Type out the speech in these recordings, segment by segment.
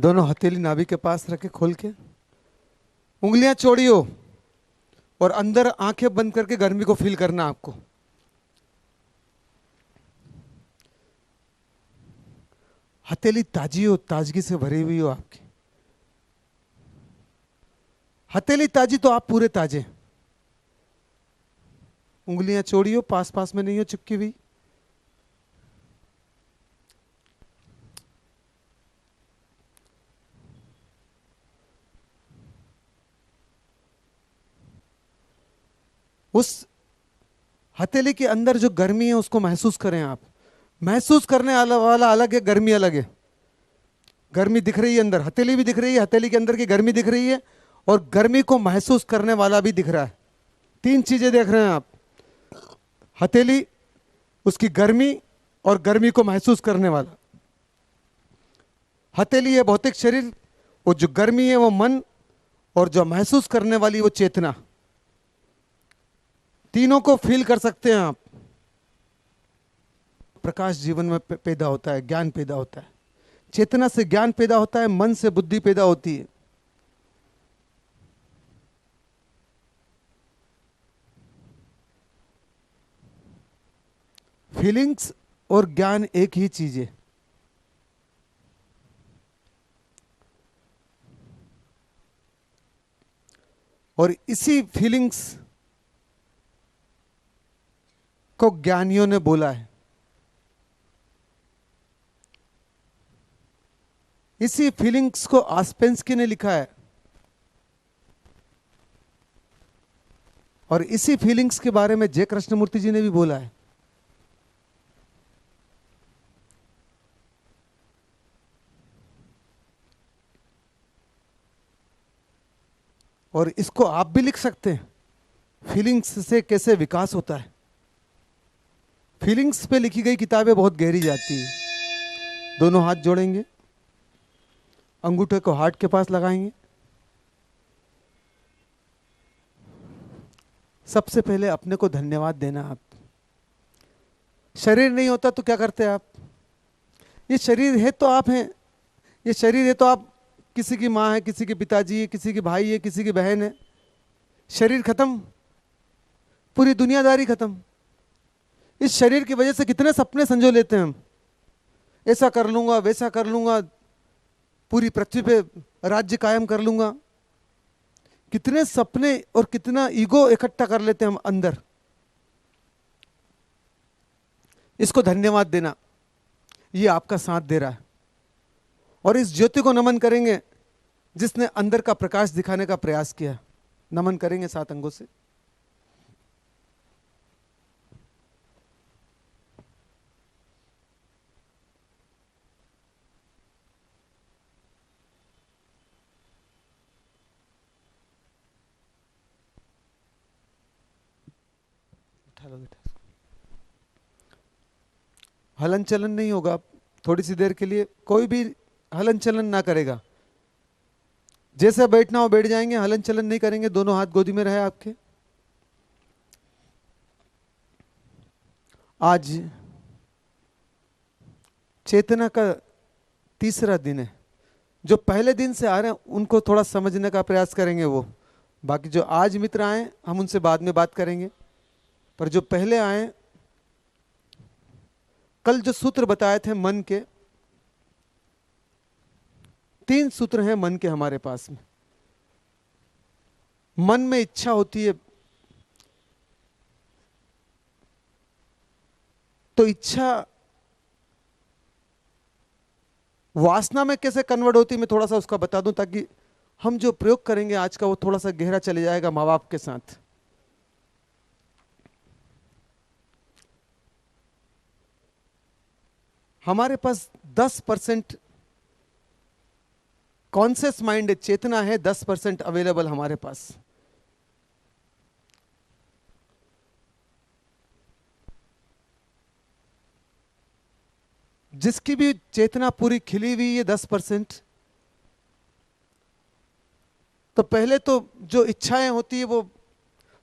दोनों हथेली नाभि के पास रखे खोल के, उंगलियां चौड़ी हो और अंदर आंखें बंद करके गर्मी को फील करना आपको। हथेली ताजी हो, ताजगी से भरी हुई हो आपकी। हथेली ताजी तो आप पूरे ताजे। उंगलियां चौड़ी हो, पास पास में नहीं हो चिपकी हुई। उस हथेली के अंदर जो गर्मी है उसको महसूस करें आप। महसूस करने वाला अलग है, गर्मी अलग है। गर्मी दिख रही है अंदर, हथेली भी दिख रही है, हथेली के अंदर की गर्मी दिख रही है, और गर्मी को महसूस करने वाला भी दिख रहा है। तीन चीजें देख रहे हैं आप, हथेली, उसकी गर्मी, और गर्मी को महसूस करने वाला। हथेली है भौतिक शरीर, वो जो गर्मी है वो मन, और जो महसूस करने वाली वो चेतना। तीनों को फील कर सकते हैं आप। प्रकाश जीवन में पैदा होता है, ज्ञान पैदा होता है, चेतना से ज्ञान पैदा होता है, मन से बुद्धि पैदा होती है। फीलिंग्स और ज्ञान एक ही चीज है। और इसी फीलिंग्स को ज्ञानियों ने बोला है, इसी फीलिंग्स को आस्पेंस्की ने लिखा है, और इसी फीलिंग्स के बारे में जय कृष्णमूर्ति जी ने भी बोला है। और इसको आप भी लिख सकते हैं, फीलिंग्स से कैसे विकास होता है। फीलिंग्स पे लिखी गई किताबें बहुत गहरी जाती है। दोनों हाथ जोड़ेंगे, अंगूठे को हार्ट के पास लगाएंगे। सबसे पहले अपने को धन्यवाद देना। आप, शरीर नहीं होता तो क्या करते आप? ये शरीर है तो आप हैं, ये शरीर है तो आप किसी की माँ है, किसी के पिताजी है, किसी के भाई है, किसी की बहन है। शरीर खत्म, पूरी दुनियादारी खत्म। इस शरीर की वजह से कितने सपने संजो लेते हैं हम, ऐसा कर लूंगा, वैसा कर लूंगा, पूरी पृथ्वी पे राज्य कायम कर लूंगा। कितने सपने और कितना ईगो इकट्ठा कर लेते हैं हम अंदर। इसको धन्यवाद देना, ये आपका साथ दे रहा है। और इस ज्योति को नमन करेंगे जिसने अंदर का प्रकाश दिखाने का प्रयास किया। नमन करेंगे 7 अंगों से। उठा लो बेटा। हलन चलन नहीं होगा, थोड़ी सी देर के लिए कोई भी हलन चलन ना करेगा। जैसे बैठना हो बैठ जाएंगे, हलन चलन नहीं करेंगे। दोनों हाथ गोदी में रहे आपके। आज चेतना का तीसरा दिन है। जो पहले दिन से आ रहे हैं उनको थोड़ा समझने का प्रयास करेंगे वो। बाकी जो आज मित्र आए हम उनसे बाद में बात करेंगे। पर जो पहले आए, कल जो सूत्र बताए थे मन के, 3 सूत्र हैं मन के हमारे पास में। मन में इच्छा होती है, तो इच्छा वासना में कैसे कन्वर्ट होती है मैं थोड़ा सा उसका बता दूं, ताकि हम जो प्रयोग करेंगे आज का वो थोड़ा सा गहरा चले जाएगा माँ बाप के साथ। हमारे पास 10% कॉन्शियस माइंड है, चेतना है, 10% अवेलेबल हमारे पास। जिसकी भी चेतना पूरी खिली हुई है 10%, तो पहले तो जो इच्छाएं होती है वो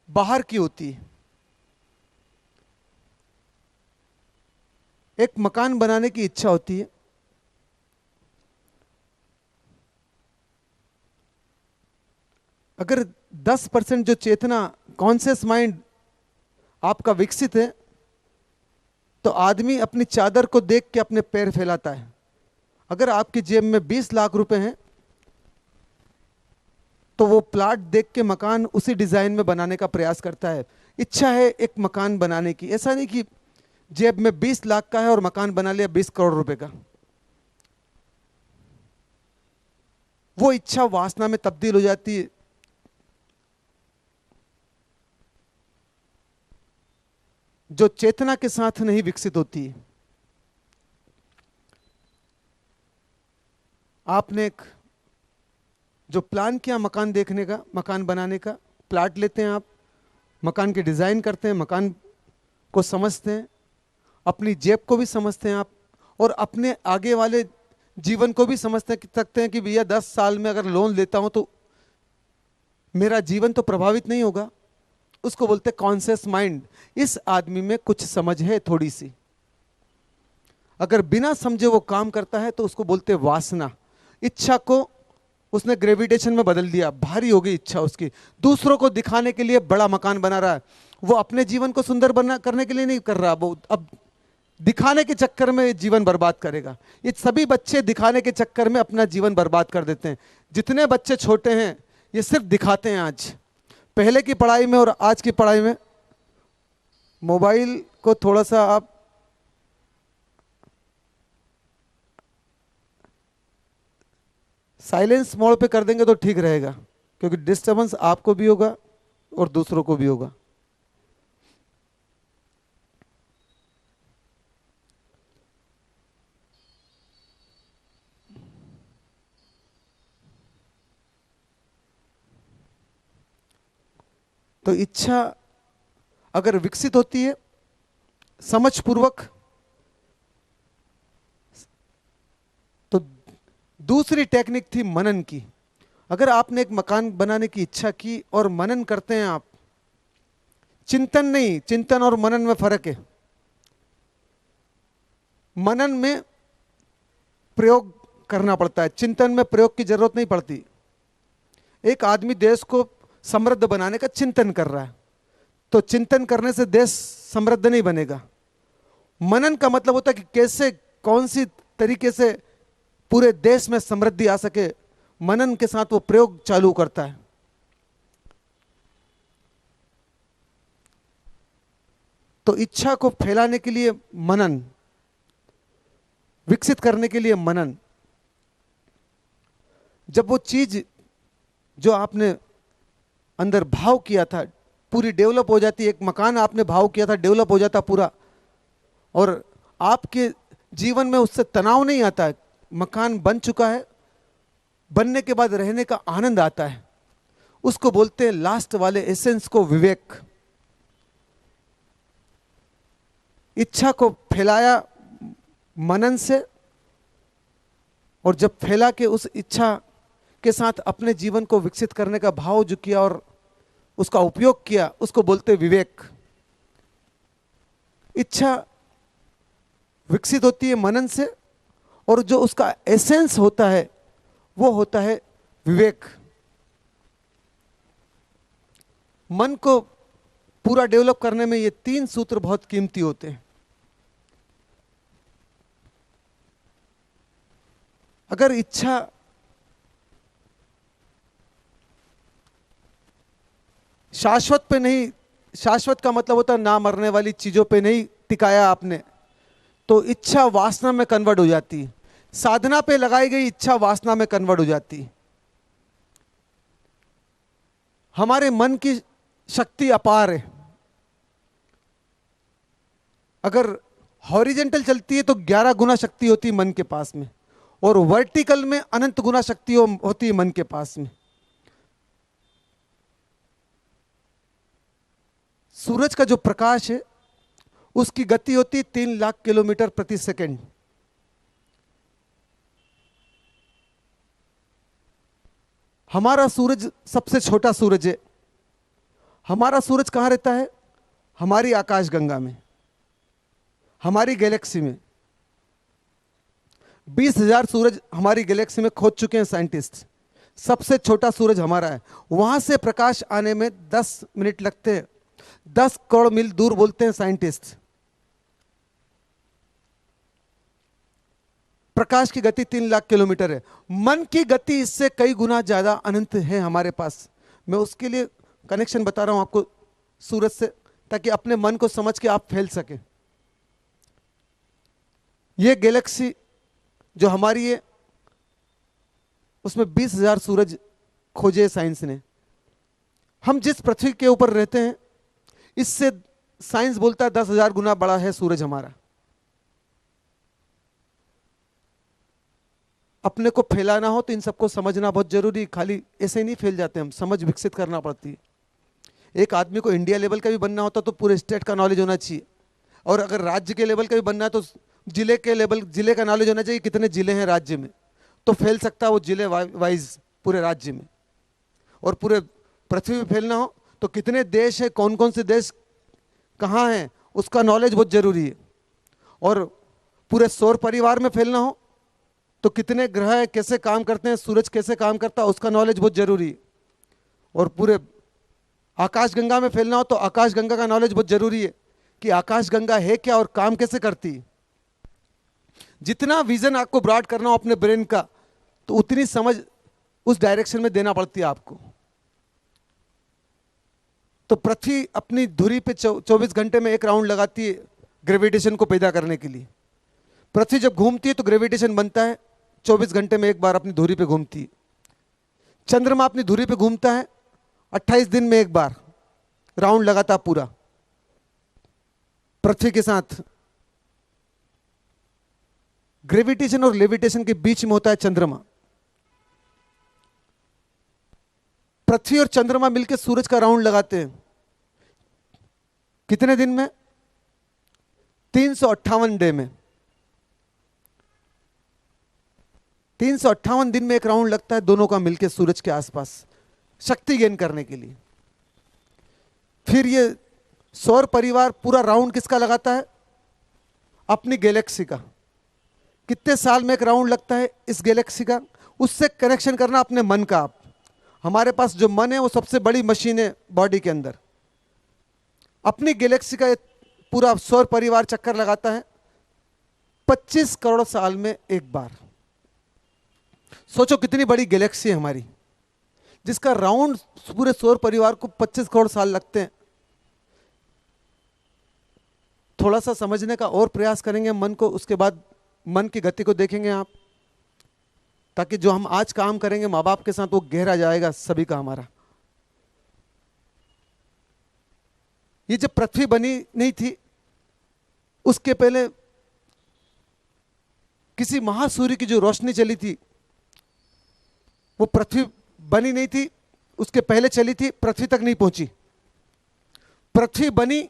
बाहर की होती है। एक मकान बनाने की इच्छा होती है, अगर 10% जो चेतना, कॉन्शियस माइंड आपका विकसित है, तो आदमी अपनी चादर को देख के अपने पैर फैलाता है। अगर आपकी जेब में 20 लाख रुपए हैं, तो वो प्लाट देख के मकान उसी डिजाइन में बनाने का प्रयास करता है। इच्छा है एक मकान बनाने की, ऐसा नहीं कि जेब में 20 लाख का है और मकान बना लिया 20 करोड़ रुपए का। वो इच्छा वासना में तब्दील हो जाती है। जो चेतना के साथ नहीं विकसित होती है। आपने एक जो प्लान किया मकान देखने का, मकान बनाने का, प्लाट लेते हैं आप, मकान की डिजाइन करते हैं, मकान को समझते हैं, अपनी जेब को भी समझते हैं आप, और अपने आगे वाले जीवन को भी समझते सकते हैं कि भैया 10 साल में अगर लोन लेता हूं तो मेरा जीवन तो प्रभावित नहीं होगा। उसको बोलते कॉन्शियस माइंड। इस आदमी में कुछ समझ है थोड़ी सी। अगर बिना समझे वो काम करता है तो उसको बोलते वासना। इच्छा को उसने ग्रेविटेशन में बदल दिया, भारी हो गई इच्छा उसकी। दूसरों को दिखाने के लिए बड़ा मकान बना रहा है, वो अपने जीवन को सुंदर बना करने के लिए नहीं कर रहा, वो अब दिखाने के चक्कर में जीवन बर्बाद करेगा। ये सभी बच्चे दिखाने के चक्कर में अपना जीवन बर्बाद कर देते हैं। जितने बच्चे छोटे हैं ये सिर्फ दिखाते हैं। आज पहले की पढ़ाई में और आज की पढ़ाई में मोबाइल को थोड़ा सा आप साइलेंस मोड पे कर देंगे तो ठीक रहेगा, क्योंकि डिस्टर्बेंस आपको भी होगा और दूसरों को भी होगा। तो इच्छा अगर विकसित होती है समझ पूर्वक, तो दूसरी टेक्निक थी मनन की। अगर आपने एक मकान बनाने की इच्छा की और मनन करते हैं आप, चिंतन नहीं, चिंतन और मनन में फर्क है। मनन में प्रयोग करना पड़ता है, चिंतन में प्रयोग की जरूरत नहीं पड़ती। एक आदमी देश को समृद्ध बनाने का चिंतन कर रहा है, तो चिंतन करने से देश समृद्ध नहीं बनेगा। मनन का मतलब होता है कि कैसे, कौन सी तरीके से पूरे देश में समृद्धि आ सके, मनन के साथ वो प्रयोग चालू करता है। तो इच्छा को फैलाने के लिए मनन, विकसित करने के लिए मनन। जब वो चीज जो आपने अंदर भाव किया था पूरी डेवलप हो जाती है, एक मकान आपने भाव किया था डेवलप हो जाता पूरा, और आपके जीवन में उससे तनाव नहीं आता है। मकान बन चुका है, बनने के बाद रहने का आनंद आता है। उसको बोलते हैं लास्ट वाले एसेंस को विवेक। इच्छा को फैलाया मनन से, और जब फैला के उस इच्छा के साथ अपने जीवन को विकसित करने का भाव जो किया और उसका उपयोग किया, उसको बोलते विवेक। इच्छा विकसित होती है मनन से, और जो उसका एसेंस होता है वो होता है विवेक। मन को पूरा डेवलप करने में ये 3 सूत्र बहुत कीमती होते हैं। अगर इच्छा शाश्वत पे नहीं, शाश्वत का मतलब होता है ना मरने वाली चीजों पे नहीं टिकाया आपने, तो इच्छा वासना में कन्वर्ट हो जाती है। साधना पे लगाई गई इच्छा वासना में कन्वर्ट हो जाती है। हमारे मन की शक्ति अपार है। अगर हॉरिजेंटल चलती है तो 11 गुना शक्ति होती है मन के पास में, और वर्टिकल में अनंत गुना शक्ति होती है मन के पास में। सूरज का जो प्रकाश है उसकी गति होती है 3 लाख किलोमीटर प्रति सेकंड। हमारा सूरज सबसे छोटा सूरज है। हमारा सूरज कहां रहता है? हमारी आकाशगंगा में, हमारी गैलेक्सी में। 20,000 सूरज हमारी गैलेक्सी में खोज चुके हैं साइंटिस्ट। सबसे छोटा सूरज हमारा है, वहां से प्रकाश आने में 10 मिनट लगते हैं। 10 करोड़ मील दूर बोलते हैं साइंटिस्ट। प्रकाश की गति 3 लाख किलोमीटर है। मन की गति इससे कई गुना ज्यादा अनंत है हमारे पास। मैं उसके लिए कनेक्शन बता रहा हूं आपको सूरज से, ताकि अपने मन को समझ के आप फैल सके। ये गैलेक्सी जो हमारी है, उसमें 20,000 सूरज खोजे साइंस ने। हम जिस पृथ्वी के ऊपर रहते हैं, इससे साइंस बोलता है 10,000 गुना बड़ा है सूरज हमारा। अपने को फैलाना हो तो इन सबको समझना बहुत जरूरी। खाली ऐसे ही नहीं फैल जाते हम, समझ विकसित करना पड़ती है। एक आदमी को इंडिया लेवल का भी बनना होता तो पूरे स्टेट का नॉलेज होना चाहिए, और अगर राज्य के लेवल का भी बनना है तो जिले के लेवल, जिले का नॉलेज होना चाहिए, कितने जिले हैं राज्य में, तो फैल सकता है वो जिले वाइज पूरे राज्य में। और पूरे पृथ्वी में फैलना हो तो कितने देश है, कौन कौन से देश कहाँ हैं, उसका नॉलेज बहुत जरूरी है। और पूरे सौर परिवार में फैलना हो तो कितने ग्रह है, कैसे काम करते हैं, सूरज कैसे काम करता है, उसका नॉलेज बहुत जरूरी है। और पूरे आकाशगंगा में फैलना हो तो आकाशगंगा का नॉलेज बहुत जरूरी है कि आकाशगंगा है क्या और काम कैसे करती है। जितना विजन आपको ब्रॉड करना हो अपने ब्रेन का, तो उतनी समझ उस डायरेक्शन में देना पड़ती है आपको। तो पृथ्वी अपनी धुरी पे 24 घंटे में एक राउंड लगाती है ग्रेविटेशन को पैदा करने के लिए। पृथ्वी जब घूमती है तो ग्रेविटेशन बनता है, 24 घंटे में एक बार अपनी धुरी पे घूमती है। चंद्रमा अपनी धुरी पे घूमता है 28 दिन में एक बार राउंड लगाता पूरा पृथ्वी के साथ। ग्रेविटेशन और लेविटेशन के बीच में होता है चंद्रमा। पृथ्वी और चंद्रमा मिलकर सूरज का राउंड लगाते हैं कितने दिन में? 358 डे में। 358 दिन में एक राउंड लगता है दोनों का मिलकर सूरज के आसपास, शक्ति गेन करने के लिए। फिर ये सौर परिवार पूरा राउंड किसका लगाता है? अपनी गैलेक्सी का। कितने साल में एक राउंड लगता है इस गैलेक्सी का? उससे कनेक्शन करना अपने मन का। आप, हमारे पास जो मन है वो सबसे बड़ी मशीन है बॉडी के अंदर। अपनी गैलेक्सी का पूरा सौर परिवार चक्कर लगाता है 25 करोड़ साल में एक बार। सोचो कितनी बड़ी गैलेक्सी है हमारी, जिसका राउंड पूरे सौर परिवार को 25 करोड़ साल लगते हैं। थोड़ा सा समझने का और प्रयास करेंगे मन को, उसके बाद मन की गति को देखेंगे आप, ताकि जो हम आज काम करेंगे माँ बाप के साथ वो गहरा जाएगा सभी का हमारा। ये जब पृथ्वी बनी नहीं थी, उसके पहले किसी महासूर्य की जो रोशनी चली थी, वो पृथ्वी बनी नहीं थी, उसके पहले चली थी, पृथ्वी तक नहीं पहुंची। पृथ्वी बनी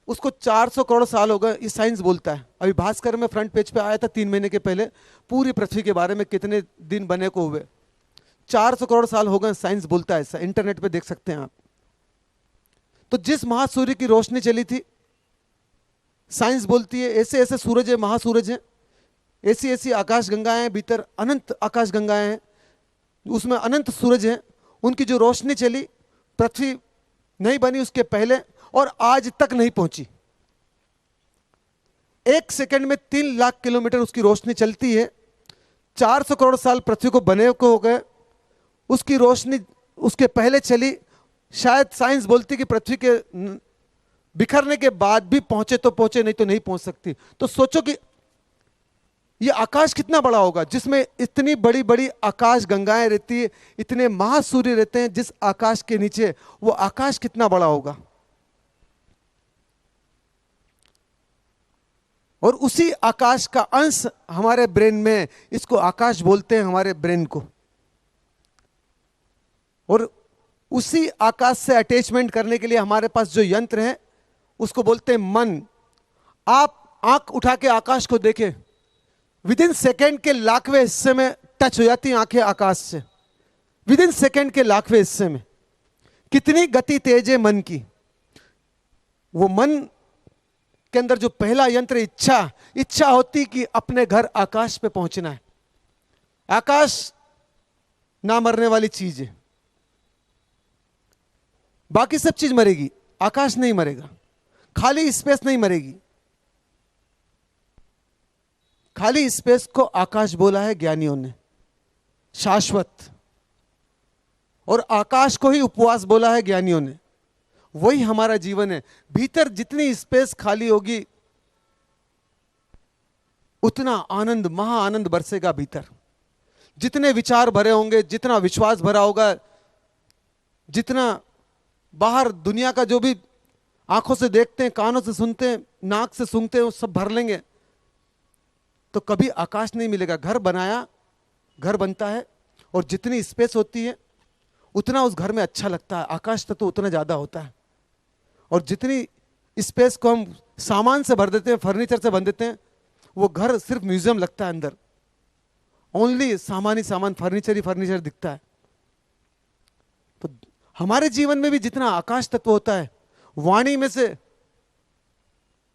उसको 400 करोड़ साल हो गए, ये साइंस बोलता है। अभी भास्कर में फ्रंट पेज पे आया था 3 महीने के पहले, पूरी पृथ्वी के बारे में कितने दिन बने को हुए। 400 करोड़ साल हो गए, साइंस बोलता है ऐसा, इंटरनेट पे देख सकते हैं आप। तो जिस महासूर्य की रोशनी चली थी, साइंस बोलती है ऐसे ऐसे सूरज है, महासूरज है, ऐसी ऐसी आकाश गंगाएं हैं, भीतर अनंत आकाश गंगाएं हैं, उसमें अनंत सूरज हैं। उनकी जो रोशनी चली, पृथ्वी नहीं बनी उसके पहले और आज तक नहीं पहुंची। 1 सेकंड में 3 लाख किलोमीटर उसकी रोशनी चलती है। 400 करोड़ साल पृथ्वी को बने को हो गए, उसकी रोशनी उसके पहले चली। शायद साइंस बोलती कि पृथ्वी के बिखरने के बाद भी पहुंचे तो पहुंचे, नहीं तो नहीं पहुंच सकती। तो सोचो कि ये आकाश कितना बड़ा होगा, जिसमें इतनी बड़ी बड़ी आकाश गंगाएं रहती है, इतने महासूर्य रहते हैं जिस आकाश के नीचे, वो आकाश कितना बड़ा होगा। और उसी आकाश का अंश हमारे ब्रेन में, इसको आकाश बोलते हैं हमारे ब्रेन को। और उसी आकाश से अटैचमेंट करने के लिए हमारे पास जो यंत्र है उसको बोलते हैं मन। आप आंख उठा के आकाश को देखें, विदिन सेकेंड के लाखवें हिस्से में टच हो जाती हैं आंखें आकाश से। विदिन सेकेंड के लाखवें हिस्से में कितनी गति तेज है मन की। वो मन के अंदर जो पहला यंत्र इच्छा होती कि अपने घर आकाश पे पहुंचना है। आकाश ना मरने वाली चीज है। बाकी सब चीज मरेगी, आकाश नहीं मरेगा। खाली स्पेस नहीं मरेगी। खाली स्पेस को आकाश बोला है ज्ञानियों ने, शाश्वत। और आकाश को ही उपवास बोला है ज्ञानियों ने। वही हमारा जीवन है। भीतर जितनी स्पेस खाली होगी उतना आनंद, महा आनंद बरसेगा भीतर। जितने विचार भरे होंगे, जितना विश्वास भरा होगा, जितना बाहर दुनिया का जो भी आंखों से देखते हैं, कानों से सुनते हैं, नाक से सूंघते हैं, वो सब भर लेंगे तो कभी आकाश नहीं मिलेगा। घर बनाया, घर बनता है और जितनी स्पेस होती है उतना उस घर में अच्छा लगता है। आकाश तत्व उतना ज्यादा होता है। और जितनी स्पेस को हम सामान से भर देते हैं, फर्नीचर से भर देते हैं, वो घर सिर्फ म्यूजियम लगता है। अंदर ओनली सामान ही सामान, फर्नीचर ही फर्नीचर दिखता है। तो हमारे जीवन में भी जितना आकाश तत्व होता है, वाणी में से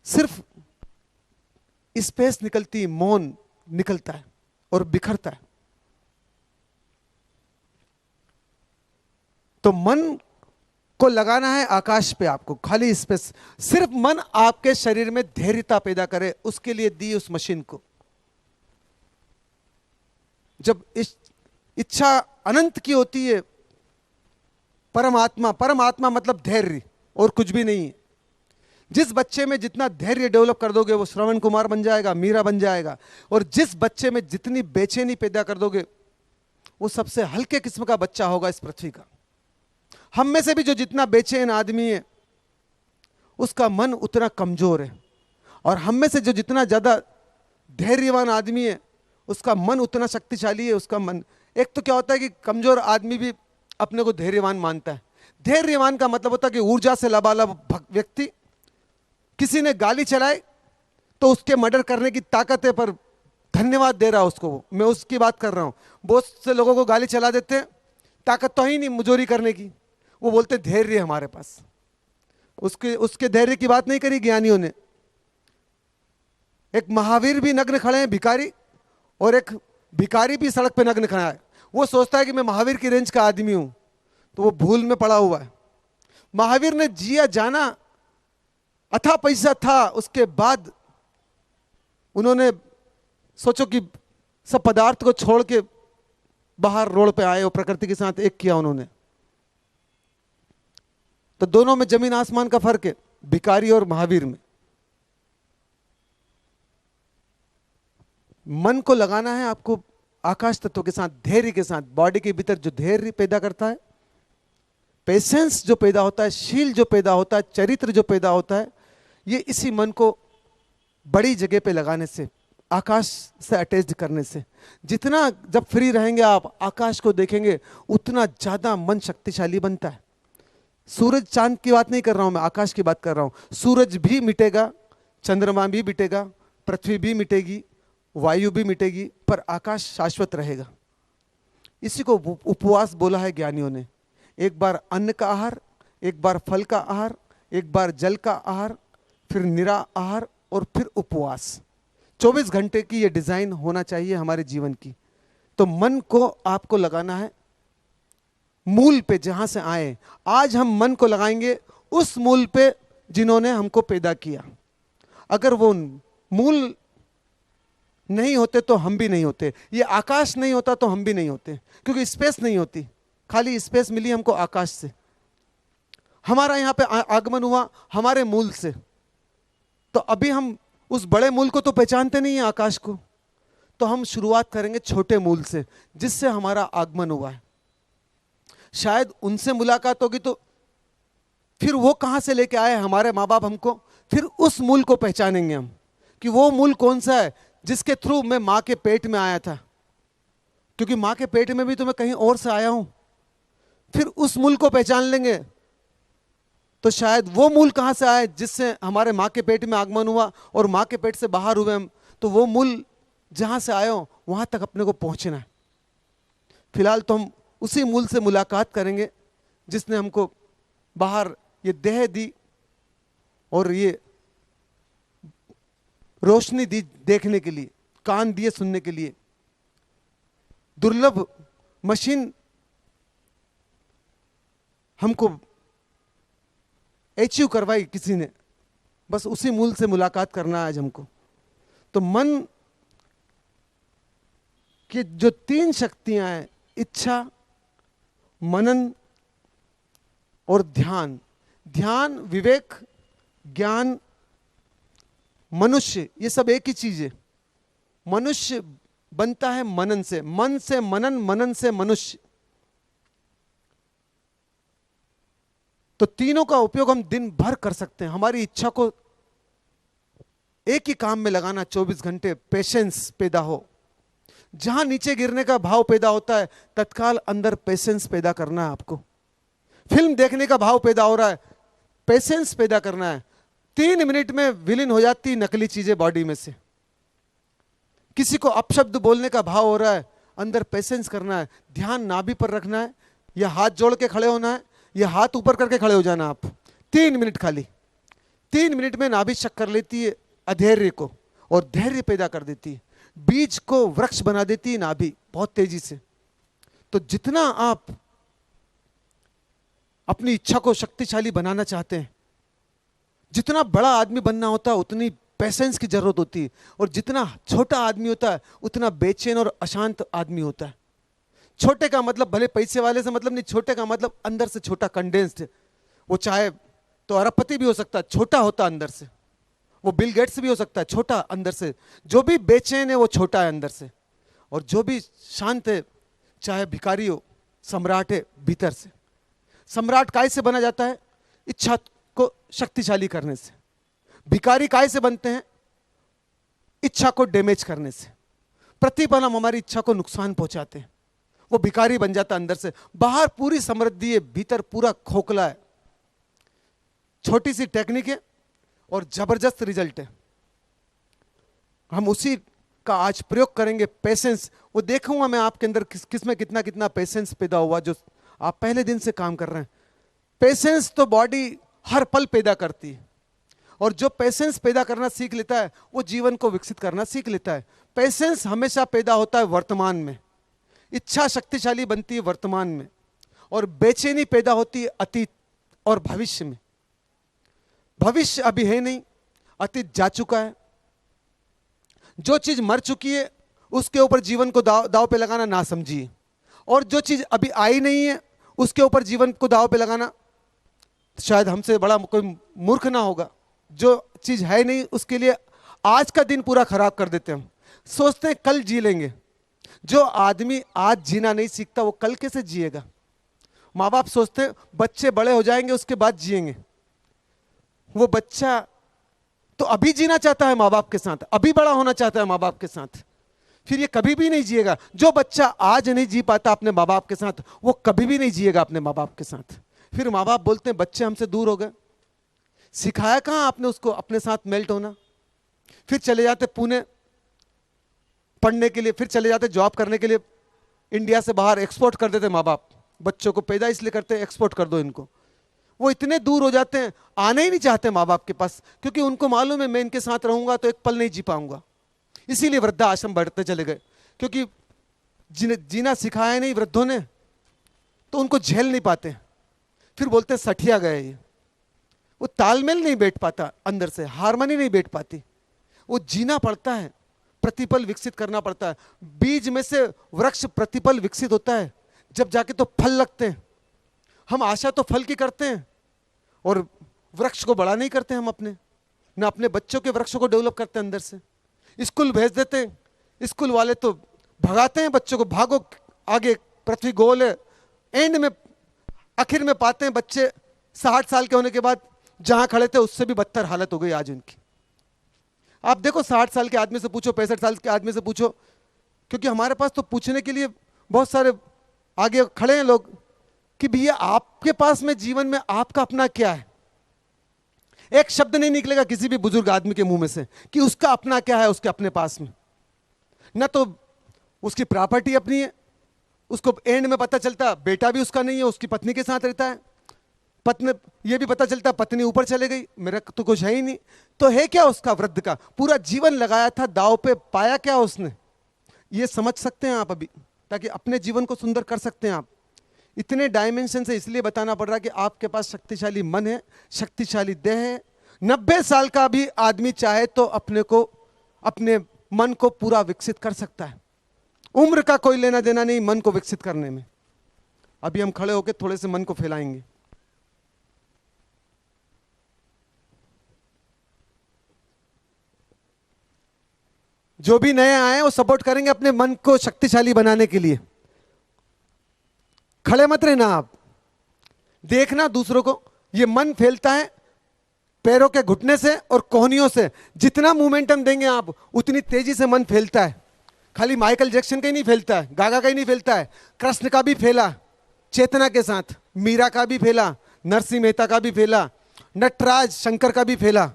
सिर्फ स्पेस निकलती है, मौन निकलता है और बिखरता है। तो मन को लगाना है आकाश पे, आपको खाली स्पेस। सिर्फ मन आपके शरीर में धैर्यता पैदा करे, उसके लिए दी उस मशीन को। जब इस इच्छा अनंत की होती है, परमात्मा, परमात्मा मतलब धैर्य और कुछ भी नहीं है। जिस बच्चे में जितना धैर्य डेवलप कर दोगे वो श्रवण कुमार बन जाएगा, मीरा बन जाएगा। और जिस बच्चे में जितनी बेचैनी पैदा कर दोगे वो सबसे हल्के किस्म का बच्चा होगा इस पृथ्वी का। हम में से भी जो जितना बेचैन आदमी है उसका मन उतना कमजोर है, और हम में से जो जितना ज्यादा धैर्यवान आदमी है उसका मन उतना शक्तिशाली है। उसका मन, एक तो क्या होता है कि कमजोर आदमी भी अपने को धैर्यवान मानता है। धैर्यवान का मतलब होता है कि ऊर्जा से लबालब व्यक्ति। किसी ने गाली चलाई तो उसके मर्डर करने की ताकत है, पर धन्यवाद दे रहा है उसको। मैं उसकी बात कर रहा हूं। बहुत से लोगों को गाली चला देते हैं, ताकत तो ही नहीं मुजोरी करने की, वो बोलते धैर्य हमारे पास। उसके धैर्य की बात नहीं करी ज्ञानियों ने। एक महावीर भी नग्न खड़े हैं, भिखारी, और एक भिखारी भी सड़क पे नग्न खड़ा है। वो सोचता है कि मैं महावीर की रेंज का आदमी हूं, तो वो भूल में पड़ा हुआ है। महावीर ने जिया जाना, अथा पैसा था, उसके बाद उन्होंने सोचो कि सब पदार्थ को छोड़ के बाहर रोड पे आए और प्रकृति के साथ एक किया उन्होंने। तो दोनों में जमीन आसमान का फर्क है, भिखारी और महावीर में। मन को लगाना है आपको आकाश तत्व के साथ, धैर्य के साथ। बॉडी के भीतर जो धैर्य पैदा करता है, पेशेंस जो पैदा होता है, शील जो पैदा होता है, चरित्र जो पैदा होता है, ये इसी मन को बड़ी जगह पे लगाने से, आकाश से अटैच करने से। जितना जब फ्री रहेंगे आप, आकाश को देखेंगे, उतना ज्यादा मन शक्तिशाली बनता है। सूरज चांद की बात नहीं कर रहा हूं मैं, आकाश की बात कर रहा हूं। सूरज भी मिटेगा, चंद्रमा भी मिटेगा, पृथ्वी भी मिटेगी, वायु भी मिटेगी, पर आकाश शाश्वत रहेगा। इसी को उपवास बोला है ज्ञानियों ने। एक बार अन्न का आहार, एक बार फल का आहार, एक बार जल का आहार, फिर निरा आहार और फिर उपवास। 24 घंटे की ये डिजाइन होना चाहिए हमारे जीवन की। तो मन को आपको लगाना है मूल पे, जहां से आए। आज हम मन को लगाएंगे उस मूल पे जिन्होंने हमको पैदा किया। अगर वो मूल नहीं होते तो हम भी नहीं होते। ये आकाश नहीं होता तो हम भी नहीं होते, क्योंकि स्पेस नहीं होती। खाली स्पेस मिली हमको आकाश से। हमारा यहां पे आगमन हुआ हमारे मूल से। तो अभी हम उस बड़े मूल को तो पहचानते नहीं है, आकाश को। तो हम शुरुआत करेंगे छोटे मूल से, जिससे हमारा आगमन हुआ है। शायद उनसे मुलाकात होगी तो फिर वो कहां से लेके आए हमारे माँ बाप हमको, फिर उस मूल को पहचानेंगे हम कि वो मूल कौन सा है जिसके थ्रू मैं मां के पेट में आया था। क्योंकि मां के पेट में भी तो मैं कहीं और से आया हूं। फिर उस मूल को पहचान लेंगे तो शायद वो मूल कहां से आए जिससे हमारे मां के पेट में आगमन हुआ और मां के पेट से बाहर हुए हम। तो वो मूल जहां से आए हो वहां तक अपने को पहुंचना है। फिलहाल तो हम उसी मूल से मुलाकात करेंगे जिसने हमको बाहर ये देह दी और ये रोशनी दी देखने के लिए, कान दिए सुनने के लिए, दुर्लभ मशीन हमको अचीव करवाई किसी ने, बस उसी मूल से मुलाकात करना है आज हमको। तो मन की जो 3 शक्तियां हैं, इच्छा, मनन और ध्यान। ध्यान, विवेक, ज्ञान, मनुष्य, ये सब एक ही चीज है। मनुष्य बनता है मनन से, मन से मनन, मनन से मनुष्य। तो तीनों का उपयोग हम दिन भर कर सकते हैं। हमारी इच्छा को एक ही काम में लगाना 24 घंटे, पेशेंस पैदा हो। जहां नीचे गिरने का भाव पैदा होता है, तत्काल अंदर पेशेंस पैदा करना है आपको। फिल्म देखने का भाव पैदा हो रहा है, पेशेंस पैदा करना है। 3 मिनट में विलीन हो जाती नकली चीजें बॉडी में से। किसी को अपशब्द बोलने का भाव हो रहा है, अंदर पेशेंस करना है। ध्यान नाभि पर रखना है, या हाथ जोड़ के खड़े होना है, या हाथ ऊपर करके खड़े हो जाना आप। 3 मिनट खाली। 3 मिनट में नाभि शक कर लेती है अधैर्य को, और धैर्य पैदा कर देती है। बीज को वृक्ष बना देती है नाभि बहुत तेजी से। तो जितना आप अपनी इच्छा को शक्तिशाली बनाना चाहते हैं, जितना बड़ा आदमी बनना होता है उतनी पेशेंस की जरूरत होती है, और जितना छोटा आदमी होता है उतना बेचैन और अशांत आदमी होता है। छोटे का मतलब भले पैसे वाले से मतलब नहीं, छोटे का मतलब अंदर से छोटा, कंडेंस्ड। वो चाहे तो अरबपति भी हो सकता है, छोटा होता अंदर से। वो बिल गेट्स भी हो सकता है, छोटा अंदर से। जो भी बेचैन है वो छोटा है अंदर से, और जो भी शांत है, चाहे भिखारी हो, सम्राट है भीतर से। सम्राट काय से बना जाता है? इच्छा को शक्तिशाली करने से। भिखारी काय से बनते हैं? इच्छा को डैमेज करने से। प्रतिपल हम हमारी इच्छा को नुकसान पहुंचाते हैं, वो भिखारी बन जाता है अंदर से। बाहर पूरी समृद्धि है, भीतर पूरा खोखला है। छोटी सी टेक्निक है और जबरदस्त रिजल्ट है। हम उसी का आज प्रयोग करेंगे, पेशेंस। वो देखूंगा मैं आपके अंदर किस में कितना कितना पेशेंस पैदा हुआ, जो आप पहले दिन से काम कर रहे हैं। पेशेंस तो बॉडी हर पल पैदा करती है, और जो पेशेंस पैदा करना सीख लेता है वो जीवन को विकसित करना सीख लेता है। पेशेंस हमेशा पैदा होता है वर्तमान में। इच्छा शक्तिशाली बनती है वर्तमान में, और बेचैनी पैदा होती है अतीत और भविष्य में। भविष्य अभी है नहीं, अतीत जा चुका है। जो चीज मर चुकी है उसके ऊपर जीवन को दाव पे लगाना ना समझिए, और जो चीज अभी आई नहीं है उसके ऊपर जीवन को दाव पे लगाना शायद हमसे बड़ा कोई मूर्ख ना होगा। जो चीज है नहीं उसके लिए आज का दिन पूरा खराब कर देते हैं हम। सोचते हैं कल जी लेंगे। जो आदमी आज जीना नहीं सीखता वो कल कैसे जिएगा? माँ बाप सोचते हैं बच्चे बड़े हो जाएंगे उसके बाद जिएंगे। वो बच्चा तो अभी जीना चाहता है माँ बाप के साथ, अभी बड़ा होना चाहता है माँ बाप के साथ, फिर ये कभी भी नहीं जिएगा। जो बच्चा आज नहीं जी पाता अपने माँ बाप के साथ, वो कभी भी नहीं जिएगा अपने माँ बाप के साथ। फिर माँ बाप बोलते हैं बच्चे हमसे दूर हो गए। सिखाया कहाँ आपने उसको अपने साथ मेल्ट होना? फिर चले जाते पुणे पढ़ने के लिए, फिर चले जाते जॉब करने के लिए। इंडिया से बाहर एक्सपोर्ट कर देते माँ बाप बच्चों को। पैदा इसलिए करते हैं एक्सपोर्ट कर दो इनको। वो इतने दूर हो जाते हैं, आने ही नहीं चाहते माँ बाप के पास, क्योंकि उनको मालूम है मैं इनके साथ रहूंगा तो एक पल नहीं जी पाऊंगा। इसीलिए वृद्धा आश्रम बढ़ते चले गए, क्योंकि जीना सिखाया नहीं वृद्धों ने तो उनको झेल नहीं पाते। फिर बोलते सठिया गए ये। वो तालमेल नहीं बैठ पाता अंदर से, हारमोनी नहीं बैठ पाती। वो जीना पड़ता है, प्रतिपल विकसित करना पड़ता है। बीज में से वृक्ष प्रतिपल विकसित होता है, जब जाके तो फल लगते हैं। हम आशा तो फल की करते हैं और वृक्ष को बड़ा नहीं करते हम अपने, ना अपने बच्चों के वृक्ष को डेवलप करते हैं अंदर से। स्कूल भेज देते हैं, स्कूल वाले तो भगाते हैं बच्चों को, भागो आगे, पृथ्वी गोल है। एंड में आखिर में पाते हैं बच्चे 60 साल के होने के बाद जहां खड़े थे उससे भी बदतर हालत हो गई आज उनकी। आप देखो 60 साल के आदमी से पूछो, 65 साल के आदमी से पूछो, क्योंकि हमारे पास तो पूछने के लिए बहुत सारे आगे खड़े हैं लोग कि भैया आपके पास में जीवन में आपका अपना क्या है। एक शब्द नहीं निकलेगा किसी भी बुजुर्ग आदमी के मुंह में से कि उसका अपना क्या है उसके अपने पास में। ना तो उसकी प्रॉपर्टी अपनी है, उसको एंड में पता चलता बेटा भी उसका नहीं है, उसकी पत्नी के साथ रहता है। पत्नी ये भी पता चलता पत्नी ऊपर चले गई, मेरा तो कुछ है ही नहीं। तो है क्या उसका? वृद्ध का पूरा जीवन लगाया था दाव पे, पाया क्या उसने? ये समझ सकते हैं आप अभी, ताकि अपने जीवन को सुंदर कर सकते हैं आप। इतने डायमेंशन से इसलिए बताना पड़ रहा है कि आपके पास शक्तिशाली मन है, शक्तिशाली देह है। 90 साल का भी आदमी चाहे तो अपने मन को पूरा विकसित कर सकता है। उम्र का कोई लेना देना नहीं मन को विकसित करने में। अभी हम खड़े होकर थोड़े से मन को फैलाएंगे। जो भी नए आए वो सपोर्ट करेंगे अपने मन को शक्तिशाली बनाने के लिए। खड़े मत रहना आप, देखना दूसरों को। ये मन फैलता है पैरों के घुटने से और कोहनियों से। जितना मोमेंटम देंगे आप उतनी तेजी से मन फैलता है। खाली माइकल जैक्सन का ही नहीं फैलता है, गागा का ही नहीं फैलता है, कृष्ण का भी फैला चेतना के साथ, मीरा का भी फैला, नरसिंह मेहता का भी फैला, नटराज शंकर का भी फैला,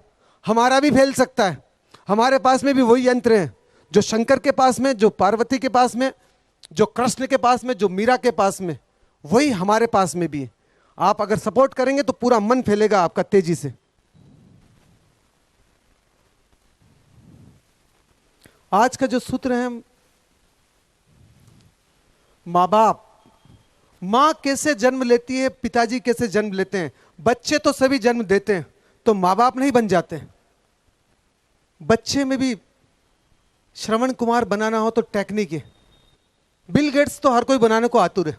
हमारा भी फैल सकता है। हमारे पास में भी वही यंत्र हैं जो शंकर के पास में, जो पार्वती के पास में, जो कृष्ण के पास में, जो मीरा के पास में, वही हमारे पास में भी है। आप अगर सपोर्ट करेंगे तो पूरा मन फैलेगा आपका तेजी से। आज का जो सूत्र है, माँ बाप, माँ कैसे जन्म लेती है, पिताजी कैसे जन्म लेते हैं। बच्चे तो सभी जन्म देते हैं, तो माँ बाप नहीं बन जाते। बच्चे में भी श्रवण कुमार बनाना हो तो टेक्निक है। बिल गेट्स तो हर कोई बनाने को आतुर है,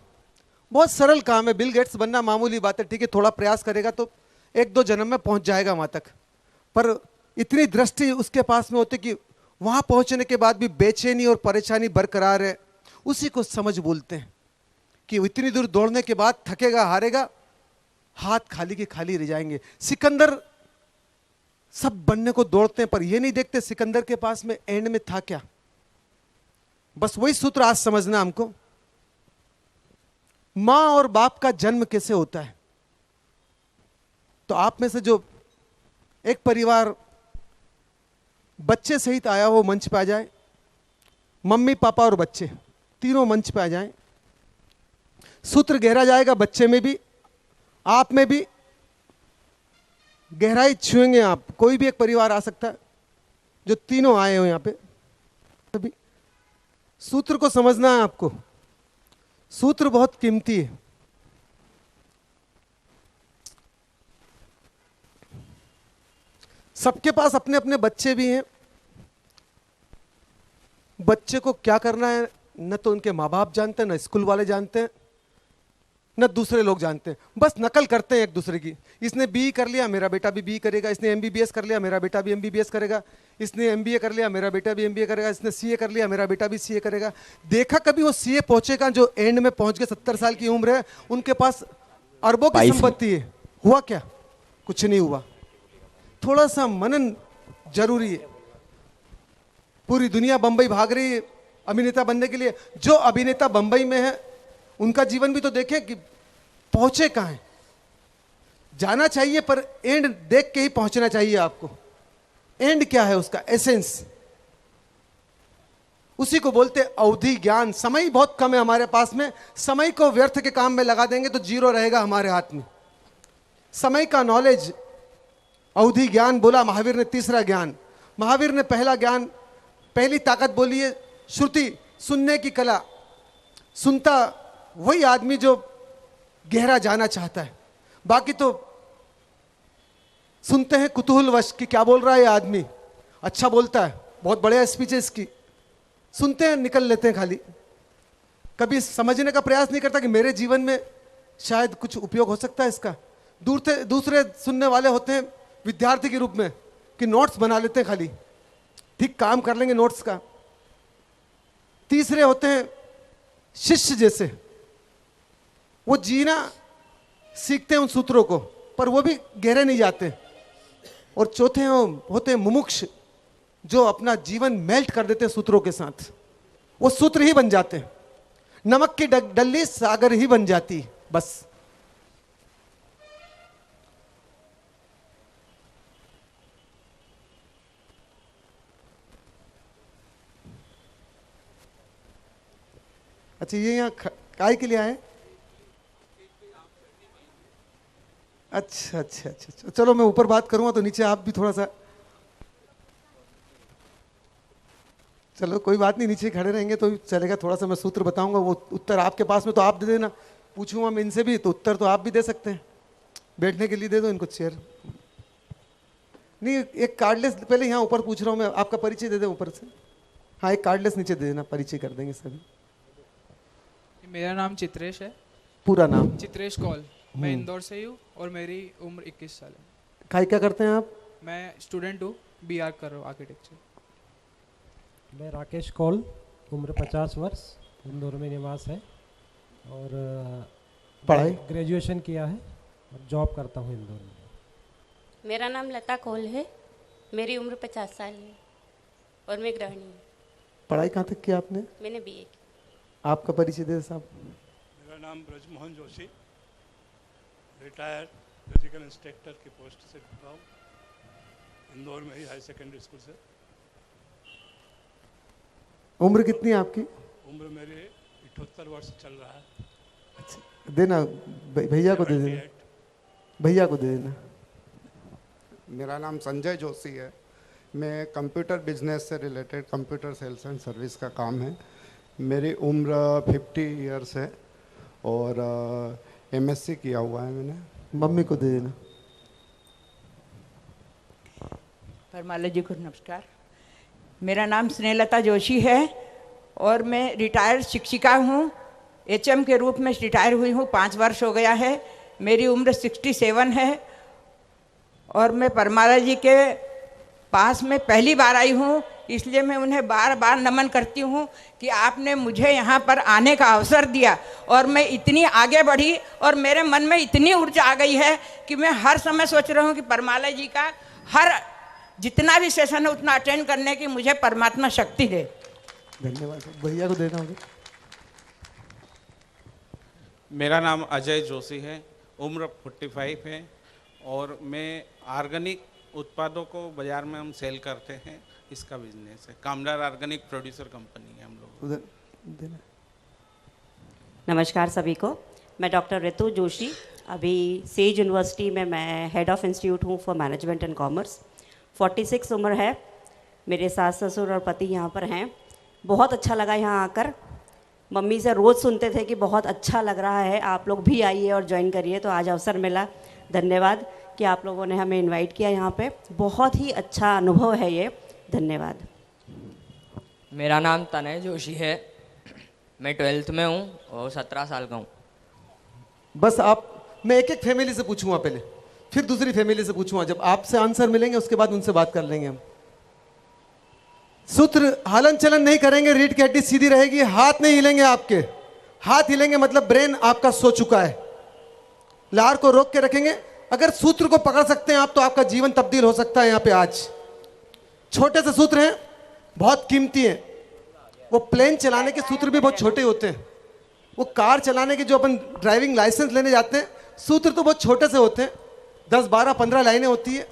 बहुत सरल काम है। बिल गेट्स बनना मामूली बात है, ठीक है, थोड़ा प्रयास करेगा तो 1-2 जन्म में पहुंच जाएगा वहां तक। पर इतनी दृष्टि उसके पास में होती कि वहां पहुंचने के बाद भी बेचैनी और परेशानी बरकरार है। उसी को समझ बोलते हैं कि इतनी दूर दौड़ने के बाद थकेगा, हारेगा, हाथ खाली के खाली रह जाएंगे। सिकंदर सब बनने को दौड़ते हैं पर ये नहीं देखते सिकंदर के पास में एंड में था क्या। बस वही सूत्र आज समझना हमको। मां और बाप का जन्म कैसे होता है। तो आप में से जो एक परिवार बच्चे सहित आया हो मंच पे आ जाए, मम्मी पापा और बच्चे तीनों मंच पे आ जाएं। सूत्र गहरा जाएगा, बच्चे में भी आप में भी गहराई छुएंगे आप। कोई भी एक परिवार आ सकता है जो तीनों आए हो यहां पे। तभी सूत्र को समझना है आपको। सूत्र बहुत कीमती है। सबके पास अपने अपने बच्चे भी हैं। बच्चे को क्या करना है न तो उनके माँ बाप जानते हैं, न स्कूल वाले जानते हैं, न दूसरे लोग जानते हैं। बस नकल करते हैं एक दूसरे की। इसने बी कर लिया, मेरा बेटा भी बी करेगा। इसने एमबीबीएस कर लिया, मेरा बेटा भी एमबीबीएस करेगा। इसने एमबीए कर लिया, मेरा बेटा भी एमबीए करेगा। इसने सीए कर लिया, मेरा बेटा भी सीए करेगा। देखा कभी वो सीए पहुंचेगा जो एंड में पहुंच के 70 साल की उम्र है, उनके पास अरबों की संपत्ति है। हुआ क्या? कुछ नहीं हुआ। थोड़ा सा मनन जरूरी है। पूरी दुनिया बंबई भाग रही है अभिनेता बनने के लिए। जो अभिनेता बंबई में है उनका जीवन भी तो देखें कि पहुंचे कहां हैं। जाना चाहिए पर एंड देख के ही पहुंचना चाहिए आपको। एंड क्या है उसका एसेंस, उसी को बोलते अवधि ज्ञान। समय बहुत कम है हमारे पास में। समय को व्यर्थ के काम में लगा देंगे तो जीरो रहेगा हमारे हाथ में। समय का नॉलेज, अवधि ज्ञान बोला महावीर ने। तीसरा ज्ञान, महावीर ने पहला ज्ञान, पहली ताकत बोली है श्रुति, सुनने की कला। सुनता वही आदमी जो गहरा जाना चाहता है। बाकी तो सुनते हैं कुतूहलवश कि क्या बोल रहा है ये आदमी, अच्छा बोलता है, बहुत बढ़िया स्पीच है इसकी, सुनते हैं निकल लेते हैं खाली। कभी समझने का प्रयास नहीं करता कि मेरे जीवन में शायद कुछ उपयोग हो सकता है इसका। दूसरे सुनने वाले होते हैं विद्यार्थी के रूप में कि नोट्स बना लेते हैं खाली, ठीक काम कर लेंगे नोट्स का। तीसरे होते हैं शिष्य जैसे, वो जीना सीखते हैं उन सूत्रों को पर वो भी गहरे नहीं जाते। और चौथे होते हैं मुमुक्ष, जो अपना जीवन मेल्ट कर देते हैं सूत्रों के साथ। वो सूत्र ही बन जाते हैं। नमक की डल्ली सागर ही बन जाती बस। अच्छा, ये यहाँ काय के लिए आए? अच्छा अच्छा अच्छा अच्छा, चलो मैं ऊपर बात करूंगा तो नीचे आप भी थोड़ा सा। चलो कोई बात नहीं, नीचे खड़े रहेंगे तो चलेगा। थोड़ा सा मैं सूत्र बताऊंगा, वो उत्तर आपके पास में तो आप दे देना। पूछूंगा मैं इनसे भी तो उत्तर तो आप भी दे सकते हैं। बैठने के लिए दे दो इनको चेयर। नहीं, एक कार्डलेस पहले यहाँ ऊपर पूछ रहा हूँ मैं, आपका परिचय दे दें ऊपर से। हाँ, एक कार्डलेस नीचे दे देना, परिचय कर देंगे सभी। मेरा नाम चित्रेश है। पूरा नाम? चित्रेश कौल। मैं इंदौर से ही हूँ और मेरी उम्र 21 साल है। क्या करते हैं आप? मैं स्टूडेंट हूँ, BR कर रहा हूँ आर्किटेक्चर। मैं राकेश कौल, उम्र 50 वर्ष, इंदौर में निवास है और पढ़ाई ग्रेजुएशन किया है और जॉब करता हूँ इंदौर में। मेरा नाम लता कौल है, मेरी उम्र 50 साल है और मैं गृहिणी हूँ। पढ़ाई कहाँ तक की आपने? मैंने BA की। आपका परिचय दे साहब। मेरा नाम Brajmohan Joshi, retired physical instructor की पोस्ट से जुड़ा हूँ, इंदौर में ही हाई सेकेंडरी स्कूल से। उम्र कितनी है आपकी? उम्र मेरी 78 वर्ष चल रहा है। अच्छा, देना भैया को दे देना, भैया को दे देना। मेरा नाम संजय जोशी है। मैं कंप्यूटर बिजनेस से related computer sales and service का काम है। मेरी उम्र 50 इयर्स है और MSc किया हुआ है मैंने। मम्मी को दे देना। परमाला जी को नमस्कार। मेरा नाम स्नेहलता जोशी है और मैं रिटायर्ड शिक्षिका हूँ। HM के रूप में रिटायर हुई हूँ, 5 वर्ष हो गया है। मेरी उम्र 67 है और मैं परमाला जी के पास में पहली बार आई हूँ, इसलिए मैं उन्हें बार बार नमन करती हूँ कि आपने मुझे यहाँ पर आने का अवसर दिया और मैं इतनी आगे बढ़ी और मेरे मन में इतनी ऊर्जा आ गई है कि मैं हर समय सोच रहा हूँ कि परमाला जी का हर जितना भी सेशन है उतना अटेंड करने की मुझे परमात्मा शक्ति दे। धन्यवाद। भैया को देना होगा। मेरा नाम अजय जोशी है, उम्र 45 है और मैं ऑर्गेनिक उत्पादों को बाजार में हम सेल करते हैं, इसका बिजनेस है। कामदार ऑर्गेनिक प्रोड्यूसर कंपनी है हम लोग। उधर देना। नमस्कार सभी को। मैं डॉक्टर रितु जोशी, अभी सेज यूनिवर्सिटी में मैं हेड ऑफ इंस्टीट्यूट हूँ फॉर मैनेजमेंट एंड कॉमर्स। 46 उम्र है। मेरे सास ससुर और पति यहाँ पर हैं। बहुत अच्छा लगा यहाँ आकर। मम्मी से रोज़ सुनते थे कि बहुत अच्छा लग रहा है, आप लोग भी आइए और ज्वाइन करिए, तो आज अवसर मिला। धन्यवाद कि आप लोगों ने हमें इनवाइट किया यहाँ पे। बहुत ही अच्छा अनुभव है ये। धन्यवाद। मेरा नाम तनय जोशी है। मैं 12th में हूँ और 17 साल का हूँ। बस मैं एक एक फैमिली से पूछूंगा पहले, फिर दूसरी फैमिली से पूछूंगा। जब आपसे आंसर मिलेंगे उसके बाद उनसे बात कर लेंगे हम। सूत्र हलन चलन नहीं करेंगे, रीढ़ की हड्डी सीधी रहेगी, हाथ नहीं हिलेंगे आपके। हाथ हिलेंगे मतलब ब्रेन आपका सो चुका है। लार को रोक के रखेंगे। अगर सूत्र को पकड़ सकते हैं आप तो आपका जीवन तब्दील हो सकता है। यहाँ पे आज छोटे से सूत्र हैं, बहुत कीमती हैं। वो प्लेन चलाने के सूत्र भी बहुत छोटे होते हैं। वो कार चलाने के जो अपन ड्राइविंग लाइसेंस लेने जाते हैं, सूत्र तो बहुत छोटे से होते हैं। 10, 12, 15 लाइनें होती है।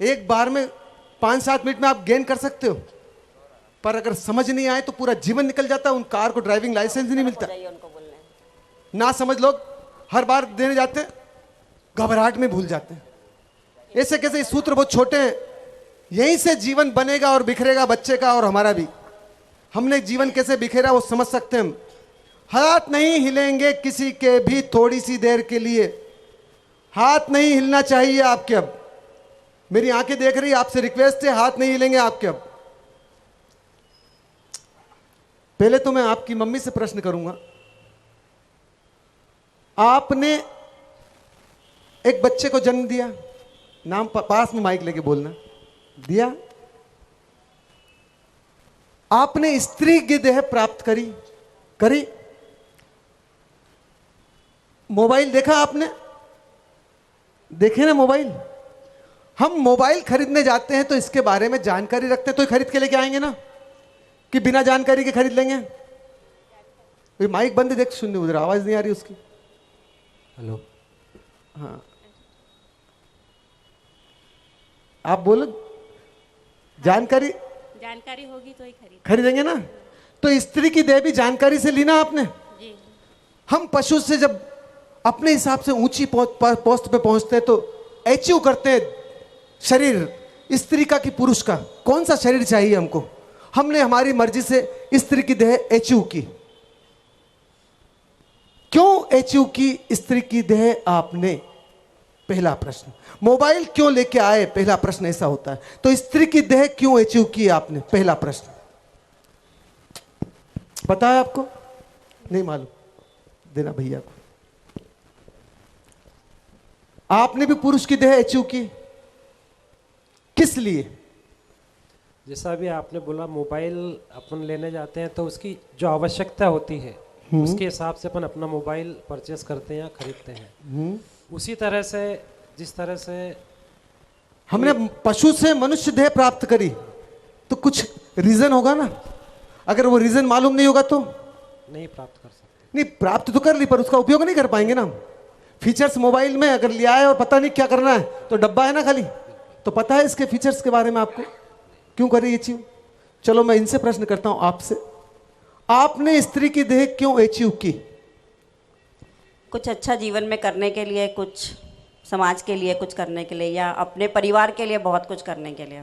एक बार में 5-7 मिनट में आप गेन कर सकते हो, पर अगर समझ नहीं आए तो पूरा जीवन निकल जाता है। उन कार को ड्राइविंग लाइसेंस ही नहीं मिलता। ना समझ लोग हर बार देने जाते हैं, घबराहट में भूल जाते हैं। ऐसे कैसे ये सूत्र बहुत छोटे हैं। यहीं से जीवन बनेगा और बिखरेगा बच्चे का और हमारा भी। हमने जीवन कैसे बिखेरा वो समझ सकते हैं हम। हाथ नहीं हिलेंगे किसी के भी थोड़ी सी देर के लिए। हाथ नहीं हिलना चाहिए आपके। अब मेरी आंखें देख रही, आपसे रिक्वेस्ट है, हाथ नहीं हिलेंगे आपके। अब पहले तो मैं आपकी मम्मी से प्रश्न करूंगा। आपने एक बच्चे को जन्म दिया, नाम पास में माइक लेके बोलना, दिया। आपने स्त्री की देह प्राप्त करी। मोबाइल देखा आपने? देखे ना मोबाइल? हम मोबाइल खरीदने जाते हैं तो इसके बारे में जानकारी रखते हैं तो खरीद के लेके आएंगे ना, कि बिना जानकारी के खरीद लेंगे? माइक बंद है, देख, सुनने उधर आवाज नहीं आ रही उसकी। हेलो, हाँ आप बोलो। जानकारी होगी तो ही खरीदेंगे ना। तो स्त्री की देह भी जानकारी से ली ना आपने। जी। हम पशु से जब अपने हिसाब से ऊंची पोस्ट पे पहुंचते हैं तो अचीव करते हैं शरीर, स्त्री का कि पुरुष का, कौन सा शरीर चाहिए हमको। हमने हमारी मर्जी से स्त्री की देह अचीव की। क्यों अचीव की स्त्री की देह आपने? पहला प्रश्न। मोबाइल क्यों लेके आए? पहला प्रश्न ऐसा होता है। तो स्त्री की देह क्यों अचीव की आपने? पहला प्रश्न। पता है आपको? नहीं मालूम? देना भैया को। आपने भी पुरुष की देह अचीव की, किस लिए? जैसा अभी आपने बोला, मोबाइल अपन लेने जाते हैं तो उसकी जो आवश्यकता होती है उसके हिसाब से अपन अपना मोबाइल परचेस करते हैं या खरीदते हैं। उसी तरह से जिस तरह से हमने पशु से मनुष्य देह प्राप्त करी तो कुछ रीजन होगा ना। अगर वो रीजन मालूम नहीं होगा तो नहीं प्राप्त कर सकते। नहीं, प्राप्त तो कर ली पर उसका उपयोग नहीं कर पाएंगे ना। फीचर्स मोबाइल में अगर लिया है और पता नहीं क्या करना है तो डब्बा है ना खाली, तो पता है इसके फीचर्स के बारे में आपको, क्यों करे ये चीज? चलो मैं इनसे प्रश्न करता हूं आपसे, आपने स्त्री की देह क्यों अचीव की? कुछ अच्छा जीवन में करने के लिए, कुछ समाज के लिए कुछ करने के लिए, या अपने परिवार के लिए बहुत कुछ करने के लिए।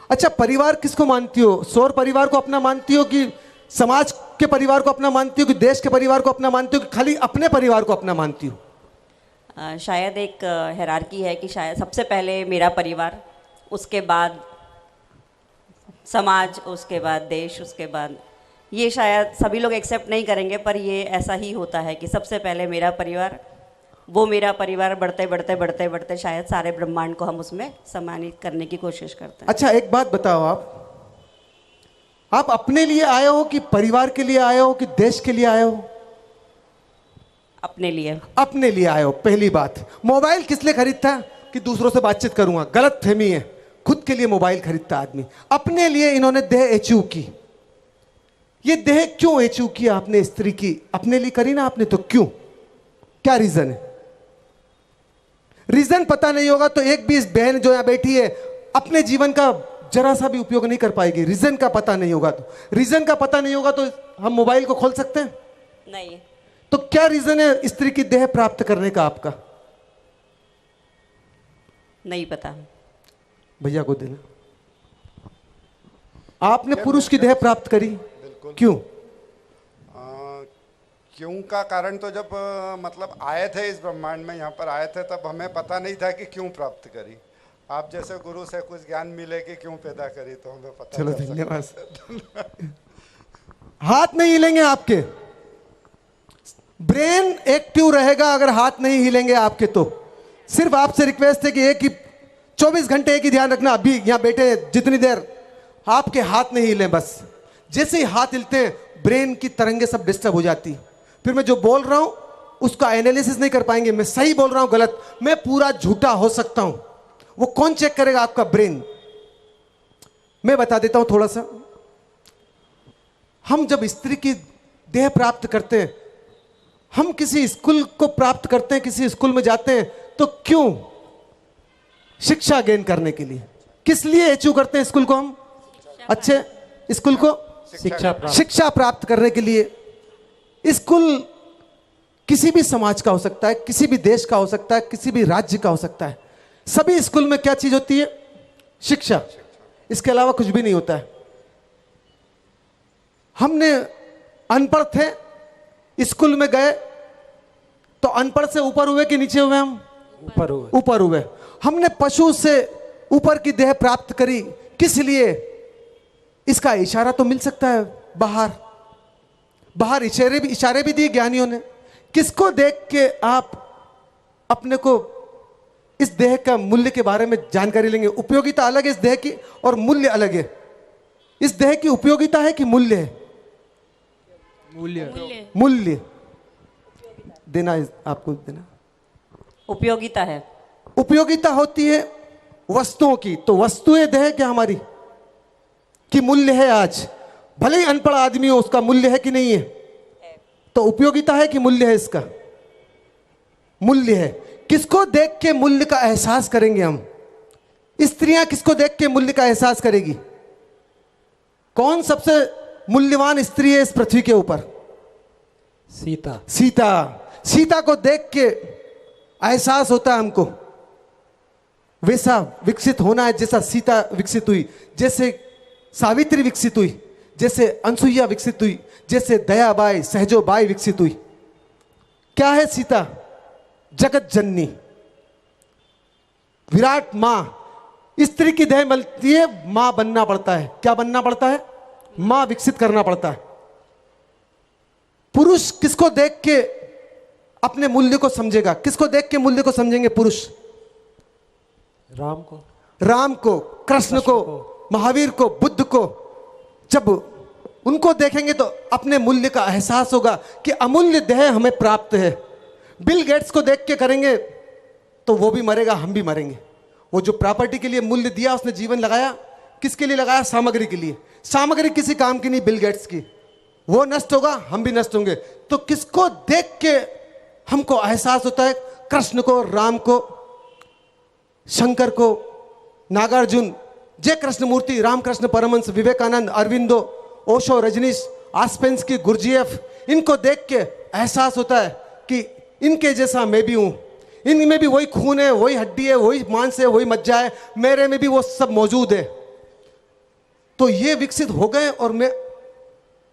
अच्छा, परिवार किसको मानती हो? सौर परिवार को अपना मानती हो कि समाज के परिवार को अपना मानती हो कि देश के परिवार को अपना मानती हो कि खाली अपने परिवार को अपना मानती हो? शायद एक हायरार्की है कि शायद सबसे पहले मेरा परिवार, उसके बाद समाज, उसके बाद देश, उसके बाद ये शायद सभी लोग एक्सेप्ट नहीं करेंगे पर ये ऐसा ही होता है कि सबसे पहले मेरा परिवार, वो मेरा परिवार, बढ़ते बढ़ते बढ़ते बढ़ते शायद सारे ब्रह्मांड को हम उसमें सम्मानित करने की कोशिश करते हैं। अच्छा एक बात बताओ, आप अपने लिए आए हो कि परिवार के लिए आए हो कि देश के लिए आए हो? अपने लिए। अपने लिए आए हो। पहली बात, मोबाइल किस लिए खरीदता है? कि दूसरों से बातचीत करूंगा, गलत फहमी है। खुद के लिए मोबाइल खरीदता आदमी। अपने लिए इन्होंने देह अचीव की। ये देह क्यों अचीव की आपने? स्त्री की अपने लिए करी ना आपने, तो क्यों? क्या रीजन है? रीजन पता नहीं होगा तो एक भी इस बहन जो यहां बैठी है अपने जीवन का जरा सा भी उपयोग नहीं कर पाएगी। रीजन का पता नहीं होगा तो, रीजन का पता नहीं होगा तो हम मोबाइल को खोल सकते हैं? नहीं। तो क्या रीजन है स्त्री की देह प्राप्त करने का आपका? नहीं पता। भैया को देना। आपने पुरुष की देह प्राप्त करी, क्यों? क्यों का कारण तो जब मतलब आए थे इस ब्रह्मांड में, यहाँ पर आए थे, तब हमें पता नहीं था कि क्यों प्राप्त करी। आप जैसे गुरु से कुछ ज्ञान मिले कि क्यों पैदा करी तो हमें पता। चलो धन्यवाद। हाथ नहीं हिलेंगे आपके, ब्रेन एक्टिव रहेगा अगर हाथ नहीं हिलेंगे आपके तो। सिर्फ आपसे रिक्वेस्ट है कि एक ही 24 घंटे एक ही ध्यान रखना, अभी यहां बैठे जितनी देर आपके हाथ नहीं हिले, बस जैसे ही हाथ हिलते हैं ब्रेन की तरंगे सब डिस्टर्ब हो जाती। फिर मैं जो बोल रहा हूं उसका एनालिसिस नहीं कर पाएंगे, मैं सही बोल रहा हूं गलत, मैं पूरा झूठा हो सकता हूं, वो कौन चेक करेगा? आपका ब्रेन। मैं बता देता हूं थोड़ा सा। हम जब स्त्री की देह प्राप्त करते हैं, हम किसी स्कूल को प्राप्त करते हैं, किसी स्कूल में जाते हैं तो क्यों? शिक्षा गेन करने के लिए। किस लिए अचीव करते हैं स्कूल को हम? अच्छे स्कूल को शिक्षा प्राप्त करने के लिए। स्कूल किसी भी समाज का हो सकता है, किसी भी देश का हो सकता है, किसी भी राज्य का हो सकता है। सभी स्कूल में क्या चीज होती है? शिक्षा। इसके अलावा कुछ भी नहीं होता है। हमने अनपढ़ थे, स्कूल में गए तो अनपढ़ से ऊपर हुए कि नीचे हुए? हम ऊपर हुए। हमने पशु से ऊपर की देह प्राप्त करी, किस लिए? इसका इशारा तो मिल सकता है बाहर इशारे भी दिए ज्ञानियों ने। किसको देख के आप अपने को इस देह का मूल्य के बारे में जानकारी लेंगे? उपयोगिता अलग है इस देह की और मूल्य अलग है। इस देह की उपयोगिता है कि मूल्य है? मूल्य देना आपको देना। उपयोगिता है। उपयोगिता होती है वस्तुओं की, तो वस्तुएं देह क्या हमारी कि मूल्य है? आज भले ही अनपढ़ आदमी हो, उसका मूल्य है कि नहीं है? तो उपयोगिता है कि मूल्य है? इसका मूल्य है। किसको देख के मूल्य का एहसास करेंगे हम? स्त्रियां किसको देख के मूल्य का एहसास करेगी? कौन सबसे मूल्यवान स्त्री है इस पृथ्वी के ऊपर? सीता को देख के एहसास होता है हमको वैसा विकसित होना है जैसा सीता विकसित हुई। जैसे सावित्री विकसित हुई, जैसे अनसुईया विकसित हुई, जैसे दयाबाई सहजोबाई विकसित हुई। क्या है सीता? जगत जननी, विराट मां। स्त्री की देह मिलती है, मां बनना पड़ता है। क्या बनना पड़ता है? मां विकसित करना पड़ता है। पुरुष किसको देख के अपने मूल्य को समझेगा? किसको देख के मूल्य को समझेंगे पुरुष? राम को, राम को, कृष्ण को, महावीर को, बुद्ध को। जब उनको देखेंगे तो अपने मूल्य का एहसास होगा कि अमूल्य देह हमें प्राप्त है। बिल गेट्स को देख के करेंगे तो वो भी मरेगा, हम भी मरेंगे। वो जो प्रॉपर्टी के लिए मूल्य दिया, उसने जीवन लगाया, किसके लिए लगाया? सामग्री के लिए। सामग्री किसी काम की नहीं, बिल गेट्स की। वो नष्ट होगा, हम भी नष्ट होंगे। तो किसको देख के हमको एहसास होता है? कृष्ण को, राम को, शंकर को, नागार्जुन, जय कृष्णमूर्ति, रामकृष्ण परमहंस, विवेकानंद, अरविंदो, ओशो, रजनीश, आस्पेंस्की, गुरजीएफ, इनको देख के एहसास होता है कि इनके जैसा मैं भी हूं। इनमें भी वही खून है, वही हड्डी है, वही मांस है, वही मज्जा है, मेरे में भी वो सब मौजूद है। तो ये विकसित हो गए और मैं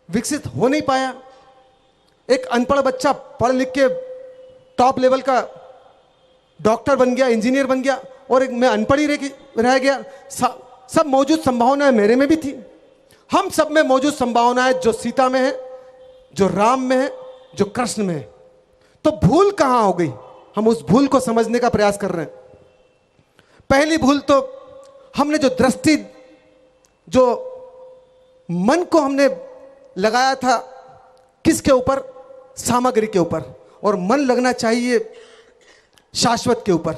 विकसित हो नहीं पाया। एक अनपढ़ बच्चा पढ़ लिख के टॉप लेवल का डॉक्टर बन गया, इंजीनियर बन गया, और एक मैं अनपढ़ ही रह गया। सब मौजूद संभावनाएं मेरे में भी थी। हम सब में मौजूद संभावनाएं जो सीता में है, जो राम में है, जो कृष्ण में है। तो भूल कहां हो गई? हम उस भूल को समझने का प्रयास कर रहे हैं। पहली भूल तो हमने जो दृष्टि, जो मन को हमने लगाया था किसके ऊपर? सामग्री के ऊपर। और मन लगना चाहिए शाश्वत के ऊपर,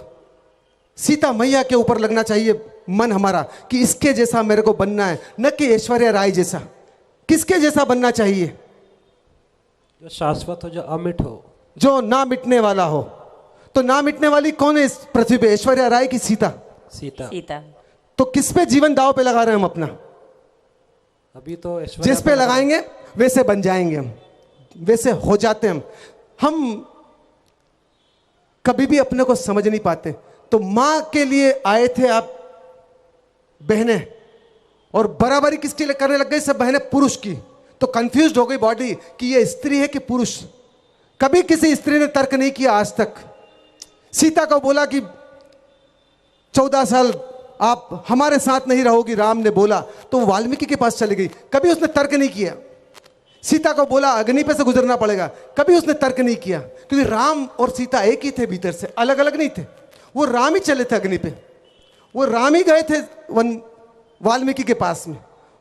सीता मैया के ऊपर लगना चाहिए मन हमारा, कि इसके जैसा मेरे को बनना है, न कि ऐश्वर्या राय जैसा। किसके जैसा बनना चाहिए? जो शाश्वत हो, जो अमिट हो, जो ना मिटने वाला हो। तो ना मिटने वाली कौन है इस पृथ्वी पे? ऐश्वर्या राय की सीता? सीता। सीता। तो किस पे जीवन दाव पे लगा रहे हैं हम अपना? अभी तो ऐश्वर्या जिस पे लगाएंगे वैसे बन जाएंगे हम, वैसे हो जाते हैं हम कभी भी अपने को समझ नहीं पाते। तो मां के लिए आए थे आप बहनें, और बराबरी किसकी करने लग गई? सब बहनें पुरुष की। तो कंफ्यूज हो गई बॉडी कि ये स्त्री है कि पुरुष। कभी किसी स्त्री ने तर्क नहीं किया आज तक। सीता को बोला कि 14 साल आप हमारे साथ नहीं रहोगी, राम ने बोला, तो वो वाल्मीकि के पास चली गई। कभी उसने तर्क नहीं किया। सीता को बोला अग्नि पे से गुजरना पड़ेगा, कभी उसने तर्क नहीं किया, क्योंकि राम और सीता एक ही थे, भीतर से अलग अलग नहीं थे। वो राम ही चले थे अग्नि पे, वो राम ही गए थे वाल्मीकि के पास में।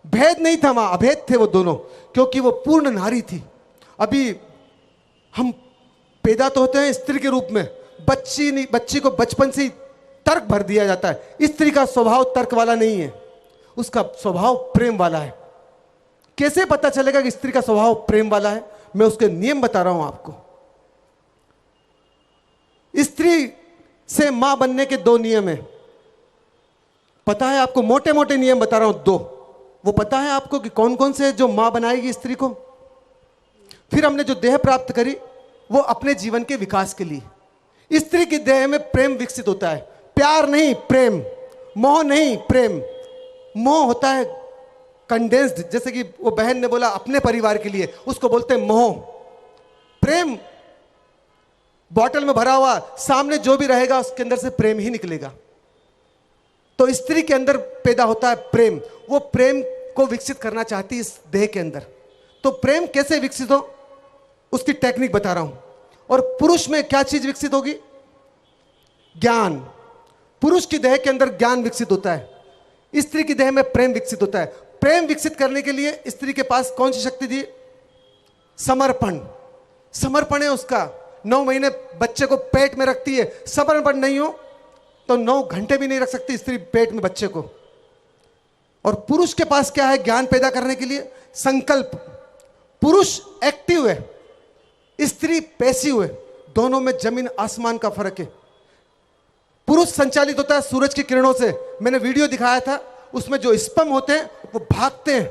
भेद नहीं था वहां, अभेद थे वो दोनों, क्योंकि वो पूर्ण नारी थी। अभी हम पैदा तो होते हैं स्त्री के रूप में, बच्ची को बचपन से ही तर्क भर दिया जाता है। स्त्री का स्वभाव तर्क वाला नहीं है, उसका स्वभाव प्रेम वाला है। कैसे पता चलेगा कि स्त्री का स्वभाव प्रेम वाला है? मैं उसके नियम बता रहा हूं आपको। स्त्री से मां बनने के 2 नियम है। पता है आपको? मोटे मोटे नियम बता रहा हूं 2। वो पता है आपको कि कौन कौन से जो मां बनाएगी स्त्री को? फिर हमने जो देह प्राप्त करी वो अपने जीवन के विकास के लिए। स्त्री की देह में प्रेम विकसित होता है, प्यार नहीं प्रेम, मोह नहीं प्रेम। मोह होता है कंडेंस्ड, जैसे कि वो बहन ने बोला अपने परिवार के लिए, उसको बोलते हैं मोह। प्रेम बॉटल में भरा हुआ, सामने जो भी रहेगा उसके अंदर से प्रेम ही निकलेगा। तो स्त्री के अंदर पैदा होता है प्रेम। वो प्रेम को विकसित करना चाहती है इस देह के अंदर। तो प्रेम कैसे विकसित हो उसकी टेक्निक बता रहा हूं। और पुरुष में क्या चीज विकसित होगी? ज्ञान। पुरुष की देह के अंदर ज्ञान विकसित होता है, स्त्री की देह में प्रेम विकसित होता है। प्रेम विकसित करने के लिए स्त्री के पास कौन सी शक्ति दी? समर्पण। समर्पण है उसका। 9 महीने बच्चे को पेट में रखती है, समर्पण नहीं हो तो 9 घंटे भी नहीं रख सकती स्त्री पेट में बच्चे को। और पुरुष के पास क्या है ज्ञान पैदा करने के लिए? संकल्प। पुरुष एक्टिव है, स्त्री पैसिव है। दोनों में जमीन आसमान का फर्क है। पुरुष संचालित होता है सूरज की किरणों से। मैंने वीडियो दिखाया था, उसमें जो स्पर्म होते हैं वो भागते हैं,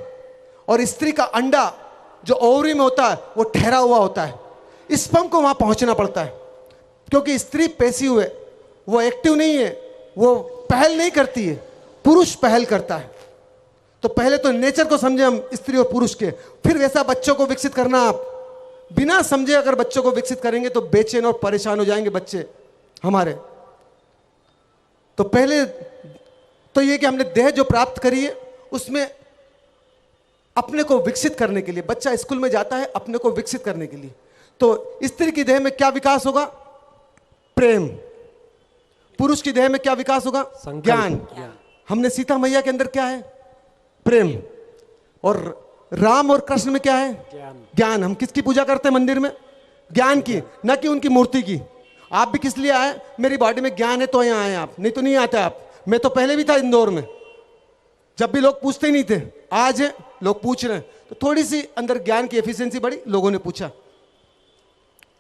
और स्त्री का अंडा जो ओवरी में होता है वो ठहरा हुआ होता है। स्पर्म को वहां पहुंचना पड़ता है, क्योंकि स्त्री पैसिव है, वो एक्टिव नहीं है, वो पहल नहीं करती है, पुरुष पहल करता है। तो पहले तो नेचर को समझे हम, स्त्री और पुरुष के, फिर वैसा बच्चों को विकसित करना। आप बिना समझे अगर बच्चों को विकसित करेंगे तो बेचैन और परेशान हो जाएंगे बच्चे हमारे। तो पहले तो ये कि हमने देह जो प्राप्त करी है उसमें अपने को विकसित करने के लिए, बच्चा स्कूल में जाता है अपने को विकसित करने के लिए, तो स्त्री की देह में क्या विकास होगा? प्रेम। पुरुष की देह में क्या विकास होगा? ज्ञान। हमने सीता मैया के अंदर क्या है? प्रेम। और राम और कृष्ण में क्या है? ज्ञान। हम किसकी पूजा करते हैं मंदिर में? ज्ञान की, न कि उनकी मूर्ति की। आप भी किस लिए आए? मेरी बॉडी में ज्ञान है तो यहाँ आए आप, नहीं तो नहीं आते आप। मैं तो पहले भी था इंदौर में, जब भी लोग पूछते ही नहीं थे, आज लोग पूछ रहे हैं, तो थोड़ी सी अंदर ज्ञान की एफिशिएंसी बढ़ी, लोगों ने पूछा।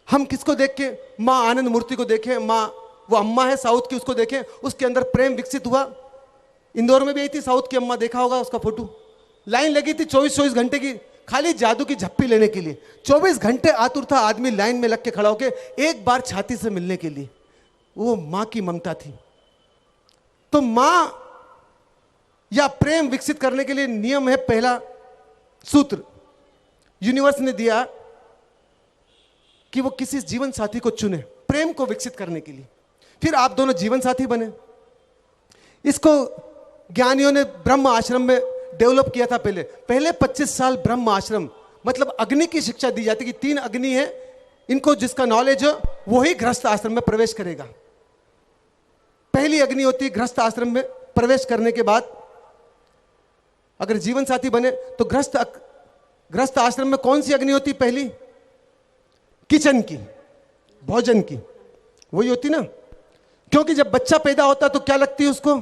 हम किसको देख के? माँ आनंद मूर्ति को देखें, माँ वो अम्मा है साउथ की, उसको देखें, उसके अंदर प्रेम विकसित हुआ। इंदौर में भी आई थी साउथ की अम्मा, देखा होगा उसका फोटो। लाइन लगी थी 24-24 घंटे की, खाली जादू की झप्पी लेने के लिए। 24 घंटे आतुर था आदमी लाइन में लग के खड़ा होके एक बार छाती से मिलने के लिए। वो माँ की ममता थी। तो माँ या प्रेम विकसित करने के लिए नियम है, पहला सूत्र यूनिवर्स ने दिया कि वो किसी जीवन साथी को चुने प्रेम को विकसित करने के लिए, फिर आप दोनों जीवन साथी बने। इसको ज्ञानियों ने ब्रह्म आश्रम में डेवलप किया था। पहले 25 साल ब्रह्म आश्रम, मतलब अग्नि की शिक्षा दी जाती कि 3 अग्नि है, इनको जिसका नॉलेज हो वही गृहस्थ आश्रम में प्रवेश करेगा। पहली अग्नि होती है गृहस्थ आश्रम में प्रवेश करने के बाद अगर जीवन साथी बने तो गृहस्थ आश्रम में कौन सी अग्नि होती? पहली किचन की, भोजन की, वही होती ना। क्योंकि जब बच्चा पैदा होता है तो क्या लगती है उसको?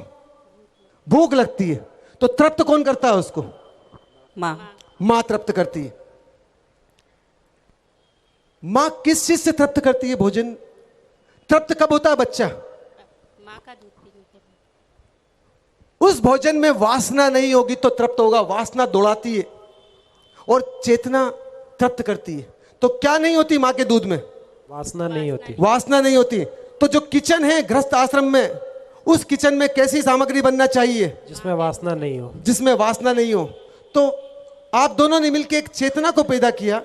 भूख लगती है। तो तृप्त कौन करता है उसको? माँ। माँ तृप्त करती है। माँ किस चीज से तृप्त करती है भोजन? तृप्त कब होता है बच्चा? माँ का दूध पीने के बाद। उस भोजन में वासना नहीं होगी तो तृप्त होगा। वासना दौड़ाती है और चेतना तृप्त करती है। तो क्या नहीं होती माँ के दूध में? वासना नहीं होती। वासना नहीं होती। तो जो किचन है गृहस्थ आश्रम में, उस किचन में कैसी सामग्री बनना चाहिए? जिसमें वासना नहीं हो। जिसमें वासना नहीं हो। तो आप दोनों ने मिलकर एक चेतना को पैदा किया।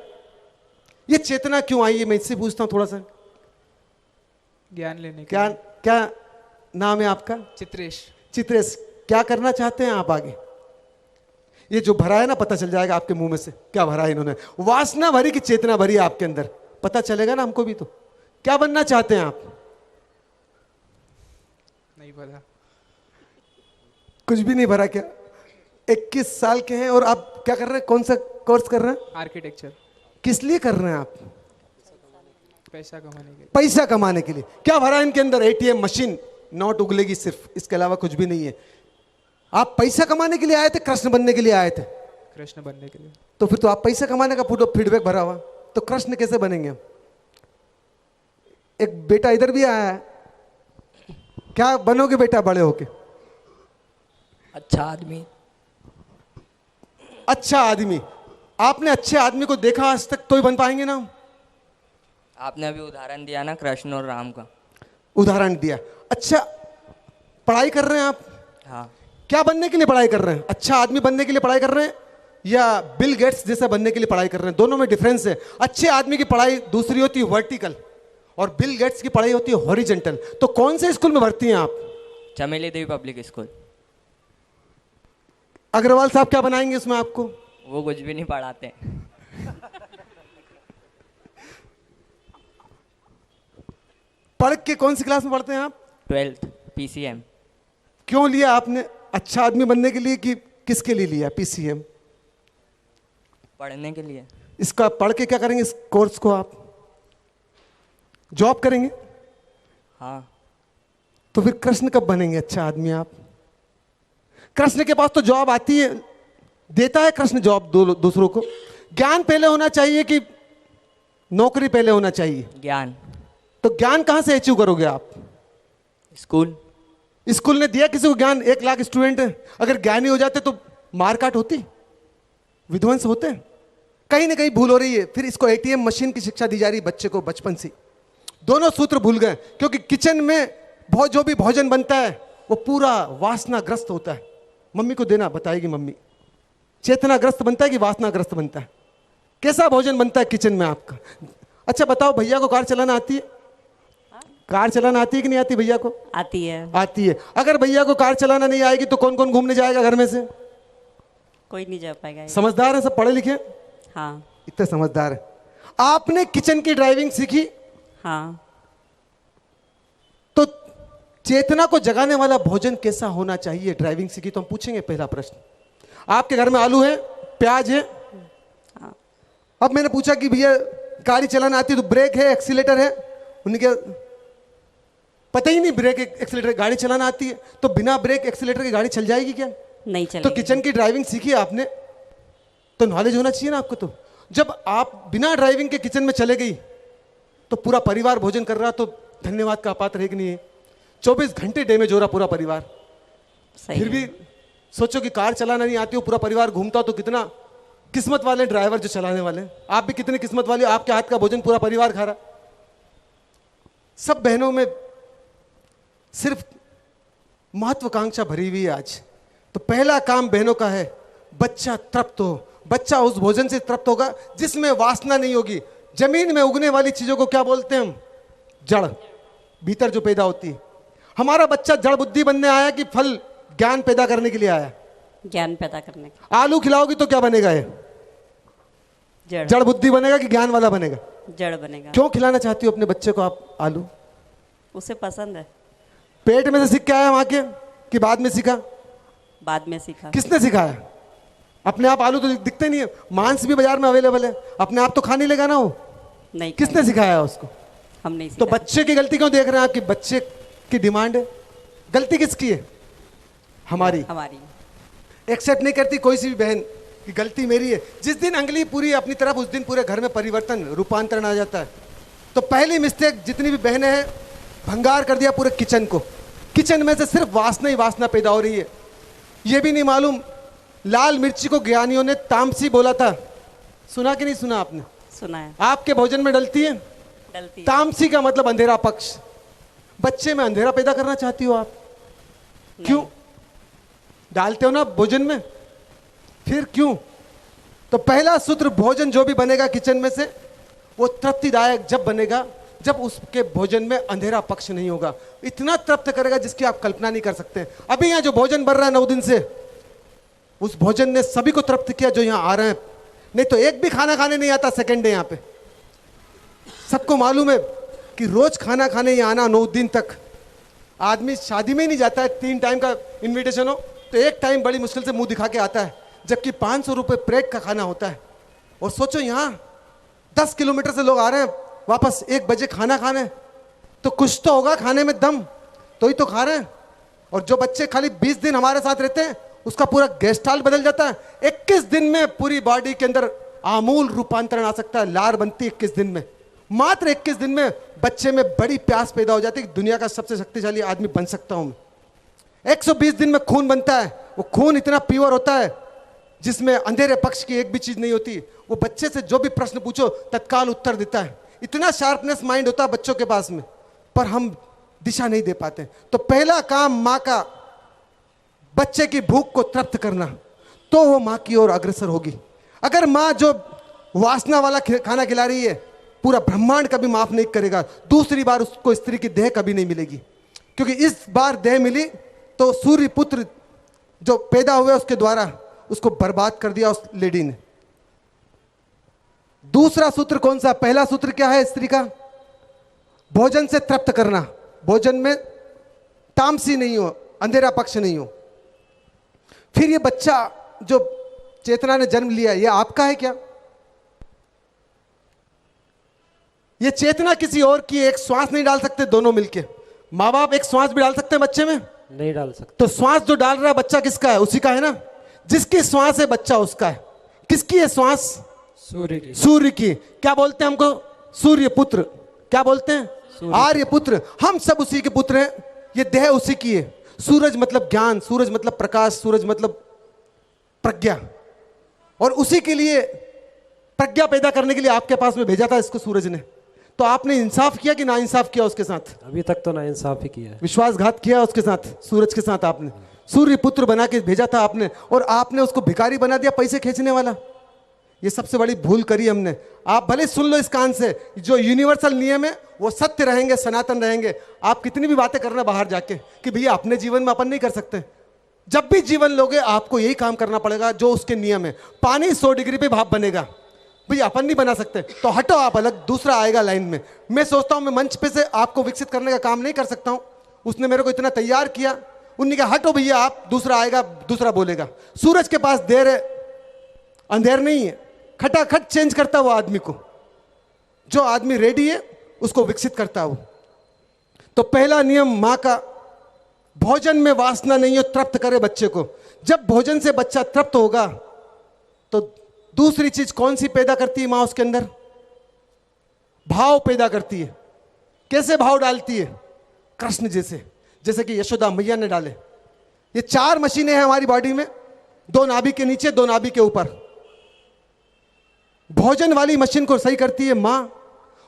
ये चेतना क्यों आई है मैं इससे पूछता हूं थोड़ा सा। ज्ञान लेने के क्या लिए। क्या नाम है आपका? चित्रेश। चित्रेश, क्या करना चाहते हैं आप आगे? ये जो भरा है ना, पता चल जाएगा आपके मुंह में से क्या भरा है इन्होंने। वासना भरी कि चेतना भरी है आपके अंदर, पता चलेगा ना हमको भी। तो क्या बनना चाहते हैं आप? नहीं पता। कुछ भी नहीं भरा क्या? 21 साल के हैं और आप क्या कर रहे हैं? कौन सा कोर्स कर रहे हैं? आर्किटेक्चर। किस लिए कर रहे हैं आप? पैसा कमाने के लिए। पैसा कमाने के लिए। क्या भरा है इनके अंदर? एटीएम मशीन नोट उगलेगी सिर्फ, इसके अलावा कुछ भी नहीं है। आप पैसा कमाने के लिए आए थे, कृष्ण बनने के लिए आए थे? कृष्ण बनने के लिए। तो फिर तो आप पैसा कमाने का फीडबैक भरा हुआ, तो कृष्ण कैसे बनेंगे? एक बेटा इधर भी आया है, क्या बनोगे बेटा बड़े होके? अच्छा आदमी। अच्छा आदमी। आपने अच्छे आदमी को देखा आज तक तो ही बन पाएंगे ना। आपने अभी उदाहरण दिया ना कृष्ण और राम का। उदाहरण दिया। अच्छा, पढ़ाई कर रहे हैं आप? हाँ। क्या बनने के लिए पढ़ाई कर रहे हैं? अच्छा आदमी बनने के लिए पढ़ाई कर रहे हैं या बिल गेट्स जैसा बनने के लिए पढ़ाई कर रहे हैं? दोनों में डिफरेंस है। अच्छे आदमी की पढ़ाई दूसरी होती है वर्टिकल और बिल गेट्स की पढ़ाई होती है हॉरिजेंटल। तो कौन से स्कूल में भर्ती हैं आप? चमेली देवी पब्लिक स्कूल। अग्रवाल साहब क्या बनाएंगे उसमें आपको? वो कुछ भी नहीं पढ़ाते। पढ़ के कौन सी क्लास में पढ़ते हैं आप? 12th PCM। क्यों लिया आपने? अच्छा आदमी बनने के लिए कि किसके लिए लिया PCM? पढ़ने के लिए। इसका पढ़ के क्या करेंगे? इस कोर्स को आप जॉब करेंगे? हाँ। तो फिर कृष्ण कब बनेंगे अच्छा आदमी आप? कृष्ण के पास तो जॉब आती है, देता है कृष्ण जॉब दूसरों को। ज्ञान पहले होना चाहिए कि नौकरी पहले होना चाहिए? ज्ञान। तो ज्ञान कहां से अचीव करोगे आप? स्कूल। स्कूल ने दिया किसी को ज्ञान? 1 लाख स्टूडेंट है, अगर ज्ञानी हो जाते तो मारकाट होती, विध्वंस होते। कहीं ना कहीं भूल हो रही है। फिर इसको एटीएम मशीन की शिक्षा दी जा रही है बच्चे को बचपन से। दोनों सूत्र भूल गए, क्योंकि किचन में बहुत जो भी भोजन बनता है वो पूरा वासनाग्रस्त होता है। मम्मी को देना, बताएगी मम्मी। चेतनाग्रस्त बनता है कि वासनाग्रस्त बनता है? कैसा भोजन बनता है किचन में आपका? अच्छा बताओ, भैया को कार चलाना आती है? कार चलाना आती है कि नहीं आती भैया को? आती है। आती है। अगर भैया को कार चलाना नहीं आएगी तो कौन कौन घूमने जाएगा घर में से? कोई नहीं जा पाएगा। समझदार है सब, पढ़े लिखे? हाँ। इतने समझदार है। आपने किचन की ड्राइविंग सीखी? हाँ। तो चेतना को जगाने वाला भोजन कैसा होना चाहिए? ड्राइविंग सीखी तो हम पूछेंगे पहला प्रश्न। आपके घर में आलू है, प्याज है। हाँ। अब मैंने पूछा कि भैया गाड़ी चलाना आती है तो ब्रेक है, एक्सीलेटर है? उनके पता ही नहीं ब्रेक एक्सीलेटर, गाड़ी चलाना आती है तो बिना ब्रेक एक्सीलेटर की गाड़ी चल जाएगी क्या? नहीं चलेगी। तो किचन की ड्राइविंग सीखी आपने तो नॉलेज होना चाहिए ना आपको। तो जब आप बिना ड्राइविंग के किचन में चले गई तो पूरा परिवार भोजन कर रहा तो धन्यवाद का पात्र है कि नहीं है? 24 घंटे डैमेज हो रहा पूरा परिवार। फिर भी सोचो कि कार चलाना नहीं आती हो, पूरा परिवार घूमता हो तो कितना किस्मत वाले ड्राइवर जो चलाने वाले हैं। आप भी कितने किस्मत वाले हो, आपके हाथ का भोजन पूरा परिवार खा रहा। सब बहनों में सिर्फ महत्वाकांक्षा भरी हुई है आज। तो पहला काम बहनों का है, बच्चा तृप्त हो। बच्चा उस भोजन से तृप्त होगा जिसमें वासना नहीं होगी। जमीन में उगने वाली चीजों को क्या बोलते हैं हम? जड़, भीतर जो पैदा होती है। हमारा बच्चा जड़ बुद्धि बनने आया कि फल ज्ञान पैदा करने के लिए आया? ज्ञान पैदा करने का। आलू खिलाओगी तो क्या बनेगा? ये जड़ बुद्धि बनेगा कि ज्ञान वाला बनेगा? जड़ बनेगा। क्यों खिलाना चाहती हो अपने बच्चे को आप आलू? उसे पसंद है। पेट में से सीख के आया वहां के कि बाद में सीखा? बाद में सीखा। किसने सिखाया? अपने आप आलू तो दिखते नहीं है, मांस भी बाजार में अवेलेबल है, अपने आप तो खा नहीं लेगा ना वो। नहीं, किसने सिखाया उसको? हम नहीं। तो बच्चे की गलती क्यों देख रहे हैं? आपकी बच्चे की डिमांड है, गलती किसकी है? हमारी। एक्सेप्ट नहीं करती कोई सी भी बहन कि गलती मेरी है। जिस दिन अंगली पूरी अपनी तरफ, उस दिन पूरे घर में परिवर्तन, रूपांतरण आ जाता है। तो पहली मिस्टेक जितनी भी बहनें हैं, भंगार कर दिया पूरे किचन को। किचन में से सिर्फ वासना ही वासना पैदा हो रही है। ये भी नहीं मालूम लाल मिर्ची को ज्ञानियों ने तामसी बोला था। सुना कि नहीं सुना आपने? सुना है। आपके भोजन में डलती है? डलती है। तामसी का मतलब अंधेरा पक्ष। बच्चे में अंधेरा पैदा करना चाहती हो आप? क्यों? डालते हो ना भोजन में, फिर क्यों? तो पहला सूत्र, भोजन जो भी बनेगा किचन में से वो तृप्तिदायक जब बनेगा जब उसके भोजन में अंधेरा पक्ष नहीं होगा। इतना तृप्त करेगा जिसकी आप कल्पना नहीं कर सकते। अभी यहाँ जो भोजन बन रहा है 9 दिन से, उस भोजन ने सभी को तृप्त किया जो यहाँ आ रहे हैं। नहीं तो एक भी खाना खाने नहीं आता सेकंड डे यहाँ पे। सबको मालूम है कि रोज खाना खाने यहाँ आना 9 दिन तक। आदमी शादी में ही नहीं जाता है, 3 टाइम का इन्विटेशन हो तो एक टाइम बड़ी मुश्किल से मुंह दिखा के आता है, जबकि 500 रुपये प्लेट का खाना होता है। और सोचो यहाँ 10 किलोमीटर से लोग आ रहे हैं वापस 1 बजे खाना खाने, तो कुछ तो होगा खाने में दम, तो ही तो खा रहे हैं। और जो बच्चे खाली 20 दिन हमारे साथ रहते हैं उसका पूरा गेस्टाल बदल जाता है। 21 दिन में पूरी बॉडी के अंदर आमूल रूपांतरण आ सकता है। लार बनती है 21 दिन में, मात्र 21 दिन में बच्चे में बड़ी प्यास पैदा हो जाती है कि दुनिया का सबसे शक्तिशाली आदमी बन सकता हूं मैं। 120 दिन में खून बनता है। वो खून इतना प्योर होता है जिसमें अंधेरे पक्ष की एक भी चीज नहीं होती। वो बच्चे से जो भी प्रश्न पूछो तत्काल उत्तर देता है। इतना शार्पनेस माइंड होता है बच्चों के पास में, पर हम दिशा नहीं दे पाते। तो पहला काम माँ का बच्चे की भूख को तृप्त करना, तो वो माँ की ओर अग्रसर होगी। अगर माँ जो वासना वाला खाना खिला रही है, पूरा ब्रह्मांड कभी माफ नहीं करेगा। दूसरी बार उसको स्त्री की देह कभी नहीं मिलेगी, क्योंकि इस बार देह मिली तो सूर्य पुत्र जो पैदा हुए उसके द्वारा उसको बर्बाद कर दिया उस लेडी ने। दूसरा सूत्र कौन सा? पहला सूत्र क्या है स्त्री का? भोजन से तृप्त करना, भोजन में तामसी नहीं हो, अंधेरा पक्ष नहीं हो। फिर ये बच्चा जो चेतना ने जन्म लिया, ये आपका है क्या? ये चेतना किसी और की, एक श्वास नहीं डाल सकते दोनों मिलके। माँ बाप एक श्वास भी डाल सकते हैं बच्चे में? नहीं डाल सकते। तो श्वास जो डाल रहा है बच्चा किसका है? उसी का है ना। जिसकी श्वास है बच्चा उसका है। किसकी है श्वास? सूर्य की। सूर्य की। क्या बोलते हैं हमको? सूर्य पुत्र। क्या बोलते हैं? आर्य पुत्र। हम सब उसी के पुत्र हैं। ये देह उसी की है। सूरज मतलब ज्ञान, सूरज मतलब प्रकाश, सूरज मतलब प्रज्ञा। और उसी के लिए प्रज्ञा पैदा करने के लिए आपके पास में भेजा था इसको सूरज ने। तो आपने इंसाफ किया कि ना इंसाफ किया उसके साथ? अभी तक तो ना इंसाफ ही किया है। विश्वासघात किया उसके साथ, सूरज के साथ आपने। सूर्य पुत्र बना के भेजा था आपने, और आपने उसको भिखारी बना दिया, पैसे खींचने वाला। ये सबसे बड़ी भूल करी हमने। आप भले सुन लो इस कान से, जो यूनिवर्सल नियम है वो सत्य रहेंगे, सनातन रहेंगे। आप कितनी भी बातें करना बाहर जाके कि भैया अपने जीवन में अपन नहीं कर सकते, जब भी जीवन लोगे आपको यही काम करना पड़ेगा जो उसके नियम है। पानी 100 डिग्री पे भाप बनेगा, भैया अपन नहीं बना सकते, तो हटो आप अलग, दूसरा आएगा लाइन में। मैं सोचता हूं मैं मंच पे से आपको विकसित करने का काम नहीं कर सकता हूं। उसने मेरे को इतना तैयार किया, उन्होंने कहा हटो भैया आप, दूसरा आएगा, दूसरा बोलेगा। सूरज के पास देर है, अंधेर नहीं है, खटाखट चेंज करता वो आदमी को। जो आदमी रेडी है उसको विकसित करता वो। तो पहला नियम मां का, भोजन में वासना नहीं हो, तृप्त करे बच्चे को। जब भोजन से बच्चा तृप्त होगा तो दूसरी चीज कौन सी पैदा करती है मां उसके अंदर? भाव पैदा करती है। कैसे भाव डालती है? कृष्ण जैसे, जैसे कि यशोदा मैया ने डाले। ये 4 मशीनें हैं हमारी बॉडी में, 2 नाभि के नीचे, 2 नाभि के ऊपर। भोजन वाली मशीन को सही करती है मां,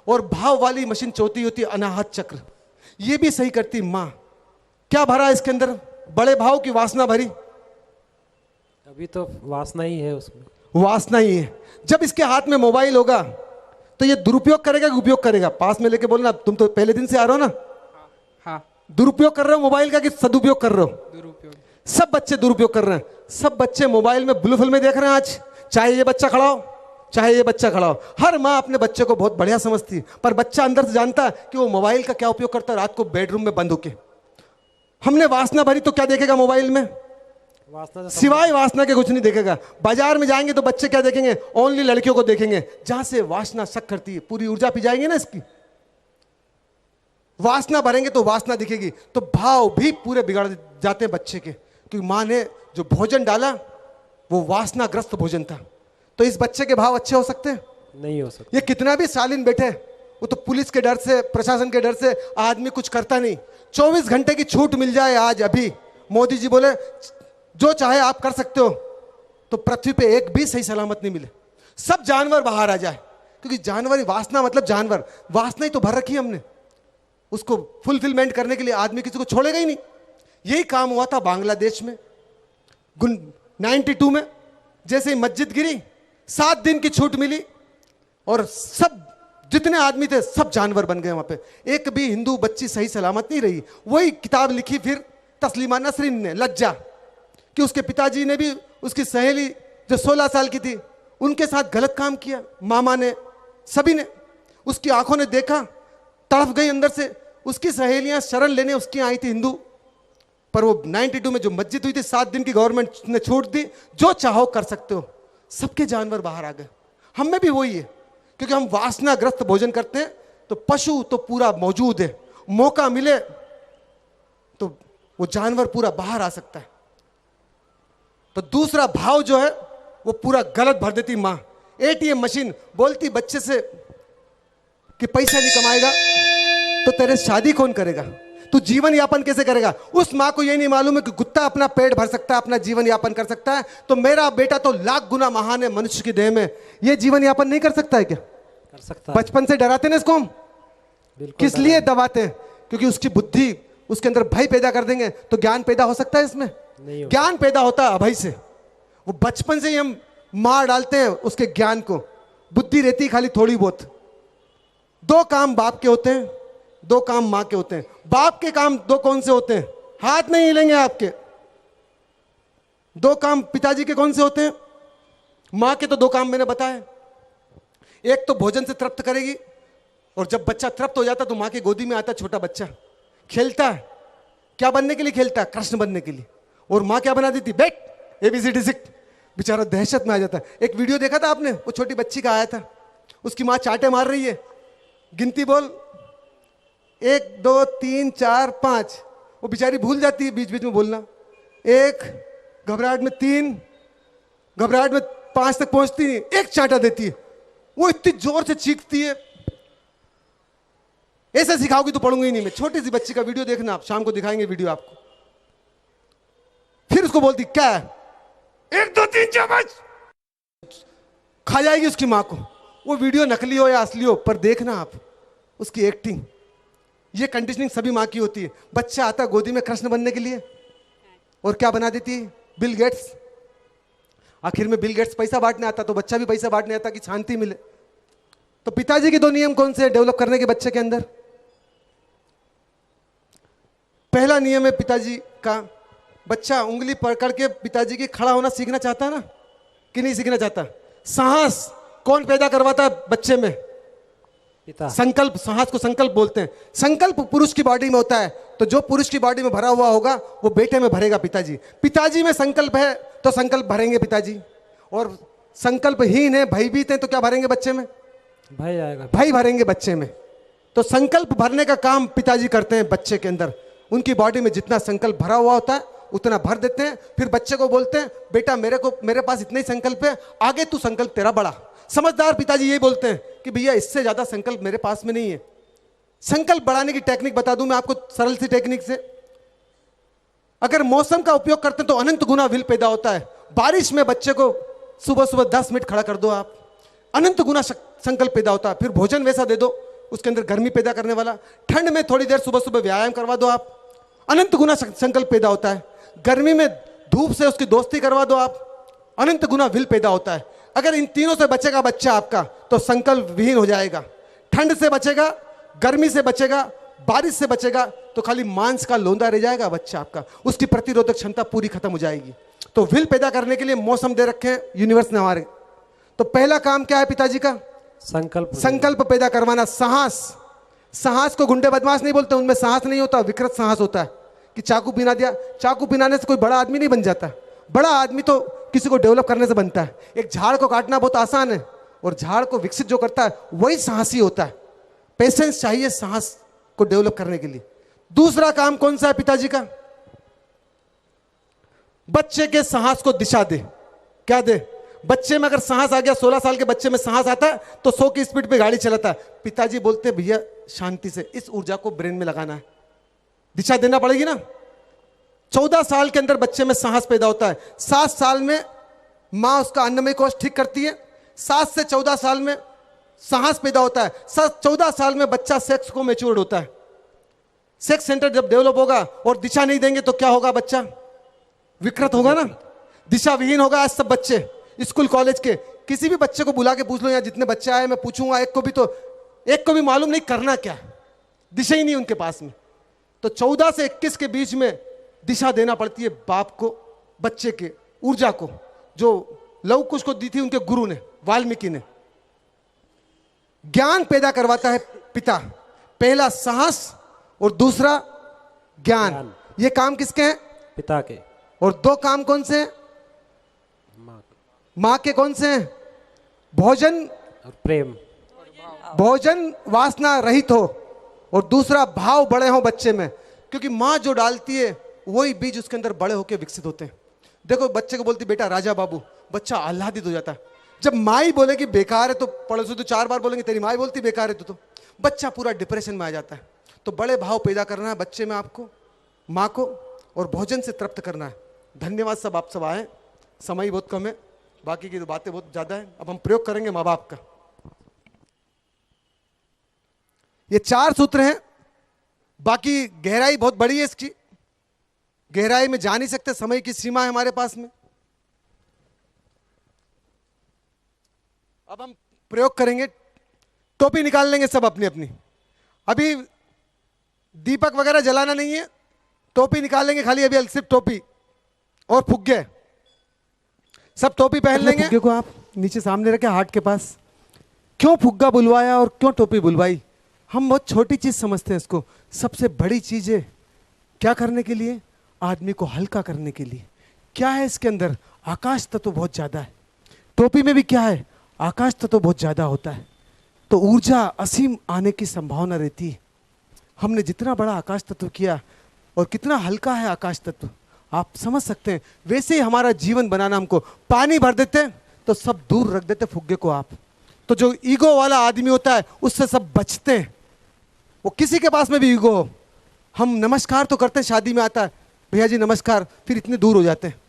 और भाव वाली मशीन चौथी होती है अनाहत चक्र, ये भी सही करती मां। क्या भरा है इसके अंदर? बड़े भाव की वासना भरी? अभी तो वासना ही है उसमें, वासना ही है। जब इसके हाथ में मोबाइल होगा तो ये दुरुपयोग करेगा कि उपयोग करेगा? पास में लेके बोलना, तुम तो पहले दिन से आ रहे हो ना। हाँ। दुरुपयोग कर रहे हो मोबाइल का कि सदुपयोग कर रहे हो? दुरुपयोग। सब बच्चे दुरुपयोग कर रहे हैं। सब बच्चे मोबाइल में ब्लू फिल्में देख रहे हैं आज, चाहे ये बच्चा खड़ा हो, चाहे ये बच्चा खड़ा हो। हर माँ अपने बच्चे को बहुत बढ़िया समझती है, पर बच्चा अंदर से जानता है कि वो मोबाइल का क्या उपयोग करता है रात को बेडरूम में बंद होके। हमने वासना भरी तो क्या देखेगा मोबाइल में? सिवाय वासना के कुछ नहीं देखेगा। बाजार में जाएंगे तो बच्चे क्या देखेंगे? ओनली लड़कियों को देखेंगे, जहां से वासना शक करती है। पूरी ऊर्जा पी जाएंगे ना इसकी। वासना भरेंगे तो वासना दिखेगी, तो भाव भी पूरे बिगड़ जाते हैं बच्चे के, क्योंकि मां ने जो भोजन डाला वो वासनाग्रस्त भोजन था। तो इस बच्चे के भाव अच्छे हो सकते हैं? नहीं हो सकते। ये कितना भी शालीन बैठे, वो तो पुलिस के डर से, प्रशासन के डर से आदमी कुछ करता नहीं। 24 घंटे की छूट मिल जाए आज, अभी मोदी जी बोले जो चाहे आप कर सकते हो, तो पृथ्वी पे एक भी सही सलामत नहीं मिले, सब जानवर बाहर आ जाए। क्योंकि जानवर, वासना मतलब जानवर, वासना ही तो भर रखी है हमने। उसको फुलफिलमेंट करने के लिए आदमी किसी को छोड़ेगा ही नहीं। यही काम हुआ था बांग्लादेश में 92 में। जैसे ही मस्जिद गिरी, 7 दिन की छूट मिली, और सब जितने आदमी थे सब जानवर बन गए वहां पे। एक भी हिंदू बच्ची सही सलामत नहीं रही। वही किताब लिखी फिर तस्लीमा नसरीन ने, लज्जा, कि उसके पिताजी ने भी उसकी सहेली जो 16 साल की थी उनके साथ गलत काम किया। मामा ने, सभी ने, उसकी आंखों ने देखा, तड़प गई अंदर से। उसकी सहेलियां शरण लेने उसकी आई थी हिंदू, पर वो 92 में जो मस्जिद हुई थी, 7 दिन की गवर्नमेंट ने छूट दी, जो चाहो कर सकते हो। सबके जानवर बाहर आ गए। हम में भी वही है, क्योंकि हम वासनाग्रस्त भोजन करते हैं। तो पशु तो पूरा मौजूद है, मौका मिले तो वो जानवर पूरा बाहर आ सकता है। तो दूसरा भाव जो है वो पूरा गलत भर देती मां। एटीएम मशीन बोलती बच्चे से कि पैसा नहीं कमाएगा तो तेरे शादी कौन करेगा, तू जीवन यापन कैसे करेगा? उस मां को ये नहीं मालूम है कि कुत्ता अपना पेट भर सकता है, अपना जीवन यापन कर सकता है, तो मेरा बेटा तो लाख गुना महान है मनुष्य की देह में, ये जीवन यापन नहीं कर सकता है क्या? कर सकता है। बचपन से डराते ना इसको हम, किस लिए दबाते हैं? क्योंकि उसकी बुद्धि, उसके अंदर भय पैदा कर देंगे तो ज्ञान पैदा हो सकता है इसमें? ज्ञान पैदा होता है अभय से। वो बचपन से ही हम मार डालते हैं उसके ज्ञान को। बुद्धि रहती खाली थोड़ी बहुत। 2 काम बाप के होते हैं, 2 काम मां के होते हैं। बाप के काम 2 कौन से होते हैं? हाथ नहीं हिलेंगे आपके। 2 काम पिताजी के कौन से होते हैं? मां के तो 2 काम मैंने बताए। एक तो भोजन से तृप्त करेगी, और जब बच्चा तृप्त हो जाता तो मां की गोदी में आता छोटा बच्चा, खेलता है। क्या बनने के लिए खेलता है? कृष्ण बनने के लिए। और मां क्या बना देती? बैठ, ABCD सीख। बेचारा दहशत में आ जाता है। एक वीडियो देखा था आपने, वो छोटी बच्ची का आया था, उसकी मां चाटे मार रही है, गिनती बोल 1 2 3 4 5, वो बेचारी भूल जाती है बीच बीच में बोलना। 1, घबराहट में 3, घबराहट में 5 तक पहुंचती नहीं, 1 चांटा देती है। वो इतनी जोर से चीखती है, ऐसे सिखाओगी तो पढ़ूंगी नहीं मैं। छोटी सी बच्ची का वीडियो देखना आप, शाम को दिखाएंगे वीडियो आपको। फिर उसको बोलती क्या है? 1 2 3 चम्मच खा जाएगी उसकी मां को। वो वीडियो नकली हो या असली हो, पर देखना आप उसकी एक्टिंग। ये कंडीशनिंग सभी मां की होती है। बच्चा आता गोदी में कृष्ण बनने के लिए, और क्या बना देती है? Bill Gates. आखिर में बिल गेट्स पैसा बांटने आता तो बच्चा भी पैसा बांटने आता कि शांति मिले। तो पिताजी के 2 नियम कौन से डेवलप करने के बच्चे के अंदर? पहला नियम है पिताजी का, बच्चा उंगली पकड़ के पिताजी की खड़ा होना सीखना चाहता है ना कि नहीं सीखना चाहता? साहस कौन पैदा करवाता है बच्चे में? पिता। संकल्प, साहस को संकल्प बोलते हैं। संकल्प पुरुष की बॉडी में होता है, तो जो पुरुष की बॉडी में भरा हुआ होगा वो बेटे में भरेगा पिताजी। पिताजी में संकल्प है तो संकल्प भरेंगे पिताजी, और संकल्पहीन है, भयभीत है, तो क्या भरेंगे बच्चे में? भय आएगा, भय भरेंगे बच्चे में। तो संकल्प भरने का काम पिताजी करते हैं बच्चे के अंदर। उनकी बॉडी में जितना संकल्प भरा हुआ होता है उतना भर देते हैं, फिर बच्चे को बोलते हैं बेटा मेरे पास इतना ही संकल्प है, आगे तू संकल्प तेरा बड़ा। समझदार पिताजी ये बोलते हैं कि भैया इससे ज्यादा संकल्प मेरे पास में नहीं है। संकल्प बढ़ाने की टेक्निक बता दूं मैं आपको सरल सी टेक्निक से। अगर मौसम का उपयोग करते हैं तो अनंत गुना विल पैदा होता है। बारिश में बच्चे को सुबह सुबह 10 मिनट खड़ा कर दो आप, अनंत गुना संकल्प पैदा होता है। फिर भोजन वैसा दे दो उसके अंदर गर्मी पैदा करने वाला। ठंड में थोड़ी देर सुबह सुबह व्यायाम करवा दो आप, अनंत गुना संकल्प पैदा होता है। गर्मी में धूप से उसकी दोस्ती करवा दो आप, अनंत गुना विल पैदा होता है। अगर इन तीनों से बचेगा बच्चा आपका तो संकल्प विहीन हो जाएगा। ठंड से बचेगा, गर्मी से बचेगा, बारिश से बचेगा तो खाली मांस का लोंदा रह जाएगा बच्चा आपका, उसकी प्रतिरोधक क्षमता पूरी खत्म हो जाएगी। तो विल पैदा करने के लिए मौसम दे रखे हैं यूनिवर्स ने हमारे। तो पहला काम क्या है पिताजी का? संकल्प पैदा करवाना। साहस को गुंडे बदमाश नहीं बोलते, उनमें साहस नहीं होता, विकृत साहस होता है कि चाकू पिना दिया। चाकू पिनाने से कोई बड़ा आदमी नहीं बन जाता। बड़ा आदमी तो किसी को डेवलप करने से बनता है। एक झाड़ को काटना बहुत आसान है, और झाड़ को विकसित जो करता है वही साहसी होता है। पेशेंस चाहिए साहस को डेवलप करने के लिए। दूसरा काम कौन सा है पिताजी का? बच्चे के साहस को दिशा दे। क्या दे? बच्चे में अगर साहस आ गया, 16 साल के बच्चे में साहस आता है तो 100 की स्पीड पे गाड़ी चलाता है। पिताजी बोलते भैया शांति से इस ऊर्जा को ब्रेन में लगाना है, दिशा देना पड़ेगी ना। 14 साल के अंदर बच्चे में साहस पैदा होता है। 7 साल में मां उसका अन्नमय कोष ठीक करती है। 7 से 14 साल में साहस पैदा होता है। 14 साल में बच्चा सेक्स को मैच्योर्ड होता है। सेक्स सेंटर जब डेवलप होगा और दिशा नहीं देंगे तो क्या होगा? बच्चा विकृत होगा ना, दिशा विहीन होगा। आज सब बच्चे स्कूल कॉलेज के, किसी भी बच्चे को बुला के पूछ लो, यहाँ जितने बच्चे आए मैं पूछूंगा, एक को भी मालूम नहीं करना क्या, दिशा ही नहीं उनके पास में। तो 14 से 21 के बीच में दिशा देना पड़ती है बाप को, बच्चे के ऊर्जा को, जो लव कुश को दी थी उनके गुरु ने, वाल्मीकि ने। ज्ञान पैदा करवाता है पिता। पहला साहस और दूसरा ज्ञान। ये काम किसके हैं? पिता के। और 2 काम कौन से हैं? मां के। कौन से हैं? भोजन और प्रेम। भोजन वासना रहित हो, और दूसरा भाव बड़े हो बच्चे में, क्योंकि मां जो डालती है वही बीज उसके अंदर बड़े होकर विकसित होते हैं। देखो बच्चे को बोलती बेटा राजा बाबू, बच्चा आह्लादित हो जाता है। जब माँ ही बोलेगी बेकार है तो पड़ोसी तो 4 बार बोलेंगे तेरी माँ ही बोलती बेकार है तो बच्चा पूरा डिप्रेशन में आ जाता है। तो बड़े भाव पैदा करना है बच्चे में आपको, माँ को, और भोजन से तृप्त करना है। धन्यवाद सब आप सब आए, समय बहुत कम है, बाकी की तो बातें बहुत ज्यादा है। अब हम प्रयोग करेंगे माँ बाप का। ये 4 सूत्र हैं, बाकी गहराई बहुत बड़ी है इसकी, गहराई में जा नहीं सकते, समय की सीमा है हमारे पास में। अब हम प्रयोग करेंगे, टोपी निकाल लेंगे सब अपनी अपनी। अभी दीपक वगैरह जलाना नहीं है, टोपी निकालेंगे खाली, अभी सिर्फ टोपी और फुग्गे, सब टोपी पहन लेंगे। फुग्गे को आप नीचे सामने रखे हार्ट के पास। क्यों फुग्गा बुलवाया और क्यों टोपी बुलवाई? हम बहुत छोटी चीज समझते हैं इसको, सबसे बड़ी चीज है। क्या करने के लिए? आदमी को हल्का करने के लिए। क्या है इसके अंदर? आकाश तत्व बहुत ज्यादा है। टोपी में भी क्या है? आकाश तत्व बहुत ज्यादा होता है, तो ऊर्जा असीम आने की संभावना रहती है। हमने जितना बड़ा आकाश तत्व किया और कितना हल्का है आकाश तत्व, आप समझ सकते हैं। वैसे ही हमारा जीवन बनाना, हमको पानी भर देते हैं तो सब दूर रख देते फुग्गे को आप। तो जो ईगो वाला आदमी होता है उससे सब बचते हैं। वो किसी के पास में भी ईगो हो, हम नमस्कार तो करते हैं, शादी में आता है भैया जी नमस्कार, फिर इतने दूर हो जाते हैं।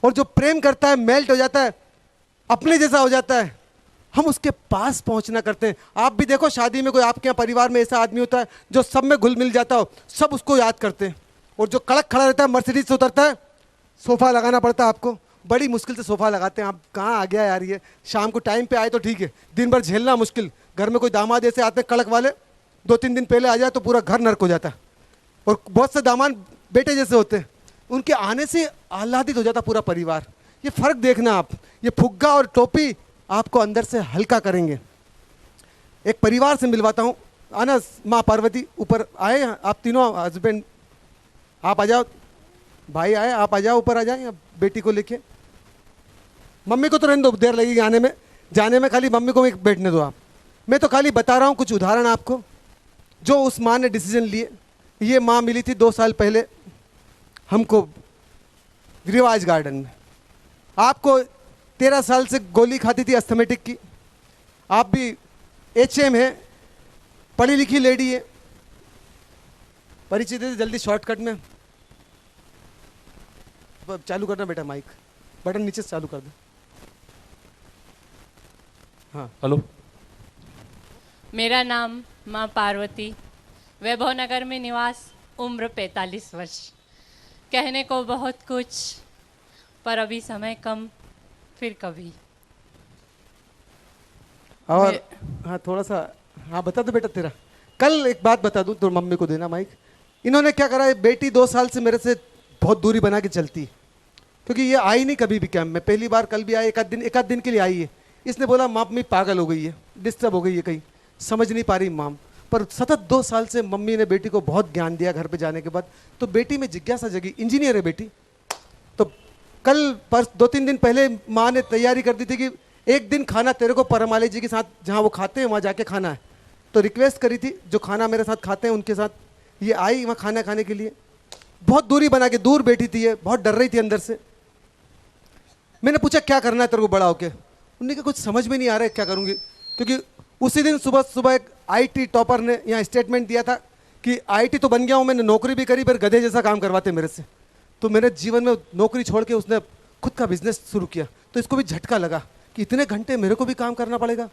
और जो प्रेम करता है मेल्ट हो जाता है, अपने जैसा हो जाता है, हम उसके पास पहुंचना करते हैं। आप भी देखो शादी में कोई आपके यहाँ परिवार में ऐसा आदमी होता है जो सब में घुल मिल जाता हो, सब उसको याद करते हैं। और जो कड़क खड़ा रहता है, मर्सिडीज से उतरता है, सोफ़ा लगाना पड़ता है आपको, बड़ी मुश्किल से सोफ़ा लगाते हैं आप। कहाँ आ गया यार ये, शाम को टाइम पे आए तो ठीक है, दिन भर झेलना मुश्किल। घर में कोई दामाद ऐसे आते हैं कड़क वाले, 2-3 दिन पहले आ जाए तो पूरा घर नर्क हो जाता है। और बहुत से दामाद बेटे जैसे होते हैं, उनके आने से आह्लादित हो जाता पूरा परिवार। ये फ़र्क देखना आप, ये फुग्गा और टोपी आपको अंदर से हल्का करेंगे। एक परिवार से मिलवाता हूँ, आना माँ पार्वती ऊपर आए, आप तीनों हस्बैंड आप आ जाओ, भाई आए आप आ जाओ, ऊपर आ जाए बेटी को लेके। मम्मी को तो रहने दो, देर लगेगी आने में, जाने में खाली मम्मी को बैठने दो आप। मैं तो खाली बता रहा हूँ कुछ उदाहरण आपको, जो उस माँ ने डिसीजन लिए। ये माँ मिली थी 2 साल पहले हमको रिवाज गार्डन में। आपको 13 साल से गोली खाती थी अस्थमेटिक की, आप भी HM है, पढ़ी लिखी लेडी है। परिचय दे जल्दी शॉर्टकट में। चालू करना बेटा माइक, बटन नीचे से चालू कर दो। हाँ हेलो, मेरा नाम माँ पार्वती, वैभव नगर में निवास, उम्र 45 वर्ष। कहने को बहुत कुछ, पर अभी समय कम, फिर कभी। और हाँ थोड़ा सा, हाँ बता दो बेटा तेरा। कल एक बात बता दूँ तो मम्मी को देना माइक। इन्होंने क्या करा है, बेटी 2 साल से मेरे से बहुत दूरी बना के चलती, क्योंकि ये आई नहीं कभी भी कैंप में। पहली बार कल भी आई, एक आध दिन के लिए आई है। इसने बोला मम्मी पागल हो गई है, डिस्टर्ब हो गई है, कहीं समझ नहीं पा रही माम। पर सतत 2 साल से मम्मी ने बेटी को बहुत ज्ञान दिया घर पे जाने के बाद, तो बेटी में जिज्ञासा जगी। इंजीनियर है बेटी। तो कल 2-3 दिन पहले माँ ने तैयारी कर दी थी कि एक दिन खाना तेरे को परमाली जी के साथ, जहाँ वो खाते हैं वहाँ जाके खाना है। तो रिक्वेस्ट करी थी, जो खाना मेरे साथ खाते हैं उनके साथ ये आई वहाँ खाना खाने के लिए। बहुत दूरी बना के दूर बैठी थी ये, बहुत डर रही थी अंदर से। मैंने पूछा क्या करना है तेरे को बड़ा होके? उन्होंने कहा कुछ समझ में नहीं आ रहा है क्या करूँगी, क्योंकि उसी दिन सुबह एक IT टॉपर ने यहाँ स्टेटमेंट दिया था कि IT तो बन गया हूँ, मैंने नौकरी भी करी, पर गधे जैसा काम करवाते मेरे से। तो मेरे जीवन में नौकरी छोड़ के उसने खुद का बिजनेस शुरू किया। तो इसको भी झटका लगा कि इतने घंटे मेरे को भी काम करना पड़ेगा,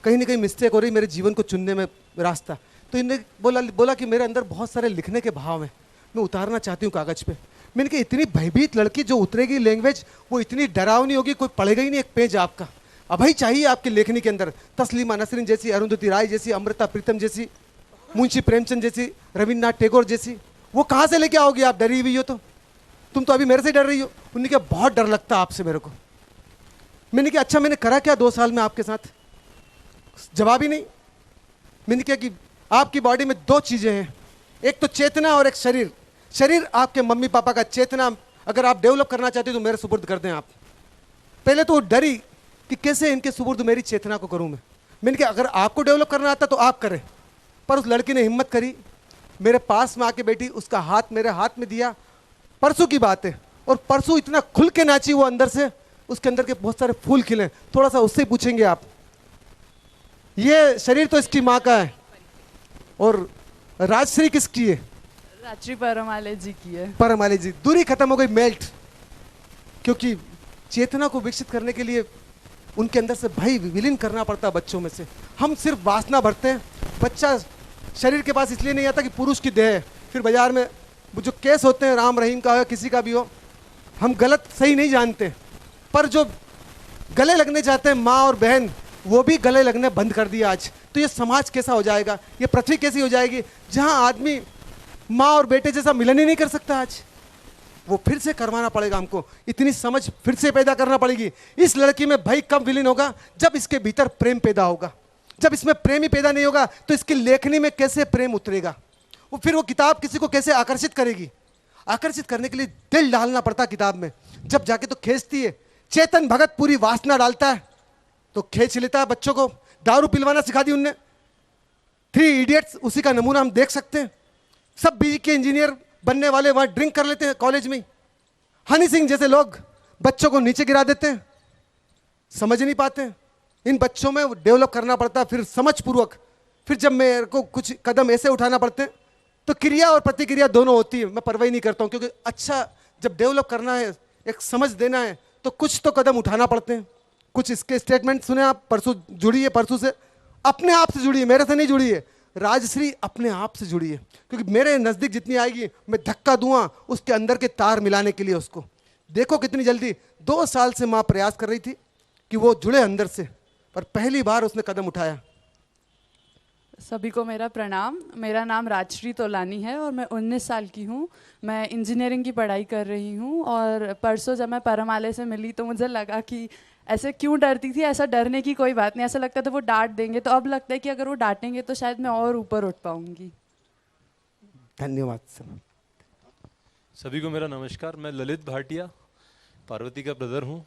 कहीं ना कहीं मिस्टेक हो रही मेरे जीवन को चुनने में रास्ता। तो इन्हें बोला कि मेरे अंदर बहुत सारे लिखने के भाव हैं, मैं उतारना चाहती हूँ कागज़ पे। मैंने कहा इतनी भयभीत लड़की जो उतरेगी लैंग्वेज, वो इतनी डरावनी होगी, कोई पढ़ेगा ही नहीं एक पेज आपका। अभय चाहिए आपकी लेखनी के अंदर। तस्लीमा नसरीन जैसी, अरुंधति राय जैसी, अमृता प्रीतम जैसी, मुंशी प्रेमचंद जैसी, रविन्द्रनाथ टैगोर जैसी, वो कहाँ से लेके आओगी आप? डरी हुई हो तो तुम तो अभी मेरे से डर रही हो। उन्होंने कहा बहुत डर लगता आपसे मेरे को। मैंने कहा अच्छा मैंने करा क्या 2 साल में आपके साथ? जवाब ही नहीं। मैंने कहा कि आपकी बॉडी में 2 चीज़ें हैं, एक तो चेतना और एक शरीर। शरीर आपके मम्मी पापा का, चेतना अगर आप डेवलप करना चाहते हो तो मेरे सुपुर्द कर दें आप। पहले तो वो डरी कि कैसे इनके सुपुर्द मेरी चेतना को करूं मैं। मैंने कहा अगर आपको डेवलप करना आता तो आप करें। पर उस लड़की ने हिम्मत करी, मेरे पास में आके बैठी, उसका हाथ मेरे हाथ में दिया। परसों की बात है, और परसों इतना खुल के नाची वो अंदर से, उसके अंदर के बहुत सारे फूल खिले। थोड़ा सा उससे पूछेंगे आप। ये शरीर तो इसकी माँ का है, और राजश्री किसकी है? राजश्री परमाले जी की है। परमाले जी। दूरी खत्म हो गई, मेल्ट। क्योंकि चेतना को विकसित करने के लिए उनके अंदर से भय विलीन करना पड़ता है बच्चों में से। हम सिर्फ वासना भरते हैं। बच्चा शरीर के पास इसलिए नहीं आता कि पुरुष की देह है। फिर बाजार में वो जो केस होते हैं, राम रहीम का हो, किसी का भी हो, हम गलत सही नहीं जानते, पर जो गले लगने चाहते हैं माँ और बहन, वो भी गले लगने बंद कर दिया आज। तो ये समाज कैसा हो जाएगा, ये पृथ्वी कैसी हो जाएगी, जहाँ आदमी माँ और बेटे जैसा मिलन ही नहीं कर सकता आज। वो फिर से करवाना पड़ेगा हमको, इतनी समझ फिर से पैदा करना पड़ेगी। इस लड़की में भय कब विलीन होगा? जब इसके भीतर प्रेम पैदा होगा। जब इसमें प्रेम ही पैदा नहीं होगा तो इसकी लेखनी में कैसे प्रेम उतरेगा? वो फिर वो किताब किसी को कैसे आकर्षित करेगी? आकर्षित करने के लिए दिल डालना पड़ता किताब में, जब जाके तो खींचती है। चेतन भगत पूरी वासना डालता है तो खींच लेता है बच्चों को। दारू पिलवाना सिखा दी उनने। 3 इडियट्स उसी का नमूना हम देख सकते हैं। सब बीई के इंजीनियर बनने वाले वहाँ ड्रिंक कर लेते हैं कॉलेज में। हनी सिंह जैसे लोग बच्चों को नीचे गिरा देते हैं, समझ नहीं पाते। इन बच्चों में डेवलप करना पड़ता है फिर समझ पूर्वक। फिर जब मेरे को कुछ कदम ऐसे उठाना पड़ते हैं तो क्रिया और प्रतिक्रिया दोनों होती है। मैं परवाही नहीं करता हूँ, क्योंकि अच्छा जब डेवलप करना है, एक समझ देना है, तो कुछ तो कदम उठाना पड़ते हैं। कुछ इसके स्टेटमेंट सुने आप। परसों जुड़ी है, परसों से अपने आप से जुड़ी है, मेरे से नहीं जुड़ी है। राजश्री अपने आप से जुड़ी है, क्योंकि मेरे नज़दीक जितनी आएगी मैं धक्का दूंगा उसके अंदर के तार मिलाने के लिए उसको, देखो कितनी जल्दी, 2 साल से माँ प्रयास कर रही थी कि वो जुड़े अंदर से, पर पहली बार उसने कदम उठाया। सभी को मेरा प्रणाम। मेरा नाम राजश्री तोलानी है और मैं 19 साल की हूँ। मैं इंजीनियरिंग की पढ़ाई कर रही हूँ और परसों जब मैं परमालय से मिली तो मुझे लगा कि ऐसे क्यों डरती थी, ऐसा डरने की कोई बात नहीं, ऐसा लगता था वो डांट देंगे, तो अब लगता है कि अगर वो डांटेंगे तो शायद मैं और ऊपर उठ पाऊंगी। धन्यवाद सर। सभी को मेरा नमस्कार। मैं ललित भाटिया, पार्वती का ब्रदर हूँ,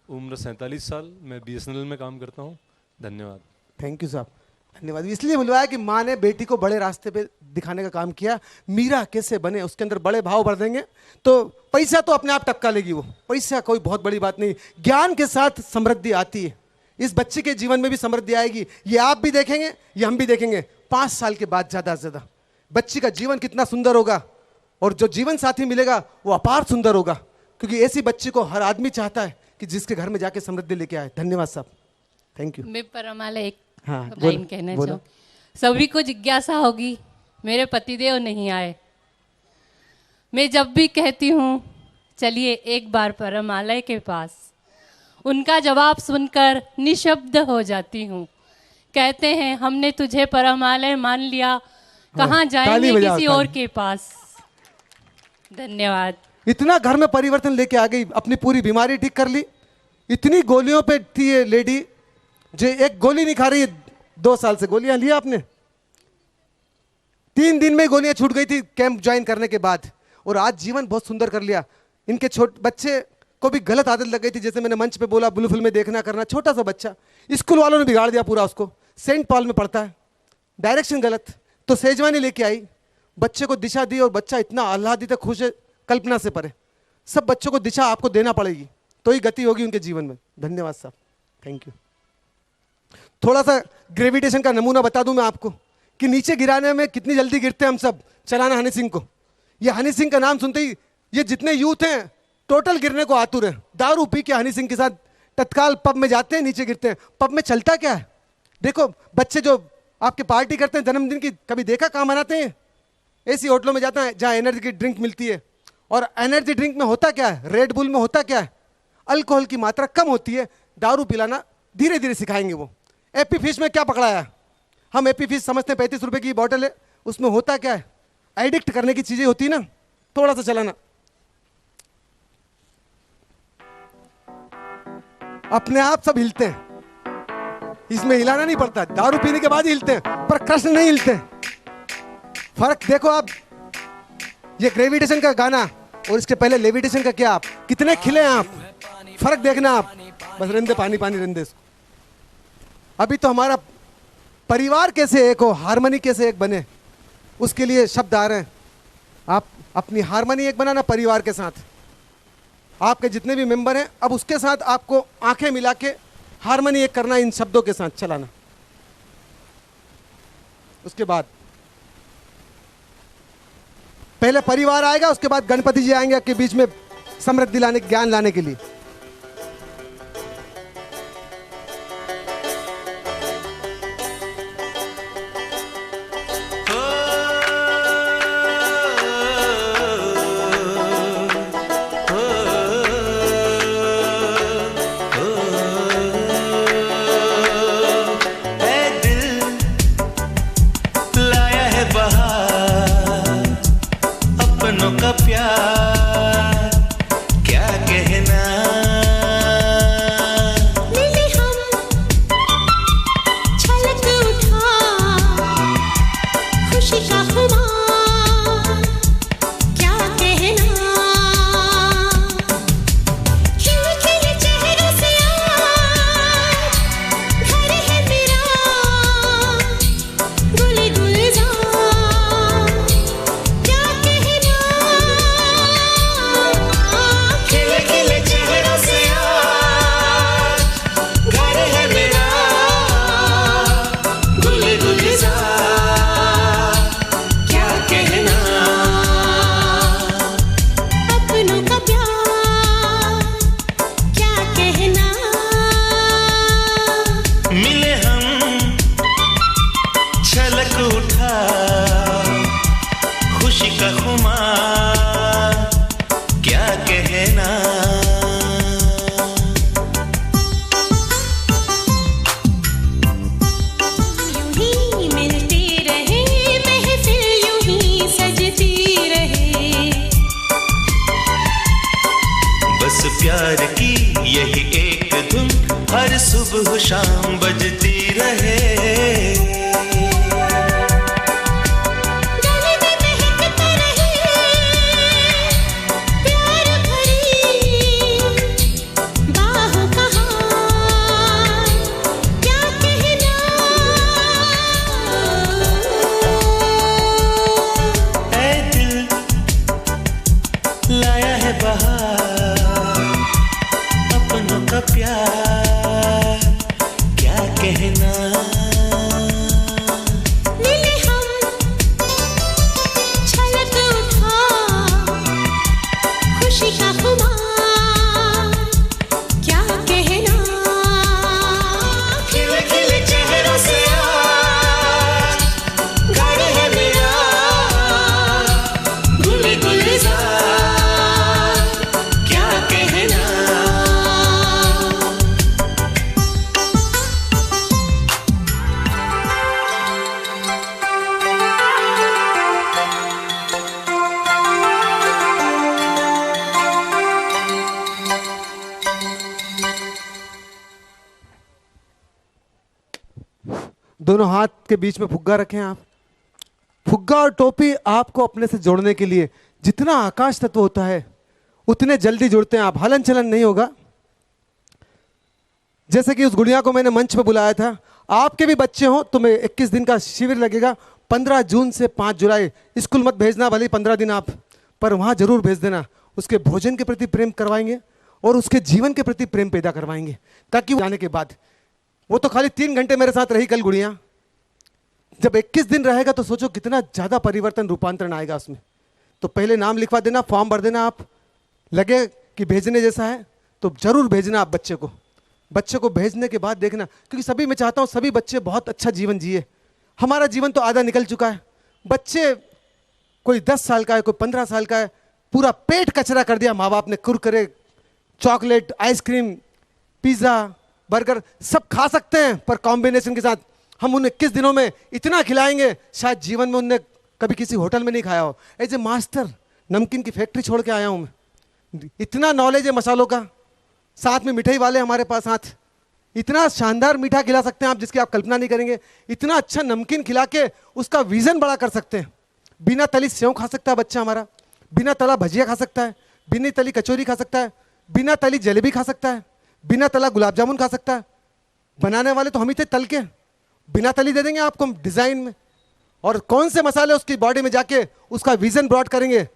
उम्र 47 साल, मैं BSNL में काम करता हूँ। धन्यवाद। थैंक यू साहब, धन्यवाद। इसलिए बुलवाया कि माँ ने बेटी को बड़े रास्ते पे दिखाने का काम किया। मीरा कैसे बने, उसके अंदर बड़े भाव भर देंगे तो पैसा तो अपने आप टपका लेगी। वो पैसा कोई बहुत बड़ी बात नहीं, ज्ञान के साथ समृद्धि आती है। इस बच्चे के जीवन में भी समृद्धि आएगी, ये आप भी देखेंगे, ये हम भी देखेंगे। 5 साल के बाद ज़्यादा से ज़्यादा बच्ची का जीवन कितना सुंदर होगा और जो जीवन साथी मिलेगा वो अपार सुंदर होगा, क्योंकि ऐसी बच्ची को हर आदमी चाहता है कि जिसके घर में जाके समृद्धि लेके आए। धन्यवाद साहब, थैंक यू। मैं परमालय एक हाँ, लाइन कहना चाहूँ। सभी को जिज्ञासा होगी, मेरे पतिदेव नहीं आए। मैं जब भी कहती हूँ चलिए एक बार परमालय के पास, उनका जवाब सुनकर निशब्द हो जाती हूँ। कहते हैं हमने तुझे परमालय मान लिया, कहाँ जाएंगे किसी और के पास। धन्यवाद। इतना घर में परिवर्तन लेके आ गई, अपनी पूरी बीमारी ठीक कर ली। इतनी गोलियों पे थी ये लेडी, जो एक गोली नहीं खा रही है 2 साल से। गोलियां लिया आपने? 3 दिन में गोलियां छूट गई थी कैंप ज्वाइन करने के बाद, और आज जीवन बहुत सुंदर कर लिया। इनके छोटे बच्चे को भी गलत आदत लग गई थी, जैसे मैंने मंच पे बोला, ब्लू फिल्में देखना करना। छोटा सा बच्चा, स्कूल वालों ने बिगाड़ दिया पूरा उसको। सेंट पॉल में पढ़ता है, डायरेक्शन गलत, तो सेजवानी लेके आई, बच्चे को दिशा दी और बच्चा इतना आह्लादित खुश है, कल्पना से परे। सब बच्चों को दिशा आपको देना पड़ेगी, तो ही गति होगी उनके जीवन में। धन्यवाद साहब, थैंक यू। थोड़ा सा ग्रेविटेशन का नमूना बता दूं मैं आपको कि नीचे गिराने में कितनी जल्दी गिरते हैं हम सब। चलाना हनी सिंह को, ये हनी सिंह का नाम सुनते ही ये जितने यूथ हैं टोटल गिरने को आतुर है। दारू पी के हनी सिंह के साथ तत्काल पब में जाते हैं, नीचे गिरते हैं। पब में चलता क्या है? देखो बच्चे जो आपके पार्टी करते हैं जन्मदिन की, कभी देखा कहाँ मनाते हैं? ऐसी होटलों में जाता है जहाँ एनर्जी की ड्रिंक मिलती है। और एनर्जी ड्रिंक में होता क्या है, रेड बुल में होता क्या है, अल्कोहल की मात्रा कम होती है। दारू पिलाना धीरे धीरे सिखाएंगे वो। एपी फिश में क्या पकड़ाया? हम एपी फिश समझते हैं 35 रुपए की बॉटल है, उसमें होता क्या है, एडिक्ट करने की चीजें होती है ना। थोड़ा सा चलाना, अपने आप सब हिलते हैं, इसमें हिलाना नहीं पड़ता। दारू पीने के बाद ही हिलते हैं, पर कृष्ण नहीं हिलते। फर्क देखो आप, ये ग्रेविटेशन का गाना और इसके पहले लेविटेशन का क्या, आप कितने खिले हैं आप, फर्क देखना आप। बस रिंदे पानी पानी रिंदे। अभी तो हमारा परिवार कैसे एक हो, हारमोनी कैसे एक बने, उसके लिए शब्द आ रहे हैं। आप अपनी हारमोनी एक बनाना परिवार के साथ, आपके जितने भी मेंबर हैं, अब उसके साथ आपको आंखें मिला के हारमोनी एक करना, इन शब्दों के साथ चलाना। उसके बाद पहले परिवार आएगा, उसके बाद गणपति जी आएंगे आपके बीच में समृद्धि लाने, ज्ञान लाने के लिए। का प्यार क्या कहना। सुबह शाम बजती रहे। दोनों हाथ के बीच में फुग्गा रखें आप। फुग्गा और टोपी आपको अपने से जोड़ने के लिए, जितना आकाश तत्व होता है उतने जल्दी जुड़ते हैं आप, हलन चलन नहीं होगा। जैसे कि उस गुड़िया को मैंने मंच पे बुलाया था, आपके भी बच्चे हों तो मैं 21 दिन का शिविर लगेगा 15 जून से 5 जुलाई। स्कूल मत भेजना, भले 15 दिन आप, पर वहाँ जरूर भेज देना। उसके भोजन के प्रति प्रेम करवाएंगे और उसके जीवन के प्रति प्रेम पैदा करवाएंगे, ताकि जाने के बाद वो तो खाली 3 घंटे मेरे साथ रही कल गुड़िया, जब 21 दिन रहेगा तो सोचो कितना ज़्यादा परिवर्तन, रूपांतरण आएगा उसमें। तो पहले नाम लिखवा देना, फॉर्म भर देना। आप लगे कि भेजने जैसा है तो जरूर भेजना आप बच्चे को। बच्चे को भेजने के बाद देखना, क्योंकि सभी मैं चाहता हूँ सभी बच्चे बहुत अच्छा जीवन जिए। हमारा जीवन तो आधा निकल चुका है, बच्चे कोई 10 साल का है, कोई 15 साल का है, पूरा पेट कचरा कर दिया माँ बाप ने। Kurkure, chocolate, ice cream, pizza, burger सब खा सकते हैं, पर कॉम्बिनेशन के साथ हम उन्हें 21 दिनों में इतना खिलाएंगे शायद जीवन में उन्हें कभी किसी होटल में नहीं खाया हो। एज ए मास्टर नमकीन की फैक्ट्री छोड़ के आया हूँ मैं, इतना नॉलेज है मसालों का। साथ में मिठाई वाले हमारे पास हाथ, इतना शानदार मीठा खिला सकते हैं आप जिसकी आप कल्पना नहीं करेंगे। इतना अच्छा नमकीन खिला के उसका विजन बड़ा कर सकते हैं। बिना तली सेव खा सकता है बच्चा हमारा, बिना तला भजिया खा सकता है, बिना तली कचौरी खा सकता है, बिना तली जलेबी खा सकता है, बिना तला गुलाब जामुन खा सकता है। बनाने वाले तो हम ही थे तल के, बिना तली दे देंगे आपको डिज़ाइन में। और कौन से मसाले उसकी बॉडी में जाके उसका विजन ब्रॉड करेंगे।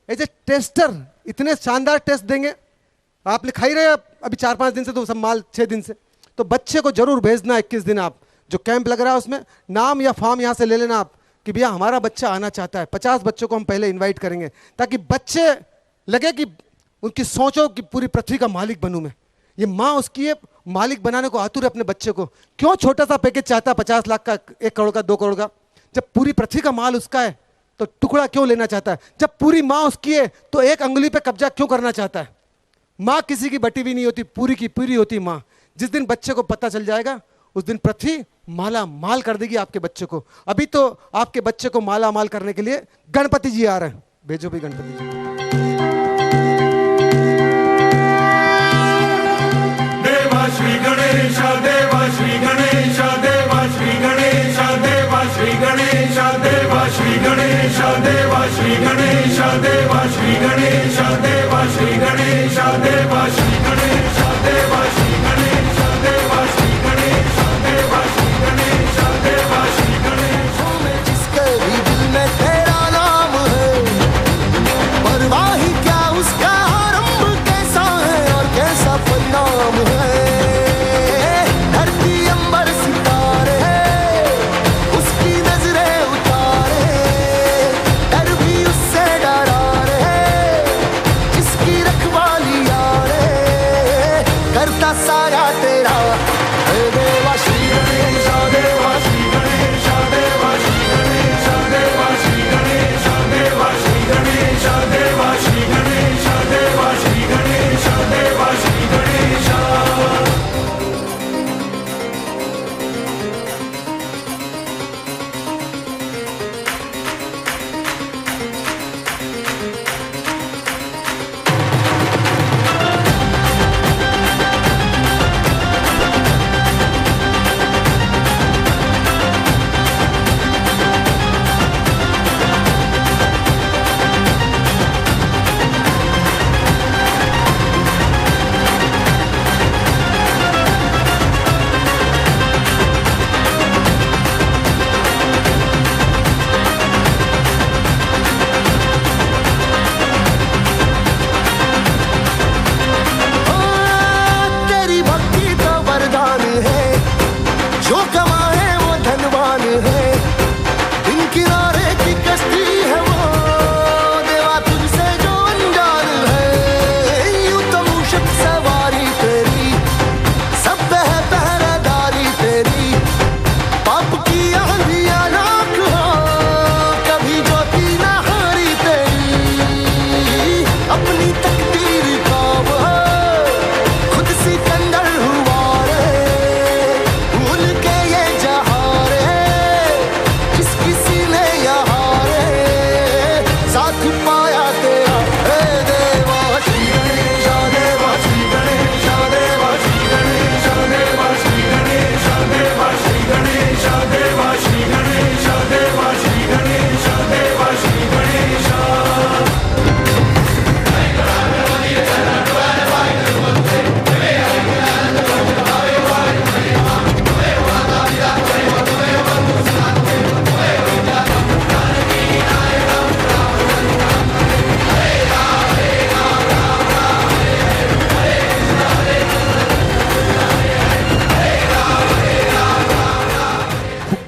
एज ए टेस्टर इतने शानदार टेस्ट देंगे। आप खा ही रहे अभी 4-5 दिन से, तो सब माल 6 दिन से। तो बच्चे को जरूर भेजना 21 दिन। आप जो कैंप लग रहा है उसमें नाम या फॉर्म यहाँ से ले लेना आप कि भैया हमारा बच्चा आना चाहता है। 50 बच्चों को हम पहले इन्वाइट करेंगे, ताकि बच्चे लगे कि उनकी सोचो कि पूरी पृथ्वी का मालिक बनूँ मैं। ये माँ उसकी है, मालिक बनाने को आतुर है अपने बच्चे को। क्यों छोटा सा पैकेज चाहता है 50 लाख का, 1 करोड़ का, 2 करोड़ का? जब पूरी पृथ्वी का माल उसका है तो टुकड़ा क्यों लेना चाहता है? जब पूरी माँ उसकी है तो 1 अंगुली पे कब्जा क्यों करना चाहता है? माँ किसी की बटी भी नहीं होती, पूरी की पूरी होती माँ। जिस दिन बच्चे को पता चल जाएगा उस दिन पृथ्वी माला माल कर देगी आपके बच्चे को। अभी तो आपके बच्चे को माला माल करने के लिए गणपति जी आ रहे हैं, भेजो भी गणपति जी। देवा श्री गणेश, देवा श्री गणेश, देवा श्री गणेश, देवा श्री गणेश, देवा श्री गणेश, देवा श्री गणेश, देवा श्री गणेश, देवा श्री गणेश, देवा श्री गणेश, देवा श्री गणेश, देवा श्री गणेश, देवा श्री गणेश, देवा श्री गणेश। जिसके भी दिल में तेरा नाम है, परवाह ही क्या उसका आरंभ कैसा है और कैसा परिणाम है। धरती अंबर सितारे उसकी नजरें उतारे, डर भी उससे डरा रे, जिसकी रखवाली यारे करता सारा तेरा। देवा श्री गणेश, देवा श्री गणेश, देवा श्री गणेश, देवा श्री गणेश, देवा श्री गणेश, देवा श्री गणेश, देवा श्री गणेश, देवा श्री गणेश।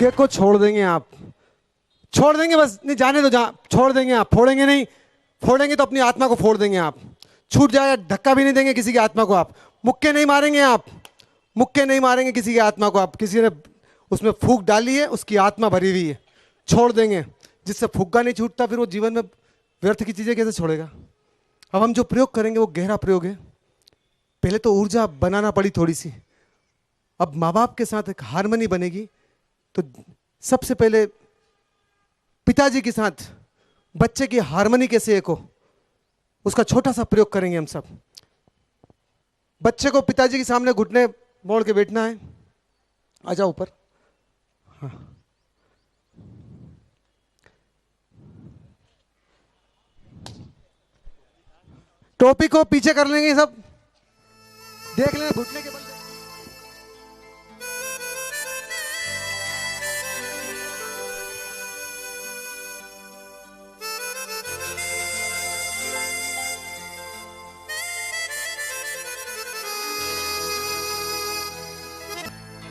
फुग्गे को छोड़ देंगे आप, छोड़ देंगे बस, नहीं जाने दो, जहाँ छोड़ देंगे आप, फोड़ेंगे नहीं, फोड़ेंगे तो अपनी आत्मा को फोड़ देंगे आप, छूट जाएगा, धक्का भी नहीं देंगे किसी की आत्मा को आप, मुक्के नहीं मारेंगे आप, मुक्के नहीं मारेंगे किसी की आत्मा को आप, किसी ने उसमें फूंक डाली है, उसकी आत्मा भरी हुई है, छोड़ देंगे। जिससे फुग्गा नहीं छूटता फिर वो जीवन में व्यर्थ की चीज़ें कैसे छोड़ेगा। अब हम जो प्रयोग करेंगे वो गहरा प्रयोग है। पहले तो ऊर्जा बनाना पड़ी थोड़ी सी, अब माँ बाप के साथ एक हारमोनी बनेगी। तो सबसे पहले पिताजी के साथ बच्चे की हारमोनी कैसे एक हो, उसका छोटा सा प्रयोग करेंगे हम सब। बच्चे को पिताजी के सामने घुटने मोड़ के बैठना है, आ जाओ ऊपर। हाँ। टोपी को पीछे कर लेंगे सब, देख लेना घुटने के बल।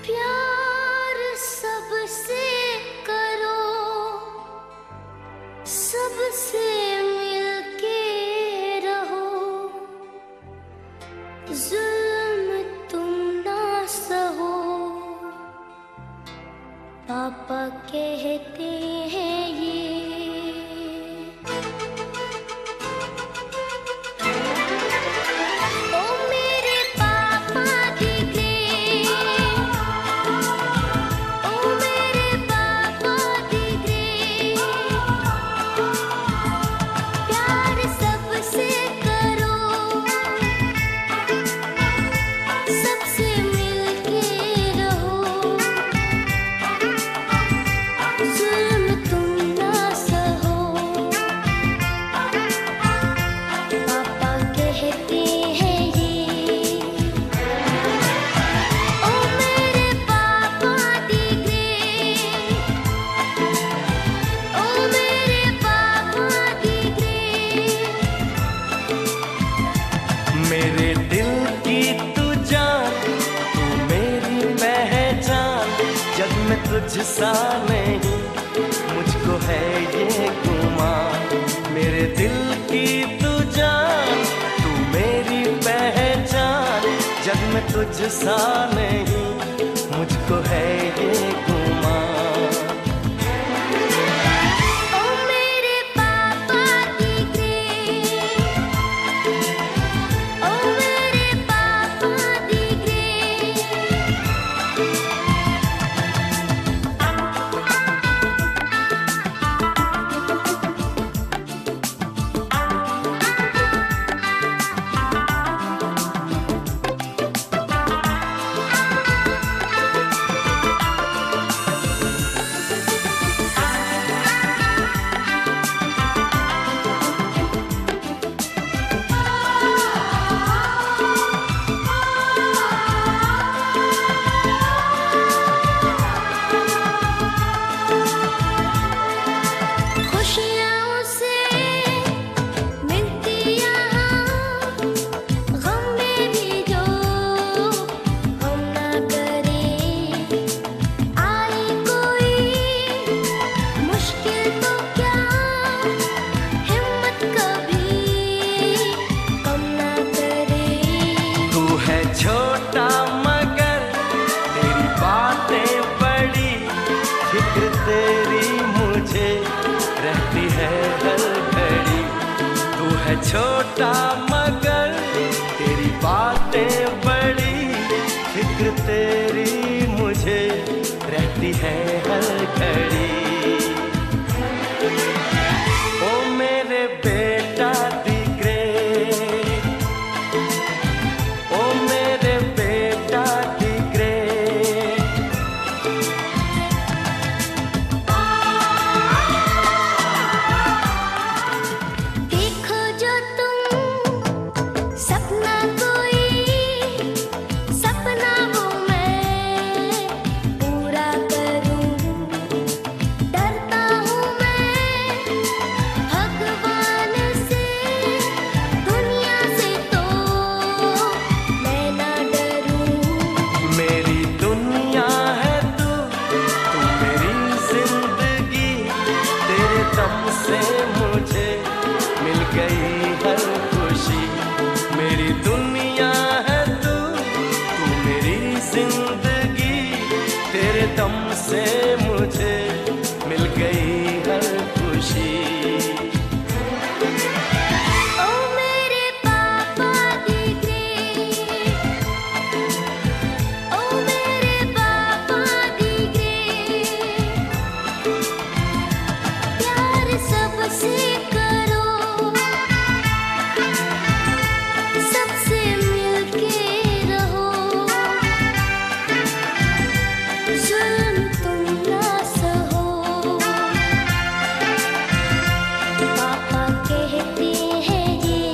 प्यार सबसे करो, सबसे मिलके रहो, जुल्म तुम ना सहो, पापा कहते हैं ये। तुझसा नहीं मुझको है ये गुमान, मेरे दिल की तू जान, तू मेरी पहचान, जग में तुझसा नहीं मुझको है ये गुमान। छोटा मगर तेरी बातें बड़ी, फिक्र तेरी मुझे रहती है हर घड़ी। ओ मेरे बेटा दिगरे, ओ मेरे बेटा दिगरे, सपना वो मैं जिंदगी तेरे दम से मुझे मिल गई हर खुशी। ओ मेरे पापा दी ग्रेट, ओ मेरे पापा दी ग्रेट, प्यार सबसे करो, सबसे मिलके रहो, जुल्म तुम ना सहो। पापा कहते हैं ये,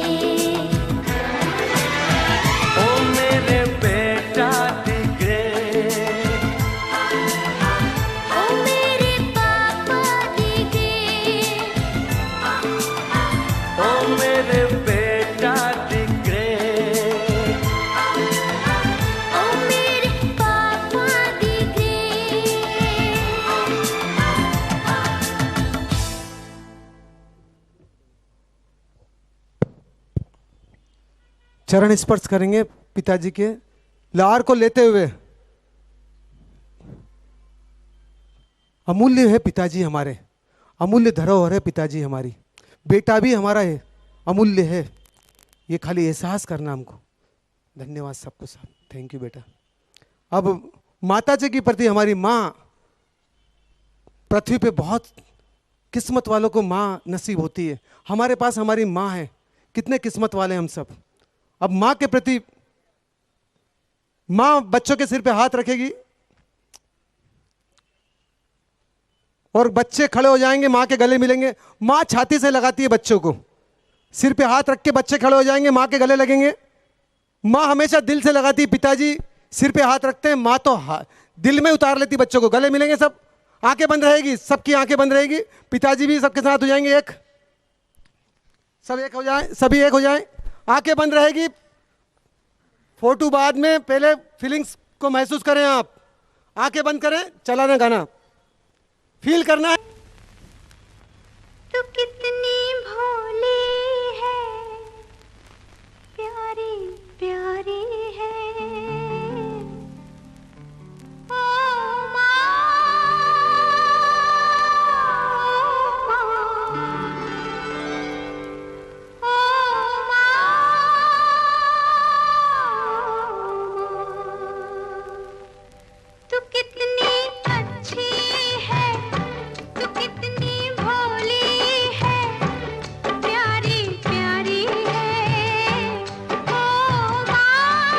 ओ मेरे बेटा दी ग्रेट, ओ मेरे पापा दी ग्रेट, ओ मेरे बेटा दी ग्रेट। ओ मेरे पापा दी ग्रेट। चरण स्पर्श करेंगे पिताजी के लार को लेते हुए। अमूल्य है पिताजी हमारे, अमूल्य धरोहर है पिताजी हमारी। बेटा भी हमारा है, अमूल्य है, ये खाली एहसास करना हमको। धन्यवाद सबको साहब, थैंक यू बेटा। अब माता जी के प्रति हमारी माँ, पृथ्वी पे बहुत किस्मत वालों को माँ नसीब होती है। हमारे पास हमारी माँ है, कितने किस्मत वाले हम सब। अब माँ के प्रति, माँ बच्चों के सिर पे हाथ रखेगी और बच्चे खड़े हो जाएंगे, माँ के गले मिलेंगे। माँ छाती से लगाती है बच्चों को, सिर पे हाथ रख के बच्चे खड़े हो जाएंगे, माँ के गले लगेंगे। माँ हमेशा दिल से लगाती है, पिताजी सिर पे हाथ रखते हैं, माँ तो दिल में उतार लेती बच्चों को। गले मिलेंगे सब, आंखें बंद रहेगी, सबकी आंखें बंद रहेगी। पिताजी भी सबके साथ हो जाएंगे एक, सब एक हो जाए, सभी एक हो जाए, आंखें बंद रहेगी। फोटो बाद में, पहले फीलिंग्स को महसूस करें आप। आंखें बंद करें, चलाना गाना फील करना है। तू कितनी भोली है, प्यारी प्यारी है। ओ माँ, ओ तू कितनी अच्छी है, तू कितनी भोली है, प्यारी प्यारी है। ओ माँ,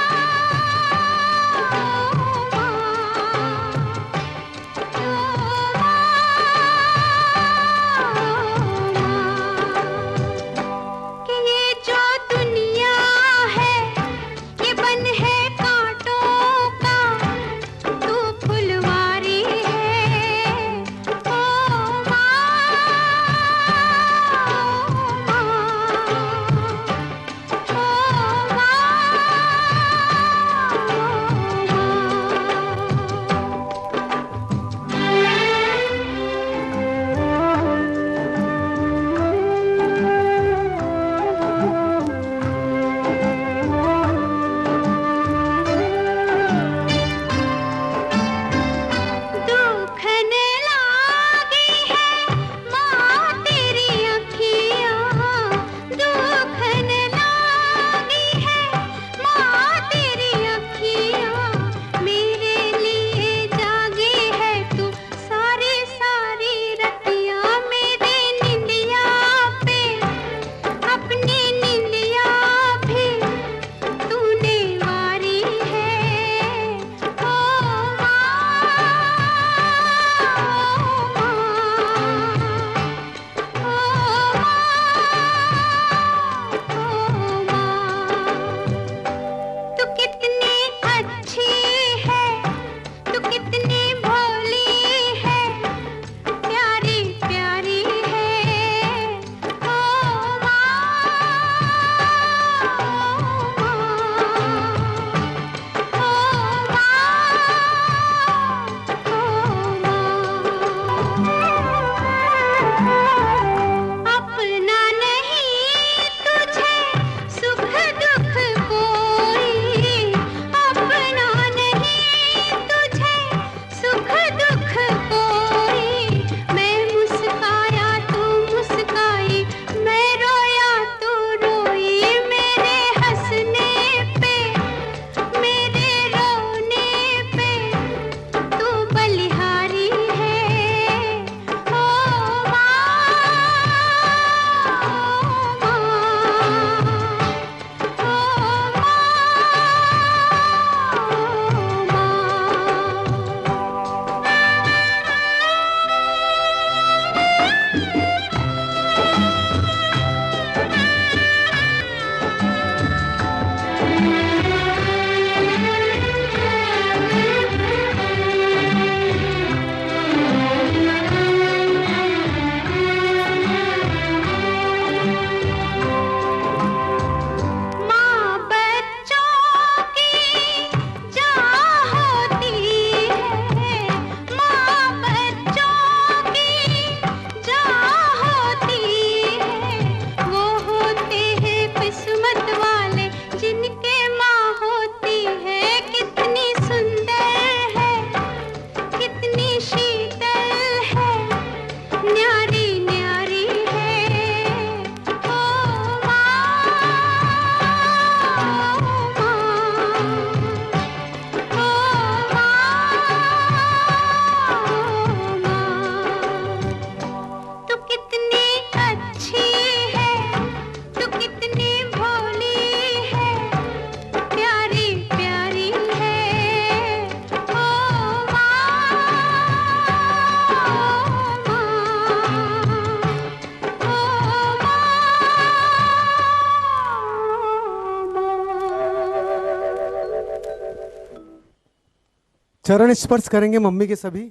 चरण स्पर्श करेंगे मम्मी के सभी।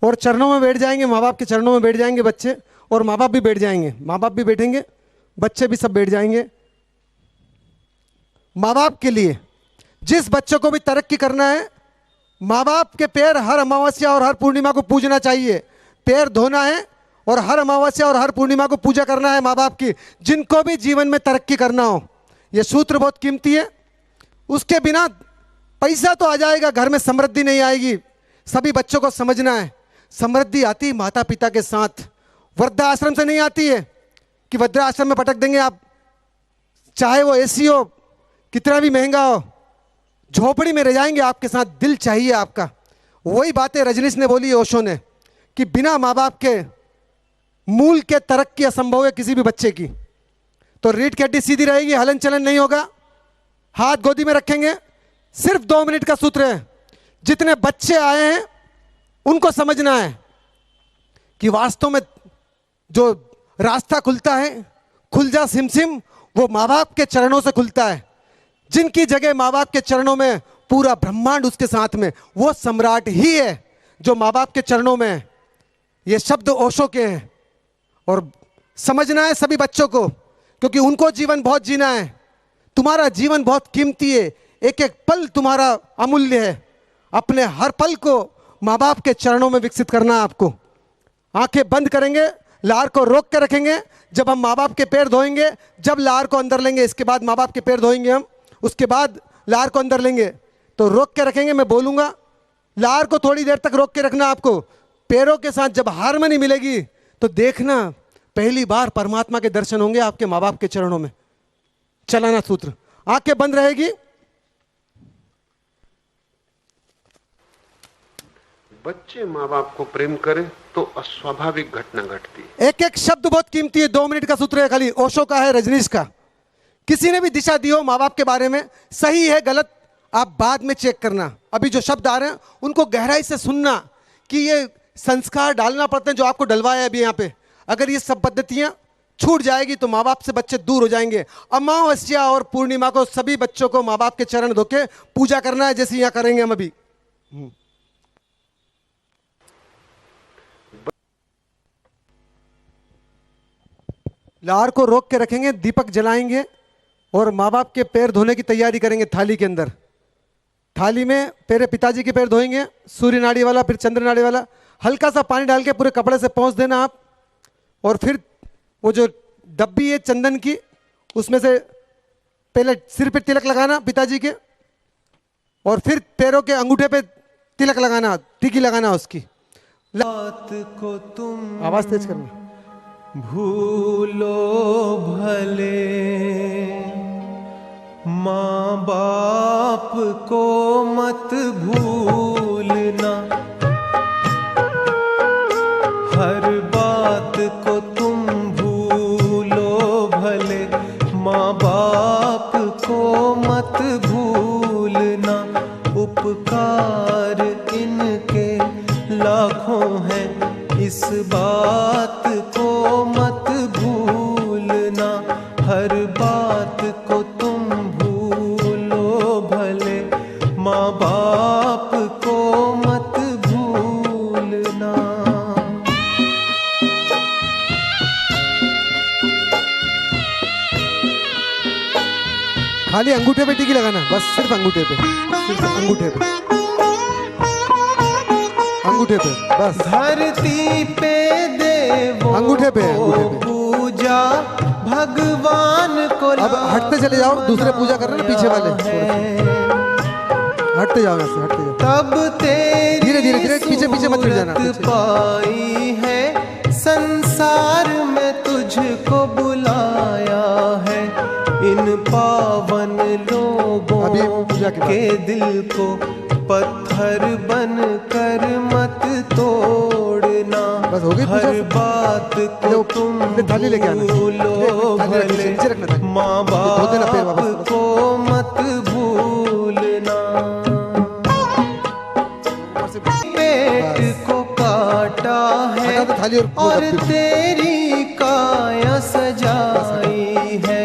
और चरणों में बैठ जाएंगे, माँ बाप के चरणों में बैठ जाएंगे बच्चे, और माँ बाप भी बैठ जाएंगे, माँ बाप भी बैठेंगे, बच्चे भी सब बैठ जाएंगे। माँ बाप के लिए, जिस बच्चों को भी तरक्की करना है, माँ बाप के पैर हर अमावस्या और हर पूर्णिमा को पूजना चाहिए। पैर धोना है और हर अमावस्या और हर पूर्णिमा को पूजा करना है माँ बाप की, जिनको भी जीवन में तरक्की करना हो। यह सूत्र बहुत कीमती है, उसके बिना पैसा तो आ जाएगा, घर में समृद्धि नहीं आएगी। सभी बच्चों को समझना है, समृद्धि आती माता पिता के साथ, वृद्धाश्रम से नहीं आती है कि वृद्धाश्रम में पटक देंगे आप, चाहे वो एसी हो, कितना भी महंगा हो, झोपड़ी में रह जाएंगे आपके साथ। दिल चाहिए आपका। वही बातें रजनीश ने बोली, ओशो ने, कि बिना माँ बाप के मूल के तरक्की असंभव है किसी भी बच्चे की। तो रीढ़ की हड्डी सीधी रहेगी, हलन चलन नहीं होगा, हाथ गोदी में रखेंगे। सिर्फ 2 मिनट का सूत्र है। जितने बच्चे आए हैं उनको समझना है कि वास्तव में जो रास्ता खुलता है, खुल जा सिम सिम, वो माँ बाप के चरणों से खुलता है। जिनकी जगह माँ बाप के चरणों में, पूरा ब्रह्मांड उसके साथ में, वो सम्राट ही है जो माँ बाप के चरणों में है। ये शब्द ओशो के हैं और समझना है सभी बच्चों को, क्योंकि उनको जीवन बहुत जीना है। तुम्हारा जीवन बहुत कीमती है, एक एक पल तुम्हारा अमूल्य है। अपने हर पल को माँ बाप के चरणों में विकसित करना है आपको। आंखें बंद करेंगे, लार को रोक के रखेंगे। जब हम माँ बाप के पैर धोएंगे, जब लार को अंदर लेंगे, इसके बाद माँ बाप के पैर धोएंगे हम, उसके बाद लार को अंदर लेंगे, तो रोक के रखेंगे। मैं बोलूँगा, लार को थोड़ी देर तक रोक के रखना आपको। पैरों के साथ जब हारमोनी मिलेगी तो देखना पहली बार परमात्मा के दर्शन होंगे आपके माँ बाप के चरणों में। चलाना सूत्र, आंखें बंद रहेगी। बच्चे माँ बाप को प्रेम करें तो अस्वाभाविक घटना घटती है। एक एक शब्द बहुत कीमती है। 2 मिनट का सूत्र है खाली, ओशो का है, रजनीश का। किसी ने भी दिशा दी हो माँ बाप के बारे में, सही है गलत आप बाद में चेक करना। अभी जो शब्द आ रहे हैं उनको गहराई से सुनना, कि ये संस्कार डालना पड़ते हैं जो आपको डलवाया है अभी यहाँ पे। अगर ये सब पद्धतियाँ छूट जाएगी तो माँ बाप से बच्चे दूर हो जाएंगे। अमावस्या और पूर्णिमा को सभी बच्चों को माँ बाप के चरण धो के पूजा करना है, जैसे यहाँ करेंगे हम अभी। लार को रोक के रखेंगे, दीपक जलाएंगे और माँ बाप के पैर धोने की तैयारी करेंगे। थाली के अंदर, थाली में पहले पिताजी के पैर धोएंगे, सूर्य नाड़ी वाला, फिर चंद्र नाड़ी वाला। हल्का सा पानी डाल के पूरे कपड़े से पोंछ देना आप, और फिर वो जो डब्बी है चंदन की, उसमें से पहले सिर पे तिलक लगाना पिताजी के, और फिर पैरों के अंगूठे पे तिलक लगाना, टिकी लगाना उसकी। को तुम आवाज तेज करना। भूलो भले माँ बाप को मत भूलना, हर बात को तुम भूलो भले माँ बाप को मत भूलना। उपकार इनके लाखों हैं, इस बात को मत भूलना। हर बात को तुम भूलो भले माँ बाप को मत भूलना। खाली अंगूठे पे टिकी लगाना, बस सिर्फ अंगूठे पे, सिर्फ अंगूठे पे, अंगूठे पे बस। धरती पे देवों अंगूठे पे, अंगूठे पे पूजा भगवान को। अब हटते चले जाओ, दूसरे पूजा कर रहे हैं पीछे वाले, हटते जाओ यहाँ से, हटते जाओ। तब तेरी धीरे धीरे धीरे, पीछे पीछे मत गिर जाना। पाई है संसार में तुझको बुलाया है, इन पावन लोगों के दिल को पत्थर बन कर मत तोड़ना। बस हो गई पूजा। हर बात को तुम भूलो भले माँ बाप को मत भूलना। पेट को काटा है और तेरी काया सजाई है,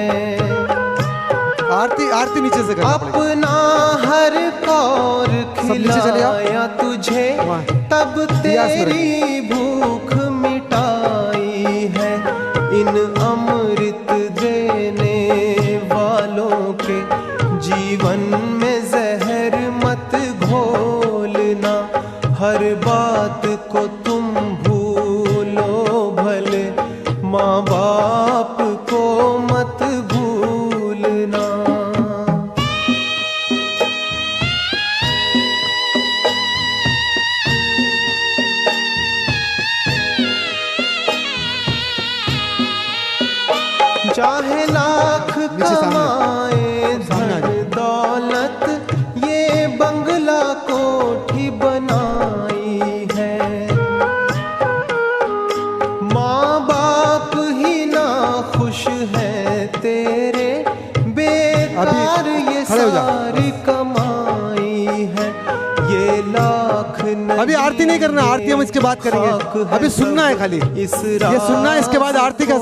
आरती नीचे से करना पड़ेगा। अपना हर कौर खिलाया तुझे, तब तेरी भूख मिटाई है। इन अमृत देने वालों के जीवन में जहर मत घोलना। हर बात को तुम भूलो भले, माँ बाप को मत भूलना। चाहे लाख कमाए धन दौलत, ये बंगला कोठी बनाई है। माँ बाप ही ना खुश है तेरे, बेकार ये सारी कमाई है। ये लाख अभी आरती नहीं करना, आरती हम इसके बाद करेंगे। अभी सुनना है खाली, ये सुनना है। इसके बाद आरती का